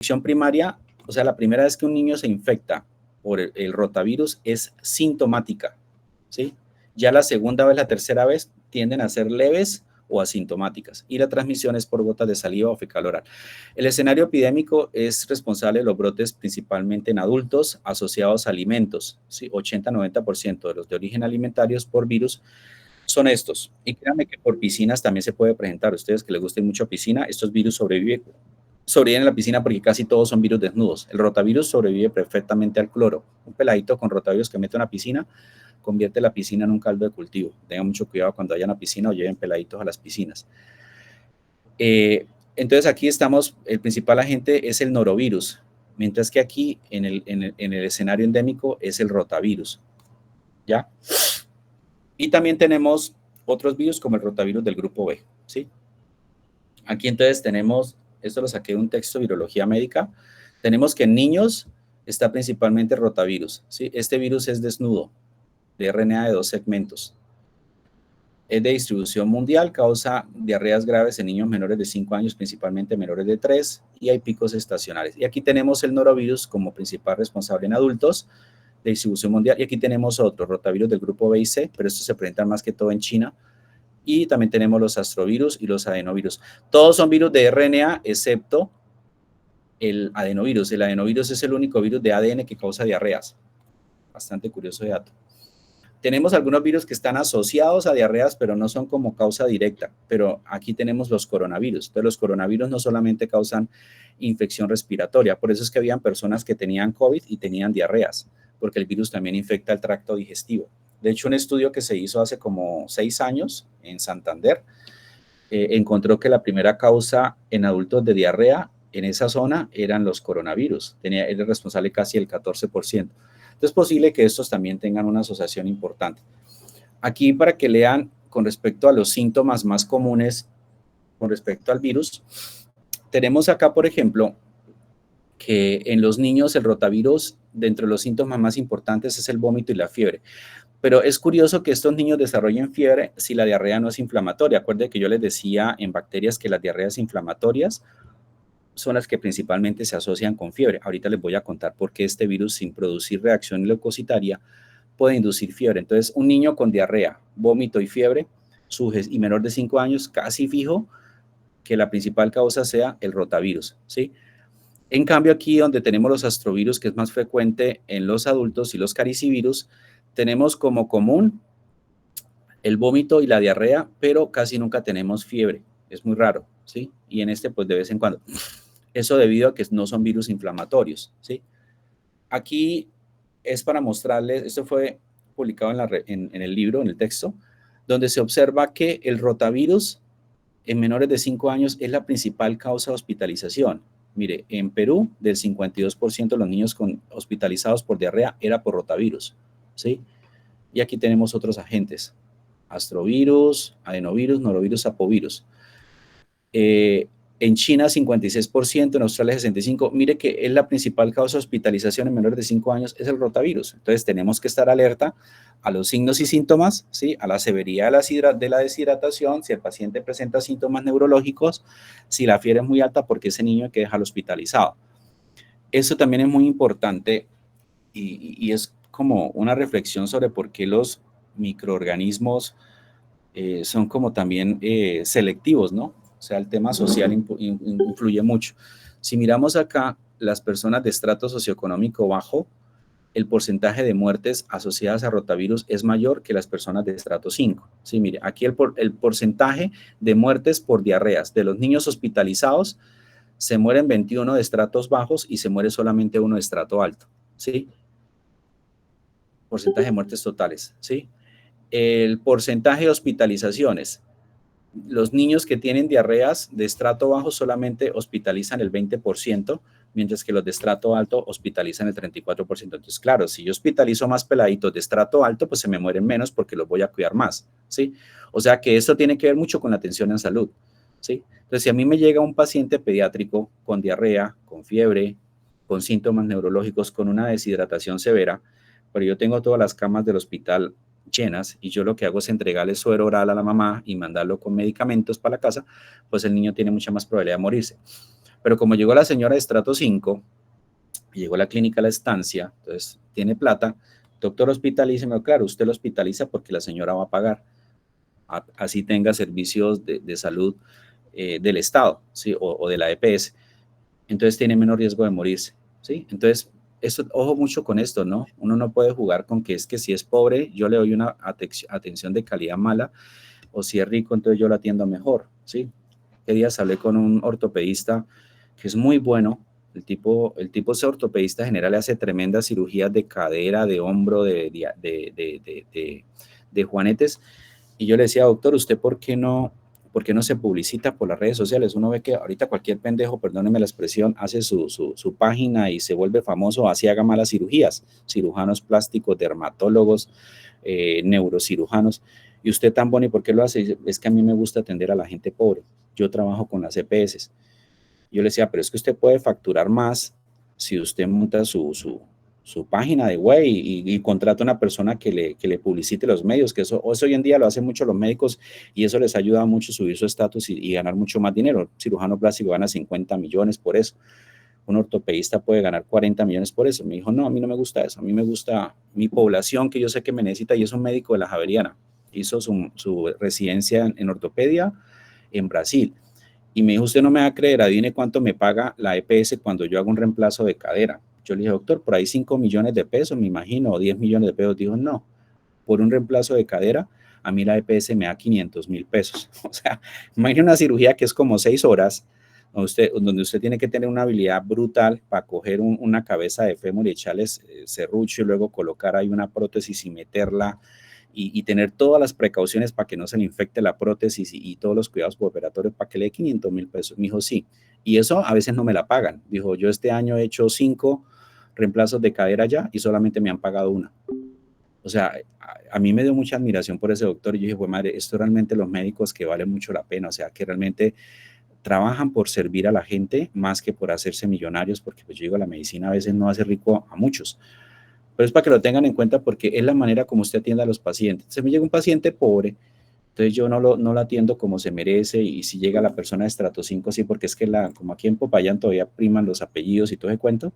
infección primaria, o sea, la primera vez que un niño se infecta por el rotavirus es sintomática, ¿sí? Ya la segunda vez, la tercera vez tienden a ser leves o asintomáticas y la transmisión es por gotas de saliva o fecal oral. El escenario epidémico es responsable de los brotes principalmente en adultos asociados a alimentos, ¿sí? 80-90% de los de origen alimentarios por virus son estos. Y créanme que por piscinas también se puede presentar. Ustedes que les guste mucho piscina, estos virus sobreviven en la piscina porque casi todos son virus desnudos. El rotavirus sobrevive perfectamente al cloro. Un peladito con rotavirus que mete en la piscina convierte la piscina en un caldo de cultivo. Tengan mucho cuidado cuando vayan a piscina o lleven peladitos a las piscinas. Entonces aquí estamos, el principal agente es el norovirus, mientras que aquí en el escenario endémico es el rotavirus. ¿Ya? Y también tenemos otros virus como el rotavirus del grupo B, ¿sí? Aquí entonces tenemos, esto lo saqué de un texto de virología médica, tenemos que en niños está principalmente el rotavirus, ¿sí? Este virus es desnudo, de RNA de 2 segmentos. Es de distribución mundial, causa diarreas graves en niños menores de 5 años, principalmente menores de 3, y hay picos estacionales. Y aquí tenemos el norovirus como principal responsable en adultos, de distribución mundial, y aquí tenemos otro, rotavirus del grupo B y C, pero estos se presentan más que todo en China, y también tenemos los astrovirus y los adenovirus. Todos son virus de RNA, excepto el adenovirus. El adenovirus es el único virus de ADN que causa diarreas. Bastante curioso de dato. Tenemos algunos virus que están asociados a diarreas, pero no son como causa directa. Pero aquí tenemos los coronavirus. Entonces, los coronavirus no solamente causan infección respiratoria, por eso es que habían personas que tenían COVID y tenían diarreas, porque el virus también infecta el tracto digestivo. De hecho, un estudio que se hizo hace como 6 años en Santander encontró que la primera causa en adultos de diarrea en esa zona eran los coronavirus. Era responsable casi el 14%. Entonces es posible que estos también tengan una asociación importante. Aquí para que lean con respecto a los síntomas más comunes con respecto al virus, tenemos acá, por ejemplo, que en los niños el rotavirus, dentro de los síntomas más importantes es el vómito y la fiebre. Pero es curioso que estos niños desarrollen fiebre si la diarrea no es inflamatoria. Acuérdense que yo les decía en bacterias que las diarreas inflamatorias son las que principalmente se asocian con fiebre. Ahorita les voy a contar por qué este virus, sin producir reacción leucocitaria, puede inducir fiebre. Entonces, un niño con diarrea, vómito y fiebre, y menor de 5 años, casi fijo que la principal causa sea el rotavirus, ¿sí? En cambio, aquí donde tenemos los astrovirus, que es más frecuente en los adultos, y los caricivirus, tenemos como común el vómito y la diarrea, pero casi nunca tenemos fiebre. Es muy raro, ¿sí? Y en este, pues de vez en cuando. Eso debido a que no son virus inflamatorios, ¿sí? Aquí es para mostrarles, esto fue publicado en el libro, en el texto, donde se observa que el rotavirus en menores de 5 años es la principal causa de hospitalización. Mire, en Perú, del 52% de los niños hospitalizados por diarrea era por rotavirus, ¿sí? Y aquí tenemos otros agentes, astrovirus, adenovirus, norovirus, apovirus. En China 56%, en Australia 65%. Mire que es la principal causa de hospitalización en menores de 5 años, es el rotavirus. Entonces tenemos que estar alerta a los signos y síntomas, ¿sí? A la severidad de la deshidratación, si el paciente presenta síntomas neurológicos, si la fiebre es muy alta, porque ese niño hay que dejarlo hospitalizado. Eso también es muy importante y es como una reflexión sobre por qué los microorganismos son como también selectivos, ¿no? O sea, el tema social influye mucho. Si miramos acá, las personas de estrato socioeconómico bajo, el porcentaje de muertes asociadas a rotavirus es mayor que las personas de estrato 5. Sí, mire, aquí el porcentaje de muertes por diarreas de los niños hospitalizados, se mueren 21 de estratos bajos y se muere solamente 1 de estrato alto, ¿sí? Porcentaje de muertes totales, ¿sí? El porcentaje de hospitalizaciones. Los niños que tienen diarreas de estrato bajo solamente hospitalizan el 20%, mientras que los de estrato alto hospitalizan el 34%. Entonces, claro, si yo hospitalizo más peladitos de estrato alto, pues se me mueren menos porque los voy a cuidar más, ¿sí? O sea que esto tiene que ver mucho con la atención en salud, ¿sí? Entonces, si a mí me llega un paciente pediátrico con diarrea, con fiebre, con síntomas neurológicos, con una deshidratación severa, pero yo tengo todas las camas del hospital llenas y yo lo que hago es entregarle suero oral a la mamá y mandarlo con medicamentos para la casa, pues el niño tiene mucha más probabilidad de morirse. Pero como llegó la señora de estrato 5, y llegó a la clínica a la estancia, entonces tiene plata, doctor hospitalíceme, claro, usted lo hospitaliza porque la señora va a pagar, así tenga servicios de salud del Estado, ¿sí? O de la EPS, entonces tiene menos riesgo de morirse, ¿sí? Entonces, eso, ojo mucho con esto, ¿no? Uno no puede jugar con que es que si es pobre, yo le doy una atención de calidad mala, o si es rico, entonces yo lo atiendo mejor, ¿sí? ¿Qué días hablé con un ortopedista que es muy bueno? El tipo es ortopedista general, hace tremendas cirugías de cadera, de hombro, de juanetes. Y yo le decía, doctor, ¿usted por qué no se publicita por las redes sociales? Uno ve que ahorita cualquier pendejo, perdóneme la expresión, hace su página y se vuelve famoso, así haga malas cirugías, cirujanos plásticos, dermatólogos, neurocirujanos. Y usted tan bueno, ¿y por qué lo hace? Es que a mí me gusta atender a la gente pobre. Yo trabajo con las EPS. Yo le decía, pero es que usted puede facturar más si usted monta su página de web y contrata a una persona que le publicite los medios, que eso hoy en día lo hacen mucho los médicos y eso les ayuda mucho a subir su estatus y ganar mucho más dinero. Un cirujano plástico gana 50 millones por eso. Un ortopedista puede ganar 40 millones por eso. Me dijo, no, a mí no me gusta eso. A mí me gusta mi población que yo sé que me necesita y es un médico de la Javeriana. Hizo su residencia en ortopedia en Brasil. Y me dijo, usted no me va a creer, adivine cuánto me paga la EPS cuando yo hago un reemplazo de cadera. Yo le dije, doctor, por ahí 5 millones de pesos, me imagino, o 10 millones de pesos. Dijo, no, por un reemplazo de cadera, a mí la EPS me da 500,000 pesos. O sea, imagine una cirugía que es como 6 horas, donde usted tiene que tener una habilidad brutal para coger una cabeza de fémur y echarles serrucho y luego colocar ahí una prótesis y meterla y tener todas las precauciones para que no se le infecte la prótesis y todos los cuidados operatorios para que le dé 500,000 pesos. Me dijo, sí. Y eso a veces no me la pagan. Dijo, yo este año he hecho 5 reemplazos de cadera ya y solamente me han pagado una. O sea, a mí me dio mucha admiración por ese doctor y yo dije, pues madre, esto realmente los médicos que vale mucho la pena, o sea, que realmente trabajan por servir a la gente más que por hacerse millonarios, porque pues yo digo, la medicina a veces no hace rico a muchos. Pero es para que lo tengan en cuenta porque es la manera como usted atiende a los pacientes. Se me llega un paciente pobre, entonces yo no lo atiendo como se merece y si llega la persona de estrato 5, sí, porque es que como aquí en Popayán todavía priman los apellidos y todo ese cuento,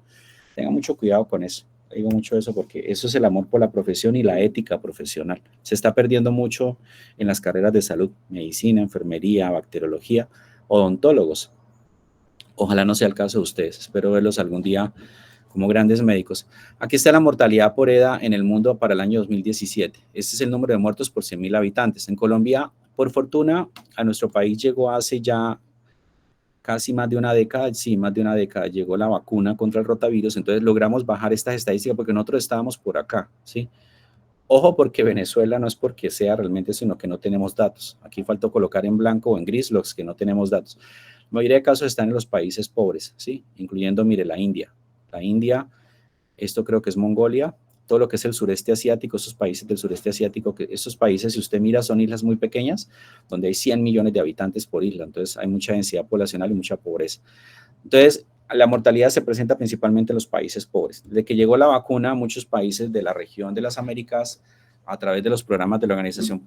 tenga mucho cuidado con eso. Digo mucho eso porque eso es el amor por la profesión y la ética profesional. Se está perdiendo mucho en las carreras de salud, medicina, enfermería, bacteriología, odontólogos. Ojalá no sea el caso de ustedes. Espero verlos algún día como grandes médicos. Aquí está la mortalidad por EDA en el mundo para el año 2017. Este es el número de muertos por 100,000 habitantes. En Colombia, por fortuna, a nuestro país llegó hace ya casi más de una década, sí, más de una década, llegó la vacuna contra el rotavirus, entonces logramos bajar estas estadísticas porque nosotros estábamos por acá, ¿sí? Ojo, porque Venezuela no es porque sea realmente, sino que no tenemos datos. Aquí faltó colocar en blanco o en gris los que no tenemos datos. La mayoría de casos están en los países pobres, ¿sí? Incluyendo, mire, la India. La India, esto creo que es Mongolia, todo lo que es el sureste asiático, esos países del sureste asiático, que esos países, si usted mira, son islas muy pequeñas, donde hay 100 millones de habitantes por isla, entonces hay mucha densidad poblacional y mucha pobreza. Entonces, la mortalidad se presenta principalmente en los países pobres. Desde que llegó la vacuna, muchos países de la región de las Américas, a través de los programas de la Organización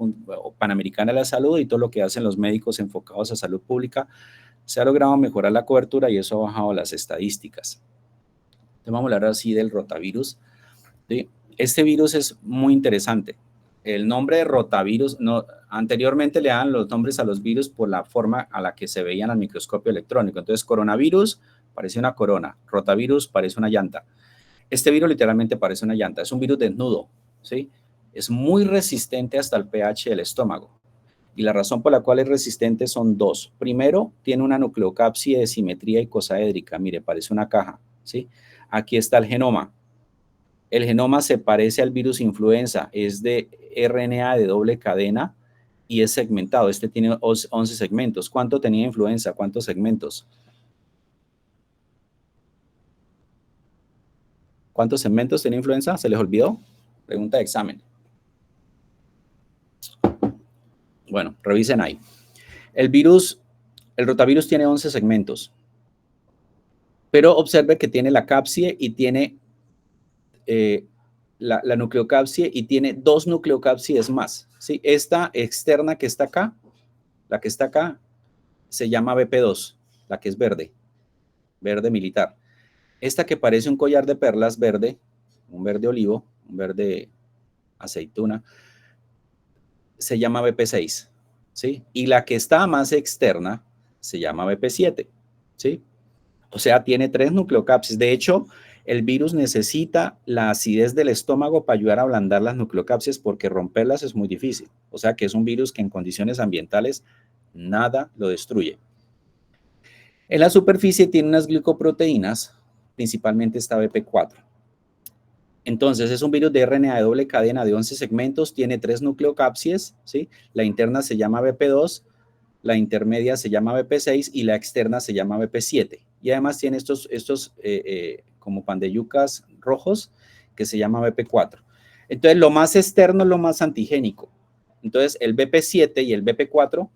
Panamericana de la Salud y todo lo que hacen los médicos enfocados a salud pública, se ha logrado mejorar la cobertura y eso ha bajado las estadísticas. Entonces, vamos a hablar así del rotavirus. ¿Sí? Este virus es muy interesante. El nombre de rotavirus, no, anteriormente le daban los nombres a los virus por la forma a la que se veían al microscopio electrónico. Entonces, coronavirus parece una corona, rotavirus parece una llanta. Este virus literalmente parece una llanta, es un virus desnudo, ¿sí? Es muy resistente hasta el pH del estómago. Y la razón por la cual es resistente son dos. Primero, tiene una nucleocapsia de simetría icosaédrica. Mire, parece una caja, ¿sí? Aquí está el genoma. El genoma se parece al virus influenza, es de RNA de doble cadena y es segmentado. Este tiene 11 segmentos. ¿Cuánto tenía influenza? ¿Cuántos segmentos? ¿Cuántos segmentos tenía influenza? ¿Se les olvidó? Pregunta de examen. Bueno, revisen ahí. El rotavirus tiene 11 segmentos, pero observe que tiene la capsia y tiene la nucleocapsia y tiene 2 nucleocapsias más, ¿sí? Esta externa que está acá, la que está acá, se llama BP2, la que es verde. verde militar. Esta que parece un collar de perlas verde, un verde olivo, un verde aceituna, se llama BP6, ¿sí? Y la que está más externa se llama BP7, ¿sí? O sea, tiene 3 nucleocápsides. De hecho, el virus necesita la acidez del estómago para ayudar a ablandar las nucleocápsides porque romperlas es muy difícil. O sea, que es un virus que en condiciones ambientales nada lo destruye. En la superficie tiene unas glicoproteínas, principalmente esta BP4. Entonces, es un virus de RNA de doble cadena de 11 segmentos, tiene 3 nucleocápsides, ¿sí? La interna se llama BP2, la intermedia se llama BP6 y la externa se llama BP7. Y además tiene estos como pan de yucas rojos que se llama BP4. Entonces, lo más externo es lo más antigénico. Entonces, el BP7 y el BP4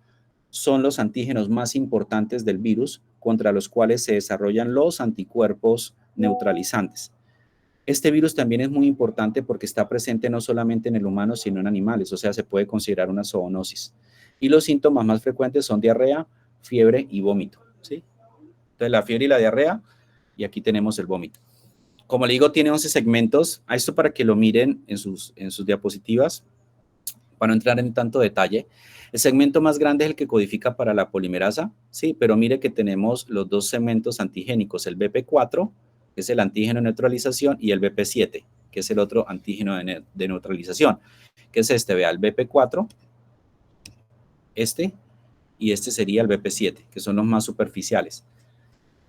son los antígenos más importantes del virus contra los cuales se desarrollan los anticuerpos neutralizantes. Este virus también es muy importante porque está presente no solamente en el humano, sino en animales, o sea, se puede considerar una zoonosis. Y los síntomas más frecuentes son diarrea, fiebre y vómito, ¿sí? Entonces, la fiebre y la diarrea, y aquí tenemos el vómito. Como le digo, tiene 11 segmentos. A esto para que lo miren en sus diapositivas, para no entrar en tanto detalle. El segmento más grande es el que codifica para la polimerasa, ¿sí? Pero mire que tenemos los 2 segmentos antigénicos, el BP4, que es el antígeno de neutralización, y el BP7, que es el otro antígeno de neutralización, que es este, vea, el BP4, y este sería el BP7, que son los más superficiales.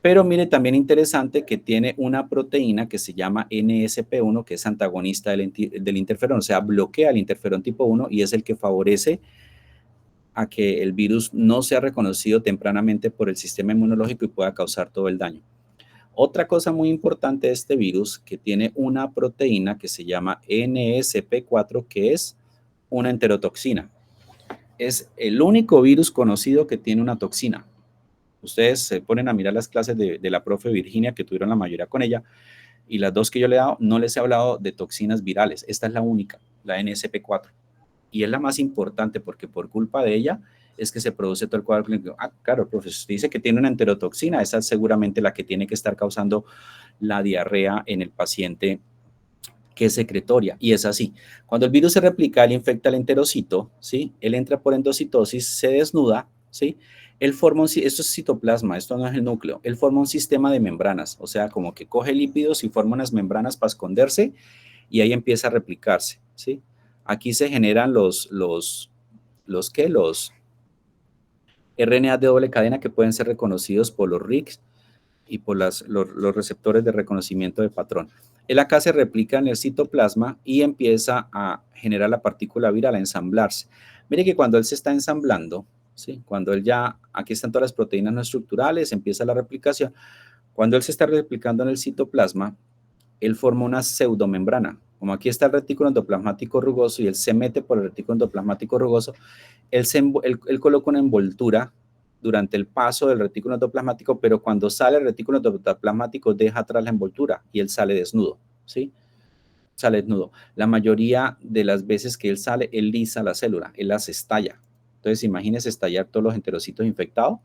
Pero mire, también interesante que tiene una proteína que se llama NSP1, que es antagonista del interferón, o sea, bloquea el interferón tipo 1 y es el que favorece a que el virus no sea reconocido tempranamente por el sistema inmunológico y pueda causar todo el daño. Otra cosa muy importante de este virus, que tiene una proteína que se llama NSP4, que es una enterotoxina. Es el único virus conocido que tiene una toxina. Ustedes se ponen a mirar las clases de la profe Virginia, que tuvieron la mayoría con ella, y las 2 que yo le he dado, no les he hablado de toxinas virales. Esta es la única, la NSP4. Y es la más importante porque por culpa de ella es que se produce todo el cuadro clínico. Ah, claro, profesor, usted dice que tiene una enterotoxina, esa es seguramente la que tiene que estar causando la diarrea en el paciente que es secretoria. Y es así. Cuando el virus se replica, él infecta el enterocito, ¿sí? Él entra por endocitosis, se desnuda, ¿sí? Él forma esto es citoplasma, esto no es el núcleo. Él forma un sistema de membranas, o sea, como que coge lípidos y forma unas membranas para esconderse y ahí empieza a replicarse, ¿sí? Aquí se generan los RNA de doble cadena que pueden ser reconocidos por los RICs y por los receptores de reconocimiento de patrón. Él acá se replica en el citoplasma y empieza a generar la partícula viral, a ensamblarse. Mire que cuando él se está ensamblando, ¿sí? Cuando él ya, aquí están todas las proteínas no estructurales, empieza la replicación. Cuando él se está replicando en el citoplasma, él forma una pseudomembrana. Como aquí está el retículo endoplasmático rugoso y él se mete por el retículo endoplasmático rugoso, él coloca una envoltura durante el paso del retículo endoplasmático, pero cuando sale el retículo endoplasmático deja atrás la envoltura y él sale desnudo, ¿sí? Sale desnudo. La mayoría de las veces que él sale, él lisa la célula, él las estalla. Entonces, imagínese estallar todos los enterocitos infectados,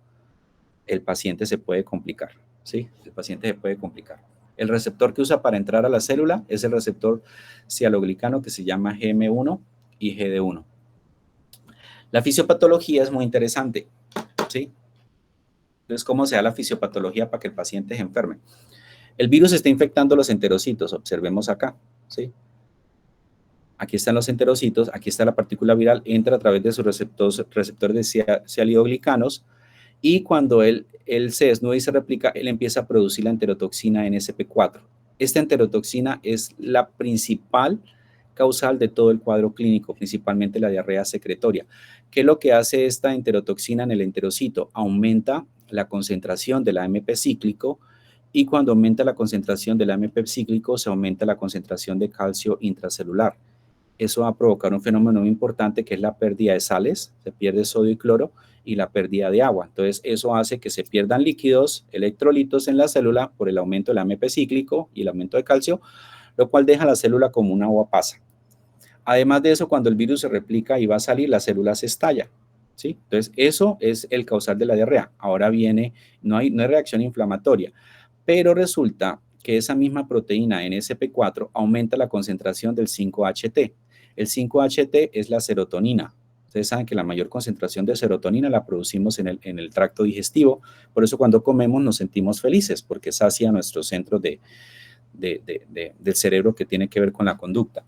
el paciente se puede complicar, ¿sí? El paciente se puede complicar. El receptor que usa para entrar a la célula es el receptor cialoglicano que se llama GM1 y GD1. La fisiopatología es muy interesante, ¿sí? Entonces, ¿cómo se da la fisiopatología para que el paciente se enferme? El virus está infectando los enterocitos, observemos acá, ¿sí? Aquí están los enterocitos, aquí está la partícula viral, entra a través de sus receptores de cialidoglicanos y cuando él se desnuda y se replica, él empieza a producir la enterotoxina NSP4. Esta enterotoxina es la principal causal de todo el cuadro clínico, principalmente la diarrea secretoria. ¿Qué es lo que hace esta enterotoxina en el enterocito? Aumenta la concentración del AMP cíclico y cuando aumenta la concentración del AMP cíclico se aumenta la concentración de calcio intracelular. Eso va a provocar un fenómeno muy importante que es la pérdida de sales, se pierde sodio y cloro y la pérdida de agua. Entonces, eso hace que se pierdan líquidos, electrolitos en la célula por el aumento del AMP cíclico y el aumento de calcio, lo cual deja la célula como una uva pasa. Además de eso, cuando el virus se replica y va a salir, la célula se estalla, ¿sí? Entonces, eso es el causal de la diarrea. Ahora viene, no hay reacción inflamatoria. pero resulta que esa misma proteína NSP4 aumenta la concentración del 5-HT. El 5-HT es la serotonina. Ustedes saben que la mayor concentración de serotonina la producimos en el tracto digestivo, por eso cuando comemos nos sentimos felices, porque sacia nuestros centros del cerebro que tiene que ver con la conducta.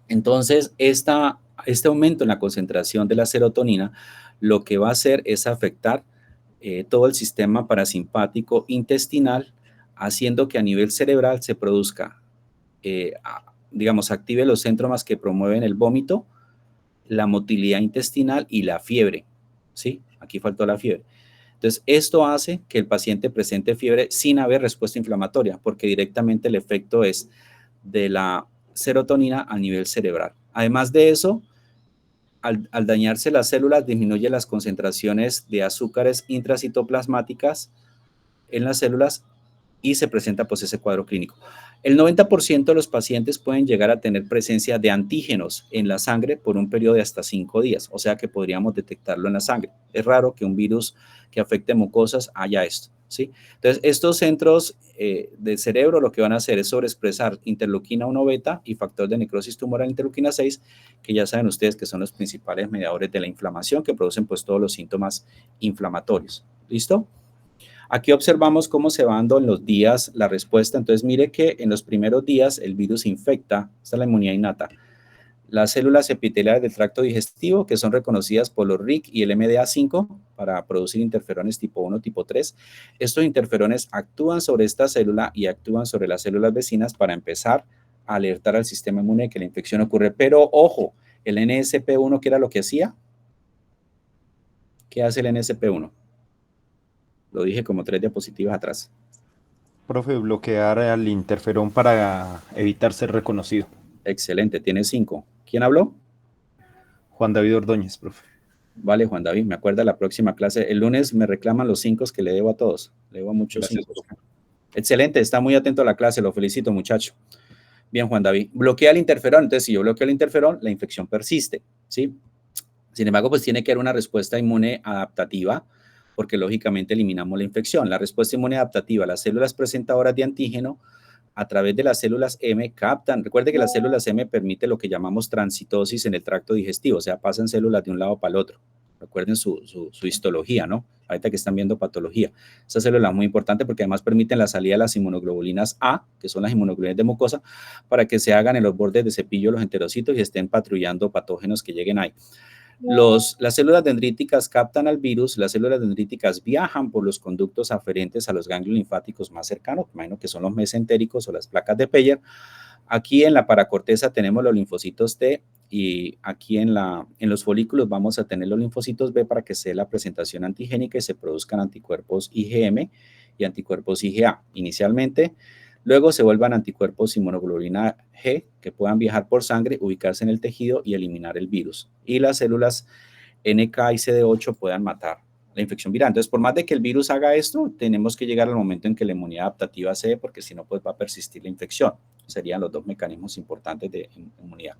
Entonces, este aumento en la concentración de la serotonina lo que va a hacer es afectar todo el sistema parasimpático intestinal, haciendo que a nivel cerebral se produzca, digamos, active los centros que promueven el vómito, la motilidad intestinal y la fiebre, ¿sí? Aquí faltó la fiebre. Entonces, esto hace que el paciente presente fiebre sin haber respuesta inflamatoria, porque directamente el efecto es de la serotonina a nivel cerebral. Además de eso, al dañarse las células, disminuye las concentraciones de azúcares intracitoplasmáticas en las células y se presenta pues ese cuadro clínico. El 90% de los pacientes pueden llegar a tener presencia de antígenos en la sangre por un periodo de hasta 5 días, o sea que podríamos detectarlo en la sangre. Es raro que un virus que afecte mucosas haya esto, ¿sí? Entonces, estos centros del cerebro lo que van a hacer es sobreexpresar interleuquina 1 beta y factor de necrosis tumoral interleuquina 6, que ya saben ustedes que son los principales mediadores de la inflamación que producen pues todos los síntomas inflamatorios. ¿Listo? Aquí observamos cómo se va dando en los días la respuesta. Entonces, mire que en los primeros días el virus infecta, esta es la inmunidad innata, las células epiteliales del tracto digestivo, que son reconocidas por los RIC y el MDA5 para producir interferones tipo 1, tipo 3. Estos interferones actúan sobre esta célula y actúan sobre las células vecinas para empezar a alertar al sistema inmune de que la infección ocurre. Pero, ojo, el NSP1, ¿qué era lo que hacía? ¿Qué hace el NSP1? Lo dije como 3 diapositivas atrás. Profe, bloquear al interferón para evitar ser reconocido. Excelente, tiene 5. ¿Quién habló? Juan David Ordóñez, profe. Vale, Juan David, me acuerda la próxima clase. El lunes me reclaman los 5 que le debo a todos. Le debo a muchos 5. Excelente, está muy atento a la clase, lo felicito, muchacho. Bien, Juan David. Bloquea el interferón. Entonces, si yo bloqueo el interferón, la infección persiste, ¿sí? Sin embargo, pues tiene que haber una respuesta inmune adaptativa, porque lógicamente eliminamos la infección. La respuesta inmune adaptativa, las células presentadoras de antígeno, a través de las células M captan. Recuerde que las células M permiten lo que llamamos transitosis en el tracto digestivo, o sea, pasan células de un lado para el otro. Recuerden su histología, ¿no? Ahorita que están viendo patología. Esa célula es muy importante porque además permiten la salida de las inmunoglobulinas A, que son las inmunoglobulinas de mucosa, para que se hagan en los bordes de cepillo los enterocitos y estén patrullando patógenos que lleguen ahí. Las células dendríticas captan al virus, las células dendríticas viajan por los conductos aferentes a los ganglios linfáticos más cercanos, imagino que son los mesentéricos o las placas de Peyer. Aquí en la paracorteza tenemos los linfocitos T y aquí en los folículos vamos a tener los linfocitos B para que se dé la presentación antigénica y se produzcan anticuerpos IgM y anticuerpos IgA inicialmente. Luego se vuelvan anticuerpos inmunoglobulina G que puedan viajar por sangre, ubicarse en el tejido y eliminar el virus. Y las células NK y CD8 puedan matar la infección viral. Entonces, por más de que el virus haga esto, tenemos que llegar al momento en que la inmunidad adaptativa se dé, porque si no, pues va a persistir la infección. Serían los dos mecanismos importantes de inmunidad.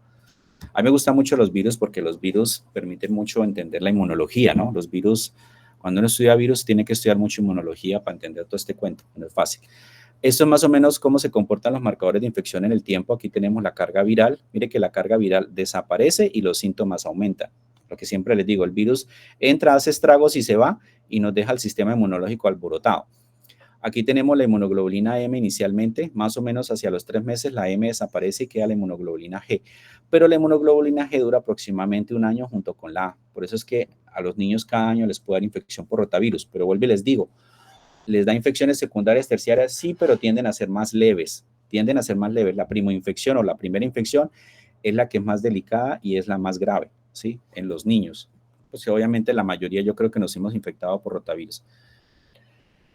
A mí me gustan mucho los virus porque los virus permiten mucho entender la inmunología, ¿no? Los virus, cuando uno estudia virus, tiene que estudiar mucho inmunología para entender todo este cuento, no es fácil. Esto es más o menos cómo se comportan los marcadores de infección en el tiempo. Aquí tenemos la carga viral. Mire que la carga viral desaparece y los síntomas aumentan. Lo que siempre les digo, el virus entra, hace estragos y se va y nos deja el sistema inmunológico alborotado. Aquí tenemos la inmunoglobulina M inicialmente, más o menos hacia los 3 meses la M desaparece y queda la inmunoglobulina G. Pero la inmunoglobulina G dura aproximadamente 1 año junto con la A. Por eso es que a los niños cada año les puede dar infección por rotavirus. Pero vuelvo y les digo, les da infecciones secundarias, terciarias, sí, pero tienden a ser más leves. La primoinfección o la primera infección es la que es más delicada y es la más grave, ¿sí? En los niños. Pues obviamente la mayoría yo creo que nos hemos infectado por rotavirus.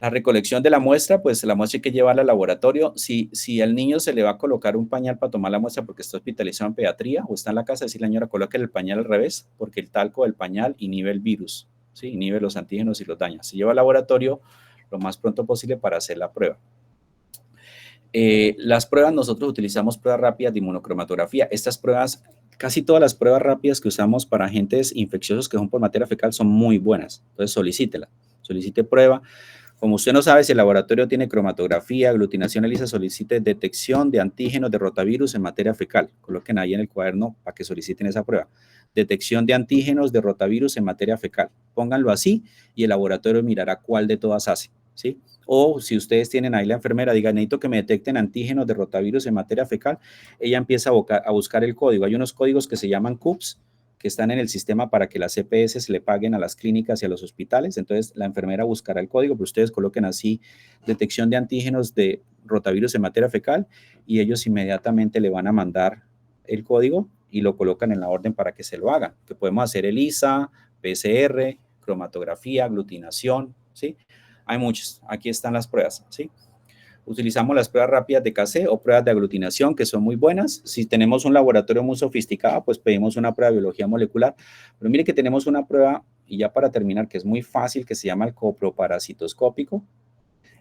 La recolección de la muestra, pues la muestra hay que llevarla al laboratorio. Si al niño se le va a colocar un pañal para tomar la muestra porque está hospitalizado en pediatría o está en la casa, decirle a la señora, coloque el pañal al revés, porque el talco del pañal inhibe el virus, ¿sí? Inhibe los antígenos y los daña. Se lleva al laboratorio lo más pronto posible para hacer la prueba. Las pruebas, nosotros utilizamos pruebas rápidas de inmunocromatografía. Estas pruebas, casi todas las pruebas rápidas que usamos para agentes infecciosos que son por materia fecal son muy buenas. Entonces solicítela, solicite prueba. Como usted no sabe si el laboratorio tiene cromatografía, aglutinación ELISA, solicite detección de antígenos de rotavirus en materia fecal. Coloquen ahí en el cuaderno para que soliciten esa prueba. Detección de antígenos de rotavirus en materia fecal. Pónganlo así y el laboratorio mirará cuál de todas hace, ¿sí? O si ustedes tienen ahí la enfermera, digan, necesito que me detecten antígenos de rotavirus en materia fecal, ella empieza a buscar el código. Hay unos códigos que se llaman CUPS, que están en el sistema para que las EPS se le paguen a las clínicas y a los hospitales. Entonces, la enfermera buscará el código, pero ustedes coloquen así, detección de antígenos de rotavirus en materia fecal, y ellos inmediatamente le van a mandar el código y lo colocan en la orden para que se lo hagan. Que podemos hacer ELISA, PCR, cromatografía, aglutinación, ¿sí? Hay muchas. Aquí están las pruebas, ¿sí? Utilizamos las pruebas rápidas de Casé o pruebas de aglutinación, que son muy buenas. Si tenemos un laboratorio muy sofisticado, pues pedimos una prueba de biología molecular. Pero mire que tenemos una prueba, y ya para terminar, que es muy fácil, que se llama el coproparasitoscópico.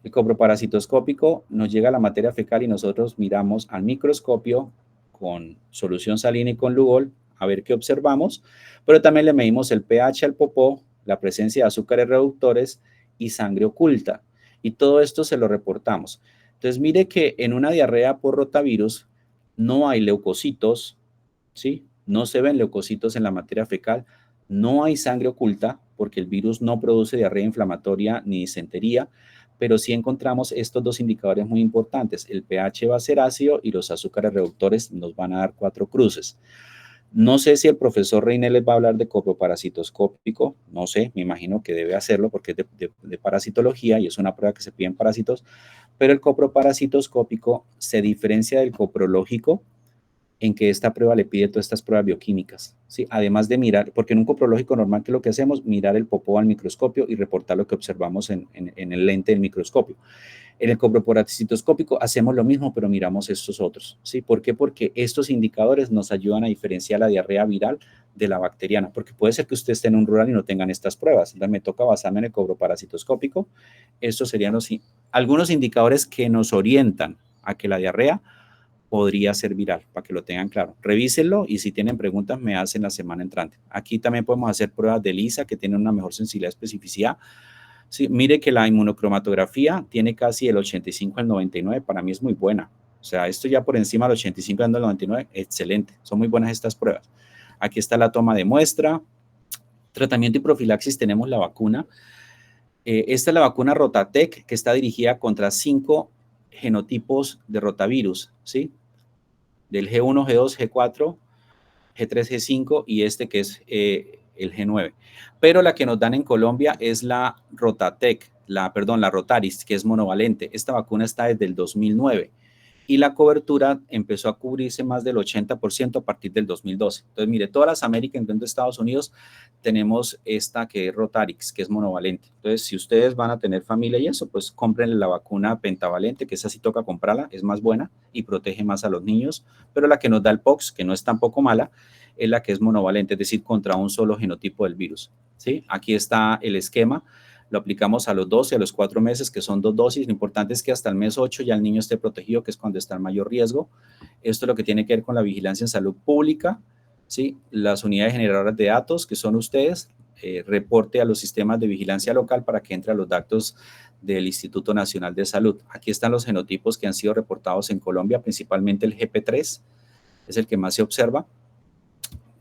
El coproparasitoscópico nos llega a la materia fecal y nosotros miramos al microscopio con solución salina y con Lugol a ver qué observamos, pero también le medimos el pH al popó, la presencia de azúcares reductores y sangre oculta. Y todo esto se lo reportamos. Entonces, mire que en una diarrea por rotavirus no hay leucocitos, ¿sí? No se ven leucocitos en la materia fecal, no hay sangre oculta porque el virus no produce diarrea inflamatoria ni disentería, pero sí encontramos estos dos indicadores muy importantes. El pH va a ser ácido y los azúcares reductores nos van a dar 4 cruces. No sé si el profesor Reinel les va a hablar de coproparasitoscópico, no sé, me imagino que debe hacerlo porque es de parasitología y es una prueba que se pide en parásitos, pero el coproparasitoscópico se diferencia del coprológico en que esta prueba le pide todas estas pruebas bioquímicas, ¿sí? Además de mirar, porque en un coprológico normal, que es lo que hacemos? Mirar el popó al microscopio y reportar lo que observamos en el lente del microscopio. En el coproparasitoscópico hacemos lo mismo, pero miramos estos otros, ¿sí? ¿Por qué? Porque estos indicadores nos ayudan a diferenciar la diarrea viral de la bacteriana, porque puede ser que usted esté en un rural y no tengan estas pruebas. Entonces me toca basarme en el coproparasitoscópico. Estos serían algunos indicadores que nos orientan a que la diarrea podría ser viral, para que lo tengan claro. Revísenlo y si tienen preguntas me hacen la semana entrante. Aquí también podemos hacer pruebas de ELISA que tienen una mejor sensibilidad y especificidad. Sí, mire que la inmunocromatografía tiene casi el 85 al 99, para mí es muy buena. O sea, esto ya por encima del 85 al 99, excelente. Son muy buenas estas pruebas. Aquí está la toma de muestra. Tratamiento y profilaxis, tenemos la vacuna. Esta es la vacuna Rotatec, que está dirigida contra 5 genotipos de rotavirus, ¿sí? Del G1, G2, G4, G3, G5 y este que es el G9. Pero la que nos dan en Colombia es la Rotatec, la Rotaris, que es monovalente. Esta vacuna está desde el 2009 y la cobertura empezó a cubrirse más del 80% a partir del 2012. Entonces, mire, todas las Américas, incluyendo Estados Unidos, tenemos esta que es Rotarix, que es monovalente. Entonces, si ustedes van a tener familia y eso, pues cómprenle la vacuna pentavalente, que esa sí toca comprarla, es más buena y protege más a los niños, pero la que nos da el POX, que no es tampoco mala, es la que es monovalente, es decir, contra un solo genotipo del virus, ¿sí? Aquí está el esquema. Lo aplicamos a los 12, a los 4 meses, que son 2 dosis. Lo importante es que hasta el mes 8 ya el niño esté protegido, que es cuando está en mayor riesgo. Esto es lo que tiene que ver con la vigilancia en salud pública, ¿sí? Las unidades generadoras de datos, que son ustedes, reporte a los sistemas de vigilancia local para que entre a los datos del Instituto Nacional de Salud. Aquí están los genotipos que han sido reportados en Colombia, principalmente el GP3, es el que más se observa.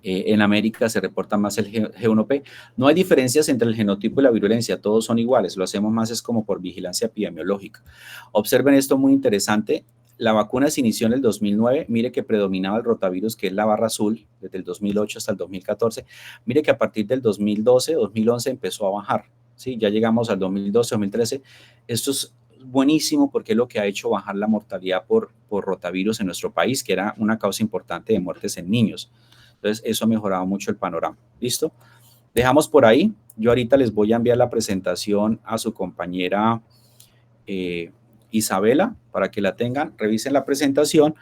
En América se reporta más el G1P. No hay diferencias entre el genotipo y la virulencia, todos son iguales, lo hacemos más es como por vigilancia epidemiológica. Observen esto muy interesante, la vacuna se inició en el 2009, mire que predominaba el rotavirus, que es la barra azul, desde el 2008 hasta el 2014, mire que a partir del 2012, 2011 empezó a bajar, ¿sí? Ya llegamos al 2012, 2013, esto es buenísimo porque es lo que ha hecho bajar la mortalidad por rotavirus en nuestro país, que era una causa importante de muertes en niños. Entonces, eso ha mejorado mucho el panorama. ¿Listo? Dejamos por ahí. Yo ahorita les voy a enviar la presentación a su compañera Isabela para que la tengan. Revisen la presentación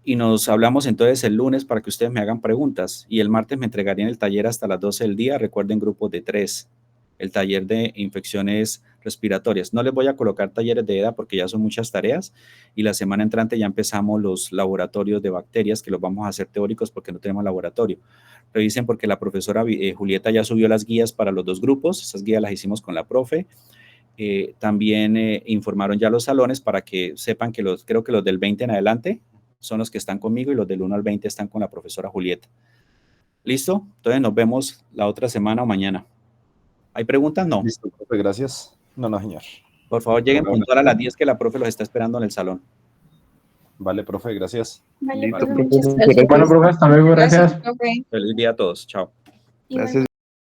y nos hablamos entonces el lunes para que ustedes me hagan preguntas. Y el martes me entregarían el taller hasta las 12 del día. Recuerden, grupos de 3. El taller de infecciones respiratorias. No les voy a colocar talleres de EDA porque ya son muchas tareas y la semana entrante ya empezamos los laboratorios de bacterias que los vamos a hacer teóricos porque no tenemos laboratorio. Revisen porque la profesora Julieta ya subió las guías para los 2 grupos. Esas guías las hicimos con la profe. También informaron ya los salones para que sepan que creo que los del 20 en adelante son los que están conmigo y los del 1 al 20 están con la profesora Julieta. ¿Listo? Entonces nos vemos la otra semana o mañana. ¿Hay preguntas? No. Listo, profe, gracias. No, señor. Por favor, lleguen puntual a las 10 que la profe los está esperando en el salón. Vale, profe, gracias. Vale, Listo, profe, muchas gracias. Bueno, profe, hasta luego, gracias. Profe. Feliz día a todos. Chao. Igual. Gracias.